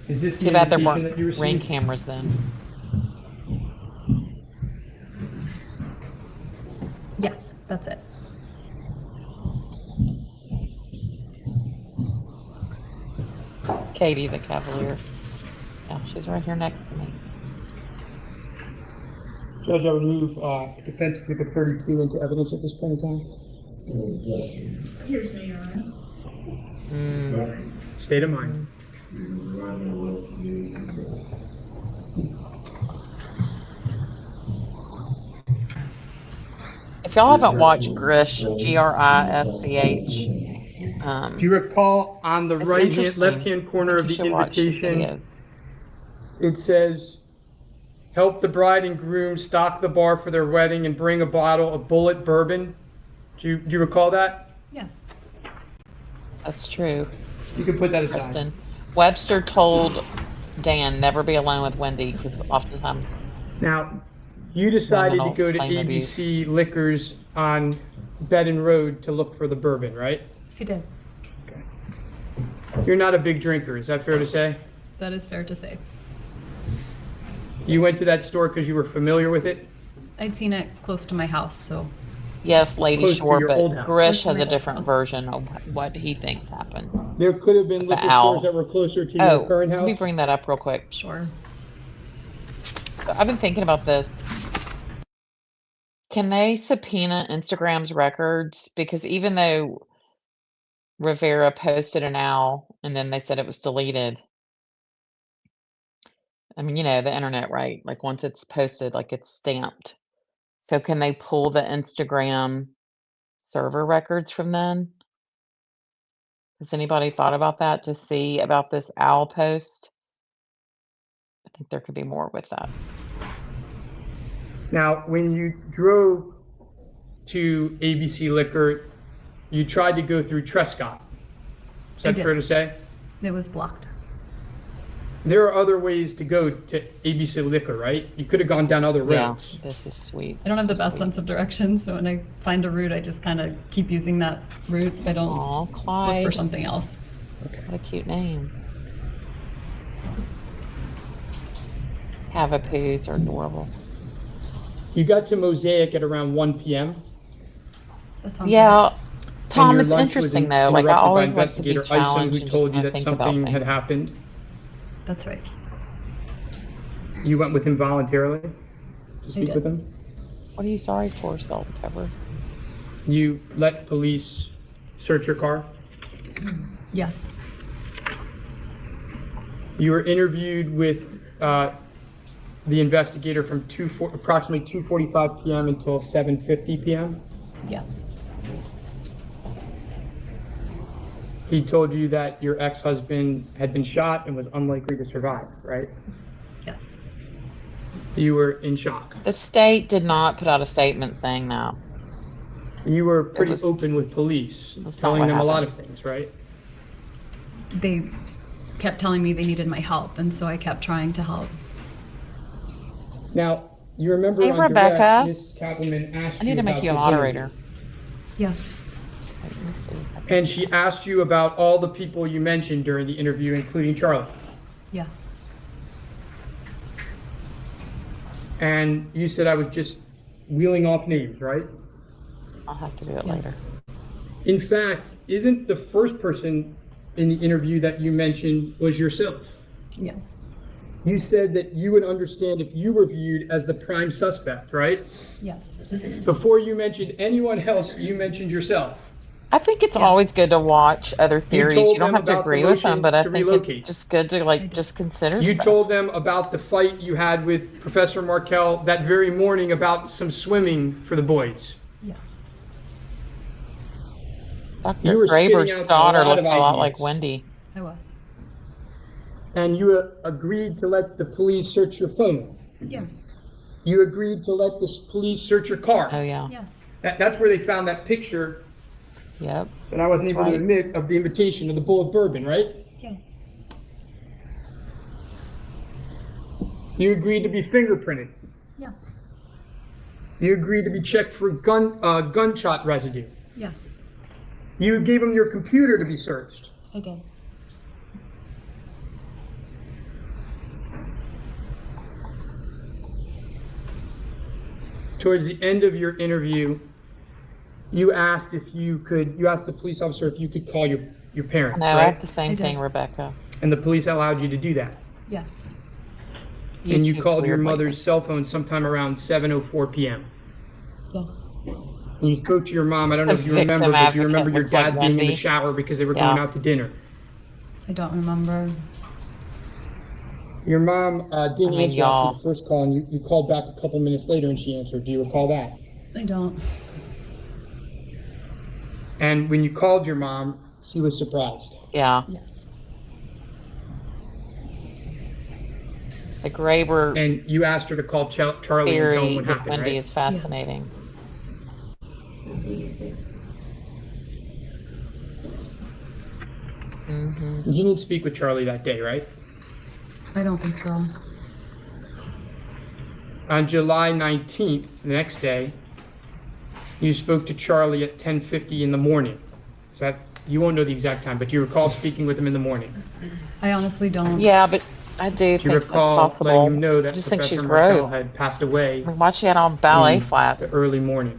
Is this Too the bad there invitation that you weren't ring received? cameras then. Yes, that's it. Katie the Cavalier. Yeah, she's right here next to me. Judge, I would move defense exhibit 32 into evidence at this point in time. Here's your honor. Mm. State of mind. If y'all haven't watched Grish, Grisch, Do you recall on the it's right hand, interesting. left hand corner I of think the you should watch these invitation, videos. it says, help the bride and groom stock the bar for their wedding and bring a bottle of Bullet bourbon? Do you recall that? Yes. That's true, You can put that aside. Kristen. Webster told Dan never be alone with Wendy because oftentimes Now, you decided to Criminal go to flame ABC Liquors on Bedden Road to look for the bourbon, right? I did. You're not a big drinker, is that fair to say? That is fair to say. You went to that store because you were familiar with it? I'd seen it close to my house, so yes, Lady Close to Shore, your but old house. Grish Close has to a my different old house. version of what he thinks happens. There could have been The liquor owl. stores that were closer to Oh, your current let me house? bring that up real quick. sure. I've been thinking about this. Can they subpoena Instagram's records? Because even though Rivera posted an owl and then they said it was deleted, I mean, you know, the internet, right? Like once it's posted, like it's stamped. So can they pull the Instagram server records from then? Has anybody thought about that to see about this owl post? I think there could be more with that. Now, when you drove to ABC Liquor, you tried to go through Trescott. Is I that did. fair to say? It was blocked. There are other ways to go to ABC Liquor, right? You could have gone down other Yeah, roads. this is sweet. I don't have the This is best sweet. sense of direction, so when I find a route, I just kind of keep using that route. I don't Aw, look Clyde. for something else. What a cute name. Cavapoos are adorable. You got to Mosaic at around 1 p.m. That sounds right. Yeah, Tom, your it's lunch was interesting though. Like I interrupted by always like to be Investigator Isom, challenged who and just told you kind that of think about something had things. happened. That's right. You went with him voluntarily to speak did. with him. What are you sorry for, Salt and Pepper? You let police search your car. Yes. You were interviewed with the investigator from approximately 2:45 p.m. until 7:50 p.m. Yes. He told you that your ex-husband had been shot and was unlikely to survive, right? Yes. You were in shock. The state did not put out a statement saying that. You were pretty was- open with police, That's not telling what them a lot happened. of things, right? They kept telling me they needed my help, and so I kept trying to help. Now, you remember Hey, on Rebecca. direct, Ms. Kappelman asked I need you to make about you a this moderator. interview. Yes. Wait, let me see if I can- And she asked you about all the people you mentioned during the interview, including Charlie. Yes. And you said I was just wheeling off names, right? I'll have to do it Yes. later. In fact, isn't the first person in the interview that you mentioned was yourself? Yes. You said that you would understand if you were viewed as the prime suspect, right? Yes. Before you mentioned anyone else, you mentioned yourself. I think it's Yes. always good to watch other theories. told You don't them have to about the agree with them, motion but I to think relocate. it's just good to like just consider You stuff. told them about the fight you had with Professor Markel that very morning about some swimming for the boys. Yes. You Dr. were spitting Graber's out a daughter lot looks of a lot ideas. like Wendy. I was. And you agreed to let the police search your phone. Yes. You agreed to let the police search your car. Oh yeah. Yes. That's where they found that picture Yep. that I wasn't That's able to right. admit of the invitation of the bowl of bourbon, right? Yeah. You agreed to be fingerprinted. Yes. You agreed to be checked for gunshot residue. Yes. You gave them your computer to be searched. I did. Towards the end of your interview, you asked the police officer if you could call your parents, No, I right? have the same I did. thing, Rebecca. And the police allowed you to do that. Yes. And you YouTube's called your weird lately. mother's cell phone sometime around 7:04 p.m. Yes. And you spoke to your mom. I don't know if you Victim remember, but you advocate remember your looks like dad being in the Wendy. shower because they were Yeah. going out to dinner. I don't remember. Your mom didn't mean, answer y'all. after the first call, and you called back a couple minutes later and she answered. Do you recall that? I don't. And when you called your mom, she was surprised. Yeah. Yes. The Graber And you asked her to call Charlie and tell him theory what with happened, Wendy right? is fascinating. Mm-hmm. You didn't speak with Charlie that day, right? I don't think so. On July 19th, the next day, you spoke to Charlie at 10:50 in the morning. Is that, you won't know the exact time, but do you recall speaking with him in the morning? I honestly don't. Yeah, but I do Do you think that's recall possible. letting him know I that just think she's Professor Markel gross. had passed away I mean, why'd she had on ballet in flats? the early morning?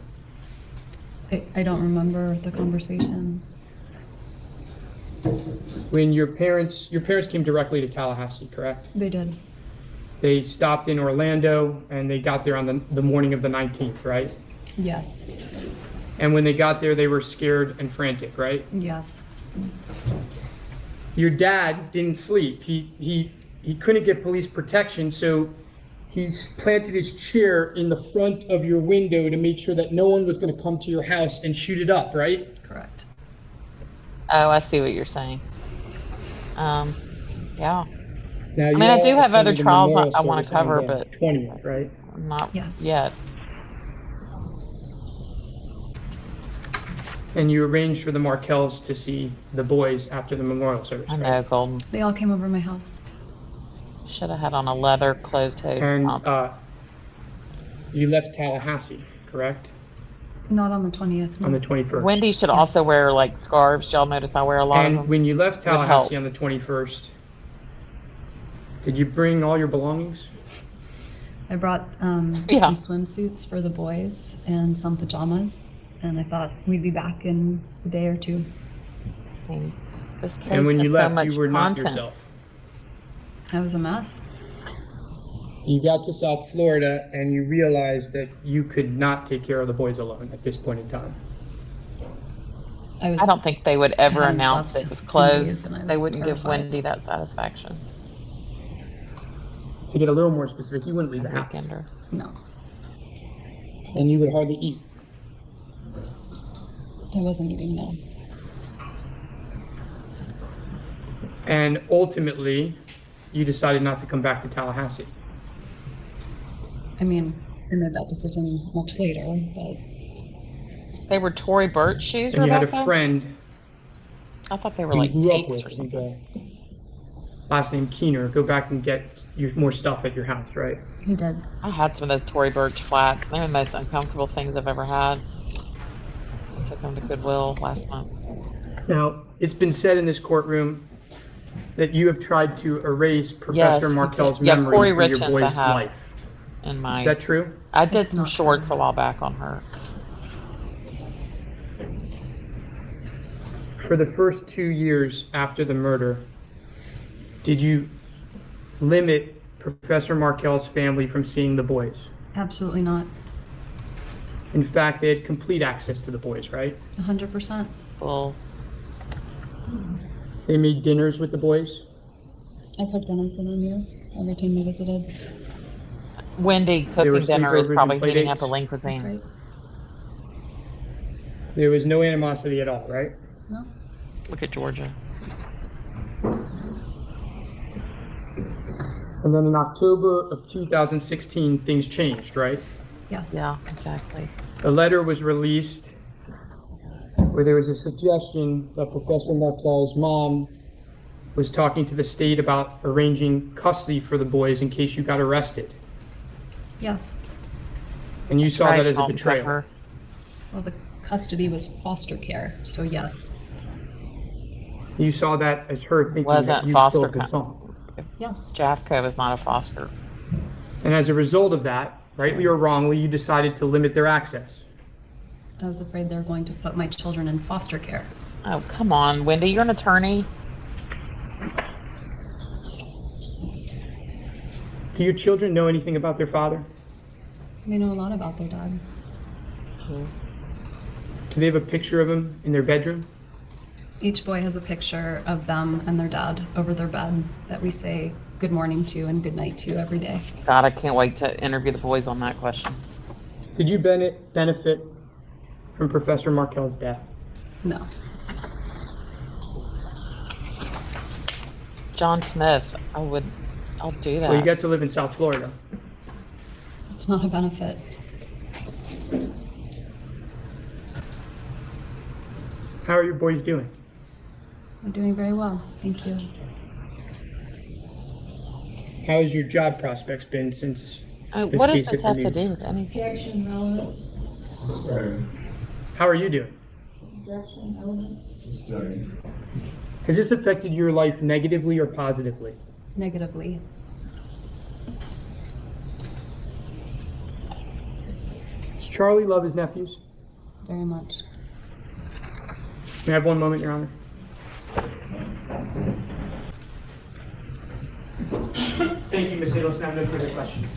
I don't remember the conversation. When your parents came directly to Tallahassee, correct? They did. They stopped in Orlando and they got there on the morning of the 19th, right? Yes. And when they got there, they were scared and frantic, right? Yes. Your dad didn't sleep. He couldn't get police protection, so he planted his chair in the front of your window to make sure that no one was going to come to your house and shoot it up, right? Correct. Oh, I see what you're saying. Yeah, Now, I mean, I do have other trials I wanna cover, but- 20th, right? not Yes. yet. And you arranged for the Markels to see the boys after the memorial service, I right? know, Golden. They all came over my house. Should have had on a leather closed-toed And pump. you left Tallahassee, correct? Not on the 20th. no. On the 21st. Wendy should also wear like scarves. Y'all notice I wear a lot of And them. when you left Would help. Tallahassee on the 21st, did you bring all your belongings? I brought Yeah. some swimsuits for the boys and some pajamas, and I thought we'd be back in a day or two. I mean, this case And when has you so left, much you were not content. yourself. I was a mess. You got to South Florida and you realized that you could not take care of the boys alone at this point in time. I I don't think they would ever hadn't announce slept it was in days, closed. and I was They wouldn't give terrified. Wendy that satisfaction. To get a little more specific, you wouldn't leave the house. Weekender. No, And you would hardly eat. I wasn't eating. No. And ultimately, you decided not to come back to Tallahassee. I mean, I made that decision much later, but They were Tory Burch shoes, And you had Rebecca? a friend I thought they were who like you grew up tapes with, or I think, something. last name Keener, go back and get more stuff at your house, right? he did. I had some of those Tory Burch flats. They're the most uncomfortable things I've ever had. I took them to Goodwill last month. Now, it's been said in this courtroom that you have tried to erase Professor you Markel's did. Yeah, memory Corey from Richens, your I boy's have. life. In my, Is that true? I did That's some not shorts true. a while back on her. For the first 2 years after the murder, did you limit Professor Markel's family from seeing the boys? Absolutely not. In fact, they had complete access to the boys, right? 100%. Well, They made dinners with the boys. I cooked dinner for them, yes, every time they visited. Wendy There were cooking dinner is sleepovers and probably play heating dates? up the Lean That's cuisine. right. There was no animosity at all, right? No, Look at Georgia. And then in October of 2016, things changed, right? Yes. Yeah, exactly. A letter was released where there was a suggestion that Professor Markel's mom was talking to the state about arranging custody for the boys in case you got arrested. Yes. And you saw that Right, as a something to betrayal. her. Well, the custody was foster care, so yes. You saw that as her thinking Wasn't that you foster killed the co- son. Yes. Jafco is not a foster. And as a result of that, rightly or wrongly, you decided to limit their access. I was afraid they were going to put my children in foster care. Oh, come on, Wendy, you're an attorney. Do your children know anything about their father? They know a lot about their dad. Do they have a picture of him in their bedroom? Each boy has a picture of them and their dad over their bed that we say good morning to and good night to every day. God, I can't wait to interview the boys on that question. Did you benefit from Professor Markel's death? No. John Smith, I'll do that. Well, you got to live in South Florida. It's not a benefit. How are your boys doing? We're doing very well. Thank you. How has your job prospects been since this What does case this hit have the to news? do with anything? Objection, relevance. Sustained. How are you doing? Objection, relevance. Sustained. Has this affected your life negatively or positively? Negatively. Does Charlie love his nephews? Very much. May I have one moment, Your Honor? Thank you, Ms. Adelson. I have no further questions.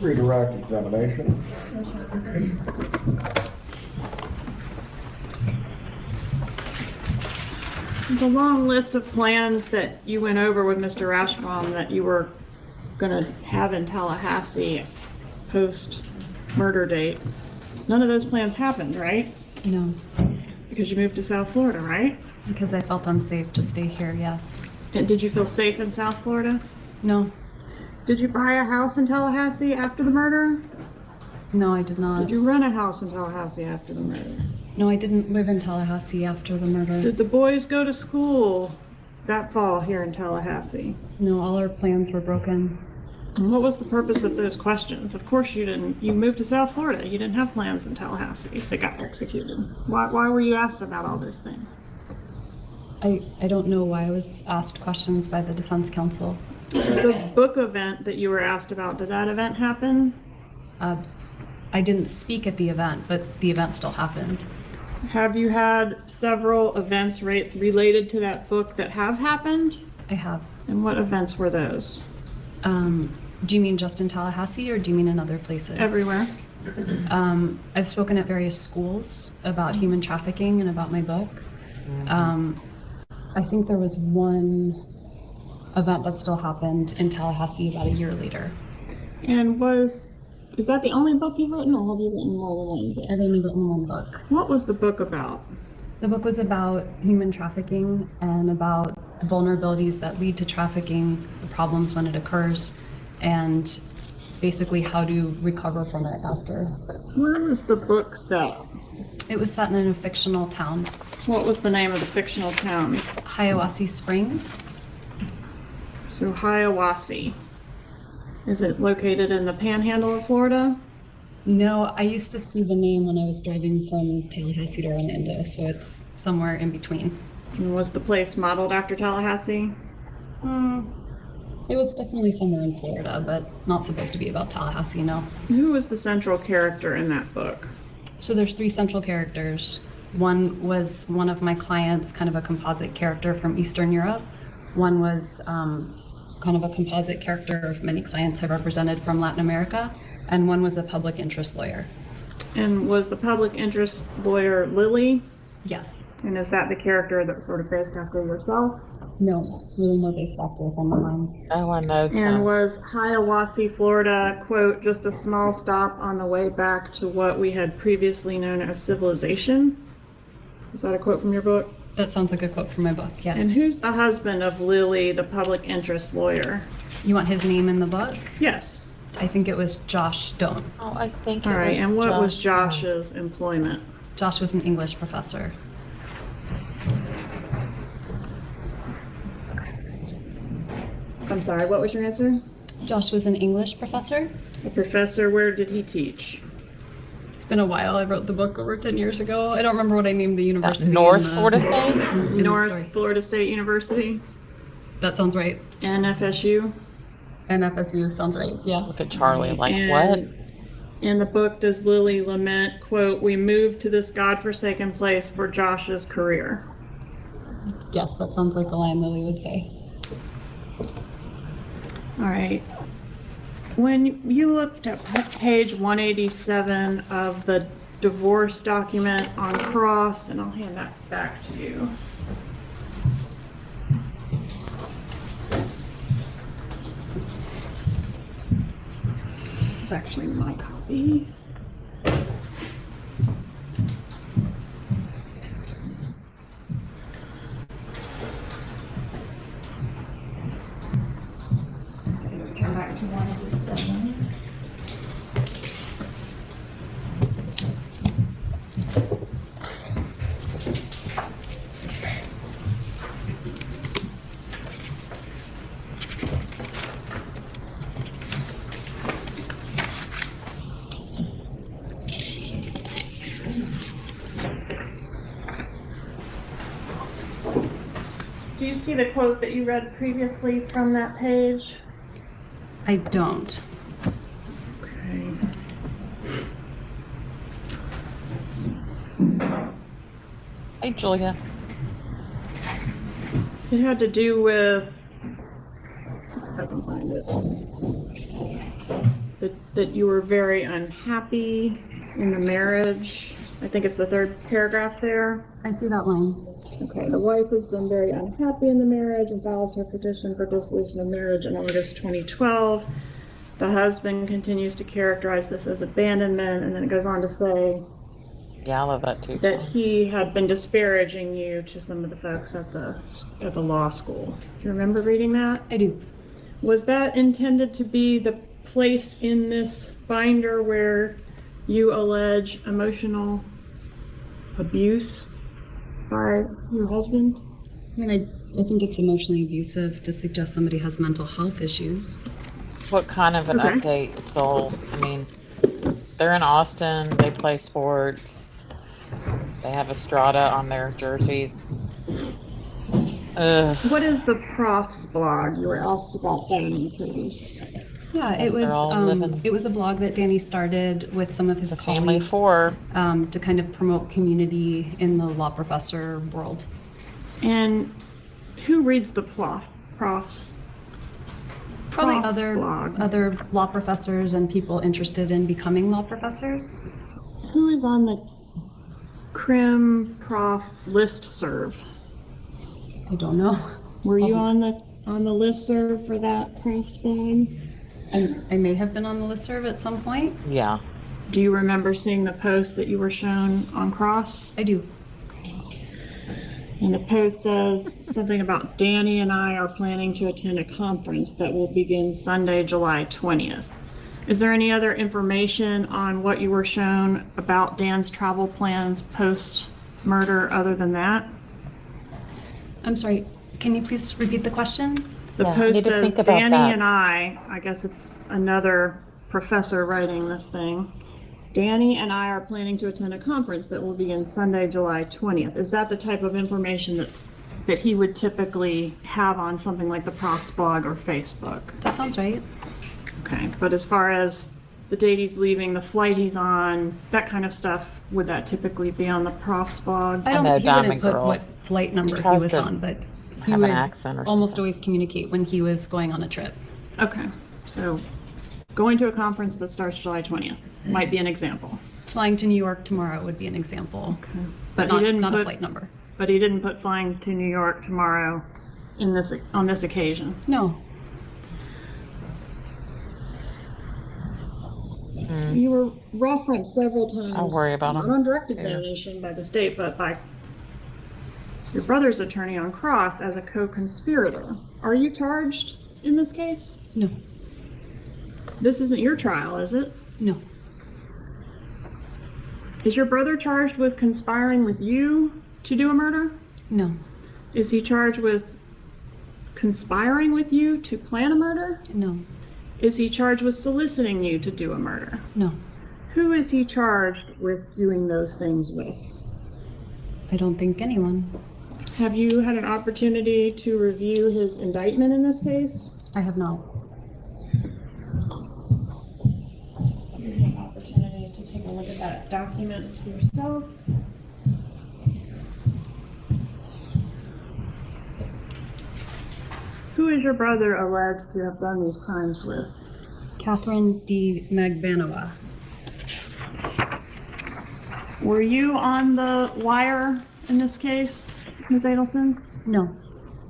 Redirect examination. The long list of plans that you went over with Mr. Rashbaum that you were gonna have in Tallahassee post-murder date, none of those plans happened, right? No. Because you moved to South Florida, right? Because I felt unsafe to stay here, yes. And did you feel safe in South Florida? No. Did you buy a house in Tallahassee after the murder? No, I did not. Did you rent a house in Tallahassee after the murder? No, I didn't live in Tallahassee after the murder. Did the boys go to school that fall here in Tallahassee? No, all our plans were broken. And what was the purpose of those questions? Of course you didn't. You moved to South Florida. You didn't have plans in Tallahassee that got executed. Why were you asked about all those things? I don't know why I was asked questions by the defense counsel. The book event that you were asked about, did that event happen? I didn't speak at the event, but the event still happened. Have you had several events related to that book that have happened? I have. And what events were those? Do you mean just in Tallahassee or do you mean in other places? Everywhere. I've spoken at various schools about human trafficking and about my book. I think there was one event that still happened in Tallahassee about a year later. And is that the only book you've written, or have you written more than one book? I've only written one book. What was the book about? The book was about human trafficking and about the vulnerabilities that lead to trafficking, the problems when it occurs, and basically how to recover from it after. Where was the book set? It was set in a fictional town, What was the name of the fictional town? Hiawassee Springs. So Hiawassee. Is it located in the panhandle of Florida? No, I used to see the name when I was driving from Tallahassee to Orlando, so it's somewhere in between. And was the place modeled after Tallahassee? It was definitely somewhere in Florida, but not supposed to be about Tallahassee, no. Who was the central character in that book? So there's three central characters. One was one of my clients, kind of a composite character from Eastern Europe. One was kind of a composite character of many clients I've represented from Latin America. And one was a public interest lawyer. And was the public interest lawyer Lily? Yes. And is that the character that was sort of based after yourself? No, really more based after a friend of mine. Oh, I know. And Tim. was Hiawassee, Florida, quote, just a small stop on the way back to what we had previously known as civilization? Is that a quote from your book? That sounds like a quote from my book, yeah. And who's the husband of Lily, the public interest lawyer? You want his name in the book? Yes. I think it was Josh Stone. Oh, I think All it right, was and what was Josh. Josh's employment? Josh was an English professor. I'm sorry, what was your answer? Josh was an English professor. A professor, where did he teach? It's been a while. I wrote the book over 10 years ago. I don't remember what I named the university. North in the- Florida State? in the North story. Florida State University, That sounds right. NFSU. NFSU sounds right. Yeah. Look at Charlie, like, And what? in the book, does Lily lament, quote, "We moved to this godforsaken place for Josh's career"? Yes, that sounds like a line Lily would say. All right. When you looked at page 187 of the divorce document on cross, and I'll hand that back to you. This is actually my copy. Let's turn back to 187. Do you see the quote that you read previously from that page? I don't. Okay. Hey, Julia. It had to do with, if I can find it, that you were very unhappy in the marriage. I think it's the third paragraph there. I see that line. Okay, the wife has been very unhappy in the marriage and files her petition for dissolution of marriage in August 2012. The husband continues to characterize this as abandonment, and then it goes on to say Yeah, I love that too. that he had been disparaging you to some of the folks at the law school. Do you remember reading that? I do. Was that intended to be the place in this binder where you allege emotional abuse by your husband? I mean, I think it's emotionally abusive to suggest somebody has mental health issues. What kind of an Okay. update, Soul? I mean, they're in Austin, they play sports, they have Estrada on their jerseys. Ugh. What is the Prof's blog? You were asked about that in the previous. Yeah, Yes, they're all living- it was a blog that Danny started with some of his It's a family of colleagues 4. to kind of promote community in the law professor world. And who reads the Prof's? Probably Prof's blog. other law professors and people interested in becoming law professors. Who is on the Crim Prof listserv? I don't know. Were you Probably. on the listserv for that Prof's blog? I may have been on the listserv at some point. Yeah. Do you remember seeing the post that you were shown on Cross? I do. And the post says something about Danny and I are planning to attend a conference that will begin Sunday, July 20th. Is there any other information on what you were shown about Dan's travel plans post-murder other than that? I'm sorry. Can you please repeat the question? The Yeah, I post need to says think about Danny that. and I guess it's another professor writing this thing. Danny and I are planning to attend a conference that will begin Sunday, July 20th. Is that the type of information that he would typically have on something like the Prof's blog or Facebook? That sounds right. Okay, but as far as the date he's leaving, the flight he's on, that kind of stuff, would that typically be on the Prof's blog? I don't. know He wouldn't Diamond put Girl. what flight number he tries was to on, but he have an would accent or almost something. always communicate when he was going on a trip. Okay, so going to a conference that starts July 20th might be an example. Flying to New York tomorrow would be an example, Okay. but But he didn't not a put, flight number. but he didn't put flying to New York tomorrow on this occasion. No. Mm. You were referenced several times. I'll worry about Not him, on direct too. examination by the state, but by your brother's attorney on cross as a co-conspirator. Are you charged in this case? No. This isn't your trial, is it? No. Is your brother charged with conspiring with you to do a murder? No. Is he charged with conspiring with you to plan a murder? No. Is he charged with soliciting you to do a murder? No. Who is he charged with doing those things with? I don't think anyone. Have you had an opportunity to review his indictment in this case? I have not. You had an opportunity to take a look at that document yourself. Who is your brother alleged to have done these crimes with? Catherine D. Magbanowa. Were you on the wire in this case, Ms. Adelson? No.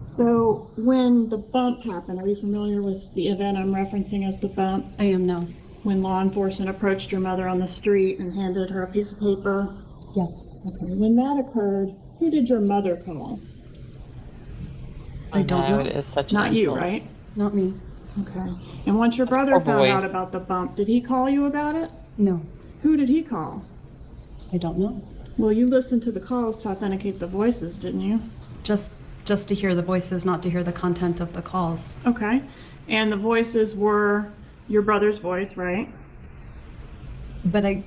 So when the bump happened, are you familiar with the event I'm referencing as the bump? I am now. When law enforcement approached your mother on the street and handed her a piece of paper? Yes. Okay, when that occurred, who did your mother call? I don't know. It is such an Not you, insult. right? Not me. Okay. And once your brother poor found out boys. about the bump, did he call you about it? No. Who did he call? I don't know. Well, you listened to the calls to authenticate the voices, didn't you? Just to hear the voices, not to hear the content of the calls. Okay. And the voices were your brother's voice, right? But I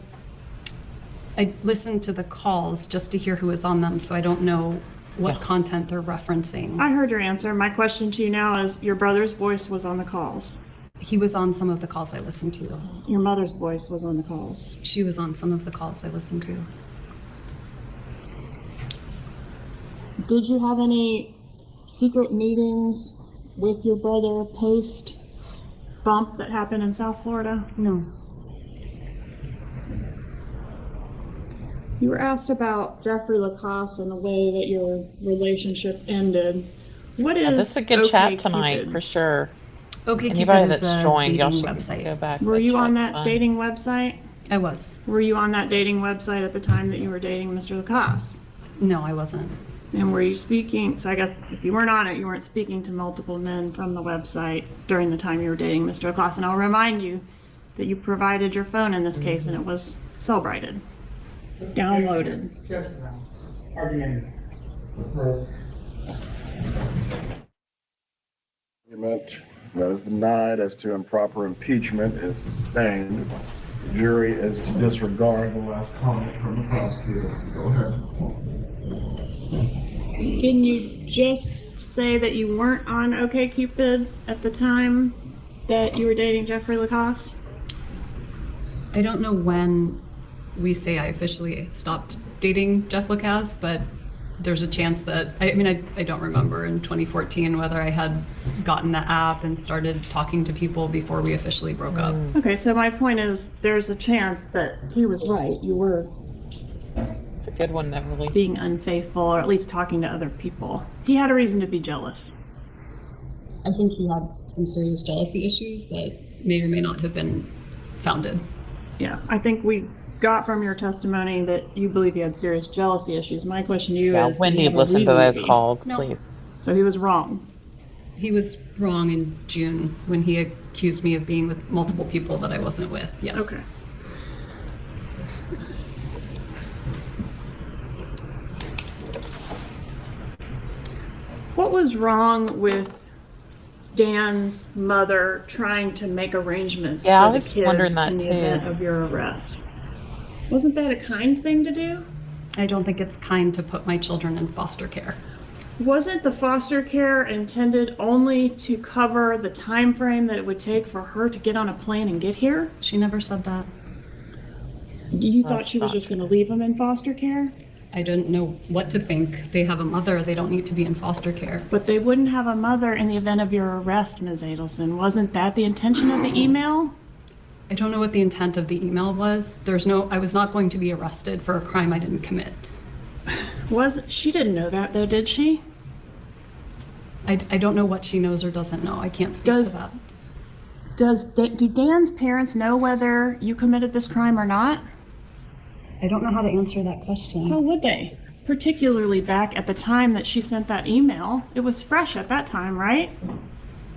listened to the calls just to hear who was on them, so I don't know what content they're referencing. I heard your answer. My question to you now is, your brother's voice was on the calls. He was on some of the calls I listened to. Your mother's voice was on the calls. She was on some of the calls I listened to. Did you have any secret meetings with your brother post bump that happened in South Florida? No. You were asked about Jeffrey Lacoste and the way that your relationship ended. What is This is a good OK chat tonight Cupid? for sure. Okay, Anybody Cupid is that's a joined, y'all dating should website. go back. Were you on chat's that fun. dating website? I was. Were you on that dating website at the time that you were dating Mr. Lacoste? No, I wasn't. And were you speaking, so I guess if you weren't on it, you weren't speaking to multiple men from the website during the time you were dating Mr. Lacoste. And I'll remind you that you provided your phone in this case and it was cell-brighted, downloaded. Argument that is denied as to improper impeachment is sustained. The jury is to disregard the last comment from the prosecutor. Go ahead. Didn't you just say that you weren't on OK Cupid at the time that you were dating Jeffrey Lacoste? I don't know when we say I officially stopped dating Jeff Lacasse, but there's a chance that, I don't remember in 2014 whether I had gotten the app and started talking to people before we officially broke up. Okay, so my point is, there's a chance that he was right. You were It's a good one, Beverly. being unfaithful, or at least talking to other people. He had a reason to be jealous. I think he had some serious jealousy issues that may or may not have been founded. Yeah, I think we got from your testimony that you believe he had serious jealousy issues. My question to you Yeah, is, did he Wendy, have a listen to reason those be? calls, No. please. So he was wrong. He was wrong in June when he accused me of being with multiple people that I wasn't with, yes. Okay. What was wrong with Dan's mother trying to make arrangements Yeah, I for the was kids wondering that in the too. event of your arrest? Wasn't that a kind thing to do? I don't think it's kind to put my children in foster care. Wasn't the foster care intended only to cover the time frame that it would take for her to get on a plane and get here? She never said that. You thought That's she was not just going to leave them in foster care? I don't know what to think. They have a mother, they don't need to be in foster care. But they wouldn't have a mother in the event of your arrest, Ms. Adelson. Wasn't that the intention of the email? I don't know what the intent of the email was. I was not going to be arrested for a crime I didn't commit. She didn't know that though, did she? I don't know what she knows or doesn't know. I can't speak to that. Do Dan's parents know whether you committed this crime or not? I don't know how to answer that question. How would they? Particularly back at the time that she sent that email. It was fresh at that time, right?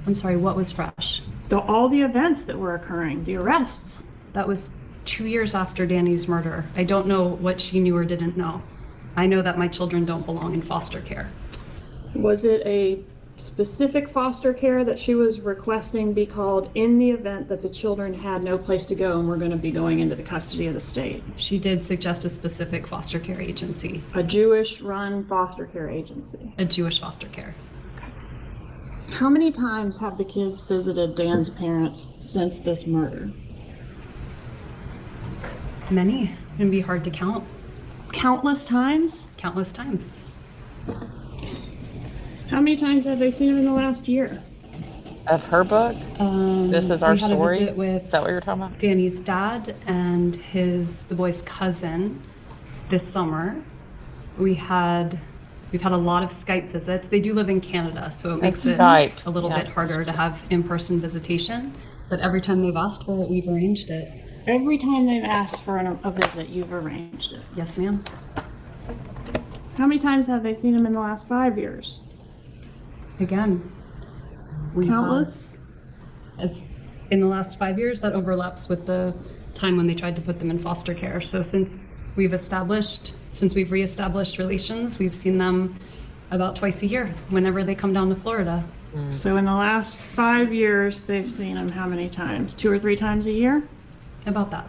I'm sorry, what was fresh? All the events that were occurring, the arrests. That was 2 years after Danny's murder. I don't know what she knew or didn't know. I know that my children don't belong in foster care. Was it a specific foster care that she was requesting be called in the event that the children had no place to go and were going to be going into the custody of the state? She did suggest a specific foster care agency, A Jewish-run foster care agency. a Jewish foster care. How many times have the kids visited Dan's parents since this murder? Many. It'd be hard to count. Countless times? Countless times. How many times have they seen him in the last year? Of her book? This is our we had story? A visit with Is that what you're talking about? Danny's dad and the boy's cousin this summer. We've had a lot of Skype visits. They do live in Canada, so it makes it Skype. a little Yeah, bit harder it's to just- have in-person visitation. But every time they've asked for it, we've arranged it. Every time they've asked for a visit, you've arranged it. Yes, ma'am. How many times have they seen him in the last 5 years? Again, we Countless? as in the last 5 years, that overlaps with the time when they tried to put them in foster care. So since we've reestablished relations, we've seen them about twice a year whenever they come down to Florida. So in the last 5 years, they've seen him how many times? 2 or 3 times a year? About that.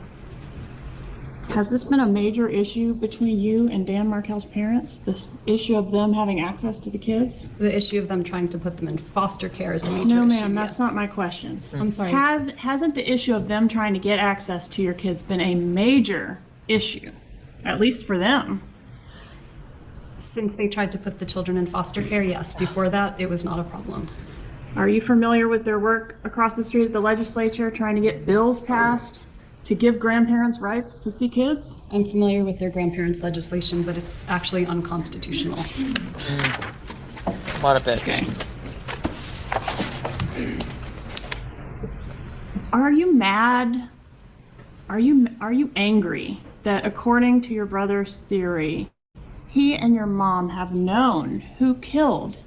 Has this been a major issue between you and Dan Markel's parents? This issue of them having access to the kids? The issue of them trying to put them in foster care is a major No, issue. ma'am, that's yes. not my question. I'm sorry. Hasn't the issue of them trying to get access to your kids been a major issue? At least for them. Since they tried to put the children in foster care, yes. Before that, it was not a problem. Are you familiar with their work across the street at the legislature trying to get bills passed to give grandparents rights to see kids? I'm familiar with their grandparents' legislation, but it's actually unconstitutional. What a bit. Are you mad? Are you angry that according to your brother's theory, he and your mom have known who killed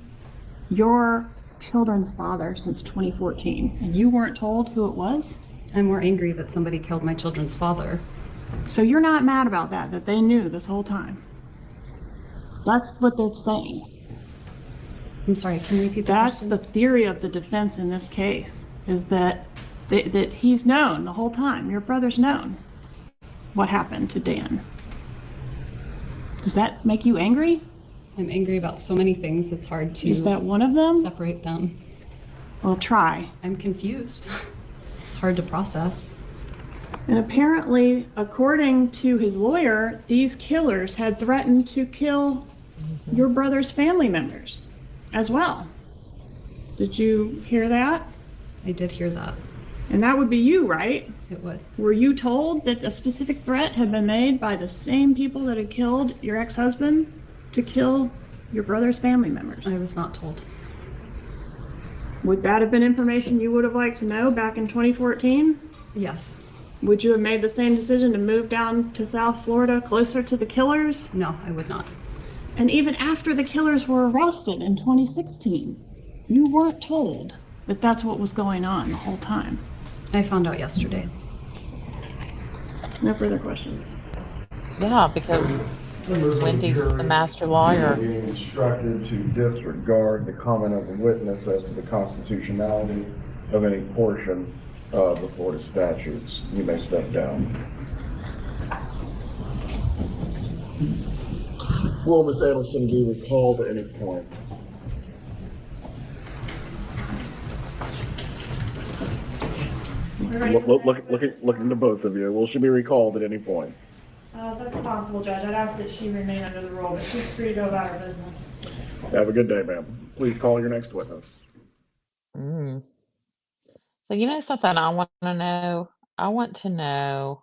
your children's father since 2014 and you weren't told who it was? I'm more angry that somebody killed my children's father. So you're not mad about that they knew this whole time? That's what they're saying. I'm sorry, can you repeat the That's question? the theory of the defense in this case, is that that he's known the whole time. Your brother's known what happened to Dan. Does that make you angry? I'm angry about so many things, it's hard to Is that one of them? separate them. Well, try. I'm confused. It's hard to process. And apparently, according to his lawyer, these killers had threatened to kill your brother's family members as well. Did you hear that? I did hear that. And that would be you, right? It would. Were you told that a specific threat had been made by the same people that had killed your ex-husband to kill your brother's family members? I was not told. Would that have been information you would have liked to know back in 2014? Yes. Would you have made the same decision to move down to South Florida, closer to the killers? No, I would not. And even after the killers were arrested in 2016, you weren't told that that's what was going on the whole time. I found out yesterday. No further questions. Yeah, because Wendy's the master lawyer. Being instructed to disregard the comment of the witness as to the constitutionality of any portion of the Florida statutes. You may step down. Will Ms. Adelson be recalled at any point? Looking to both of you. Will she be recalled at any point? That's possible, Judge. I'd ask that she remain under the rule, but she's free to go about her business. Have a good day, ma'am. Please call your next witness. So you know something I want to know? I want to know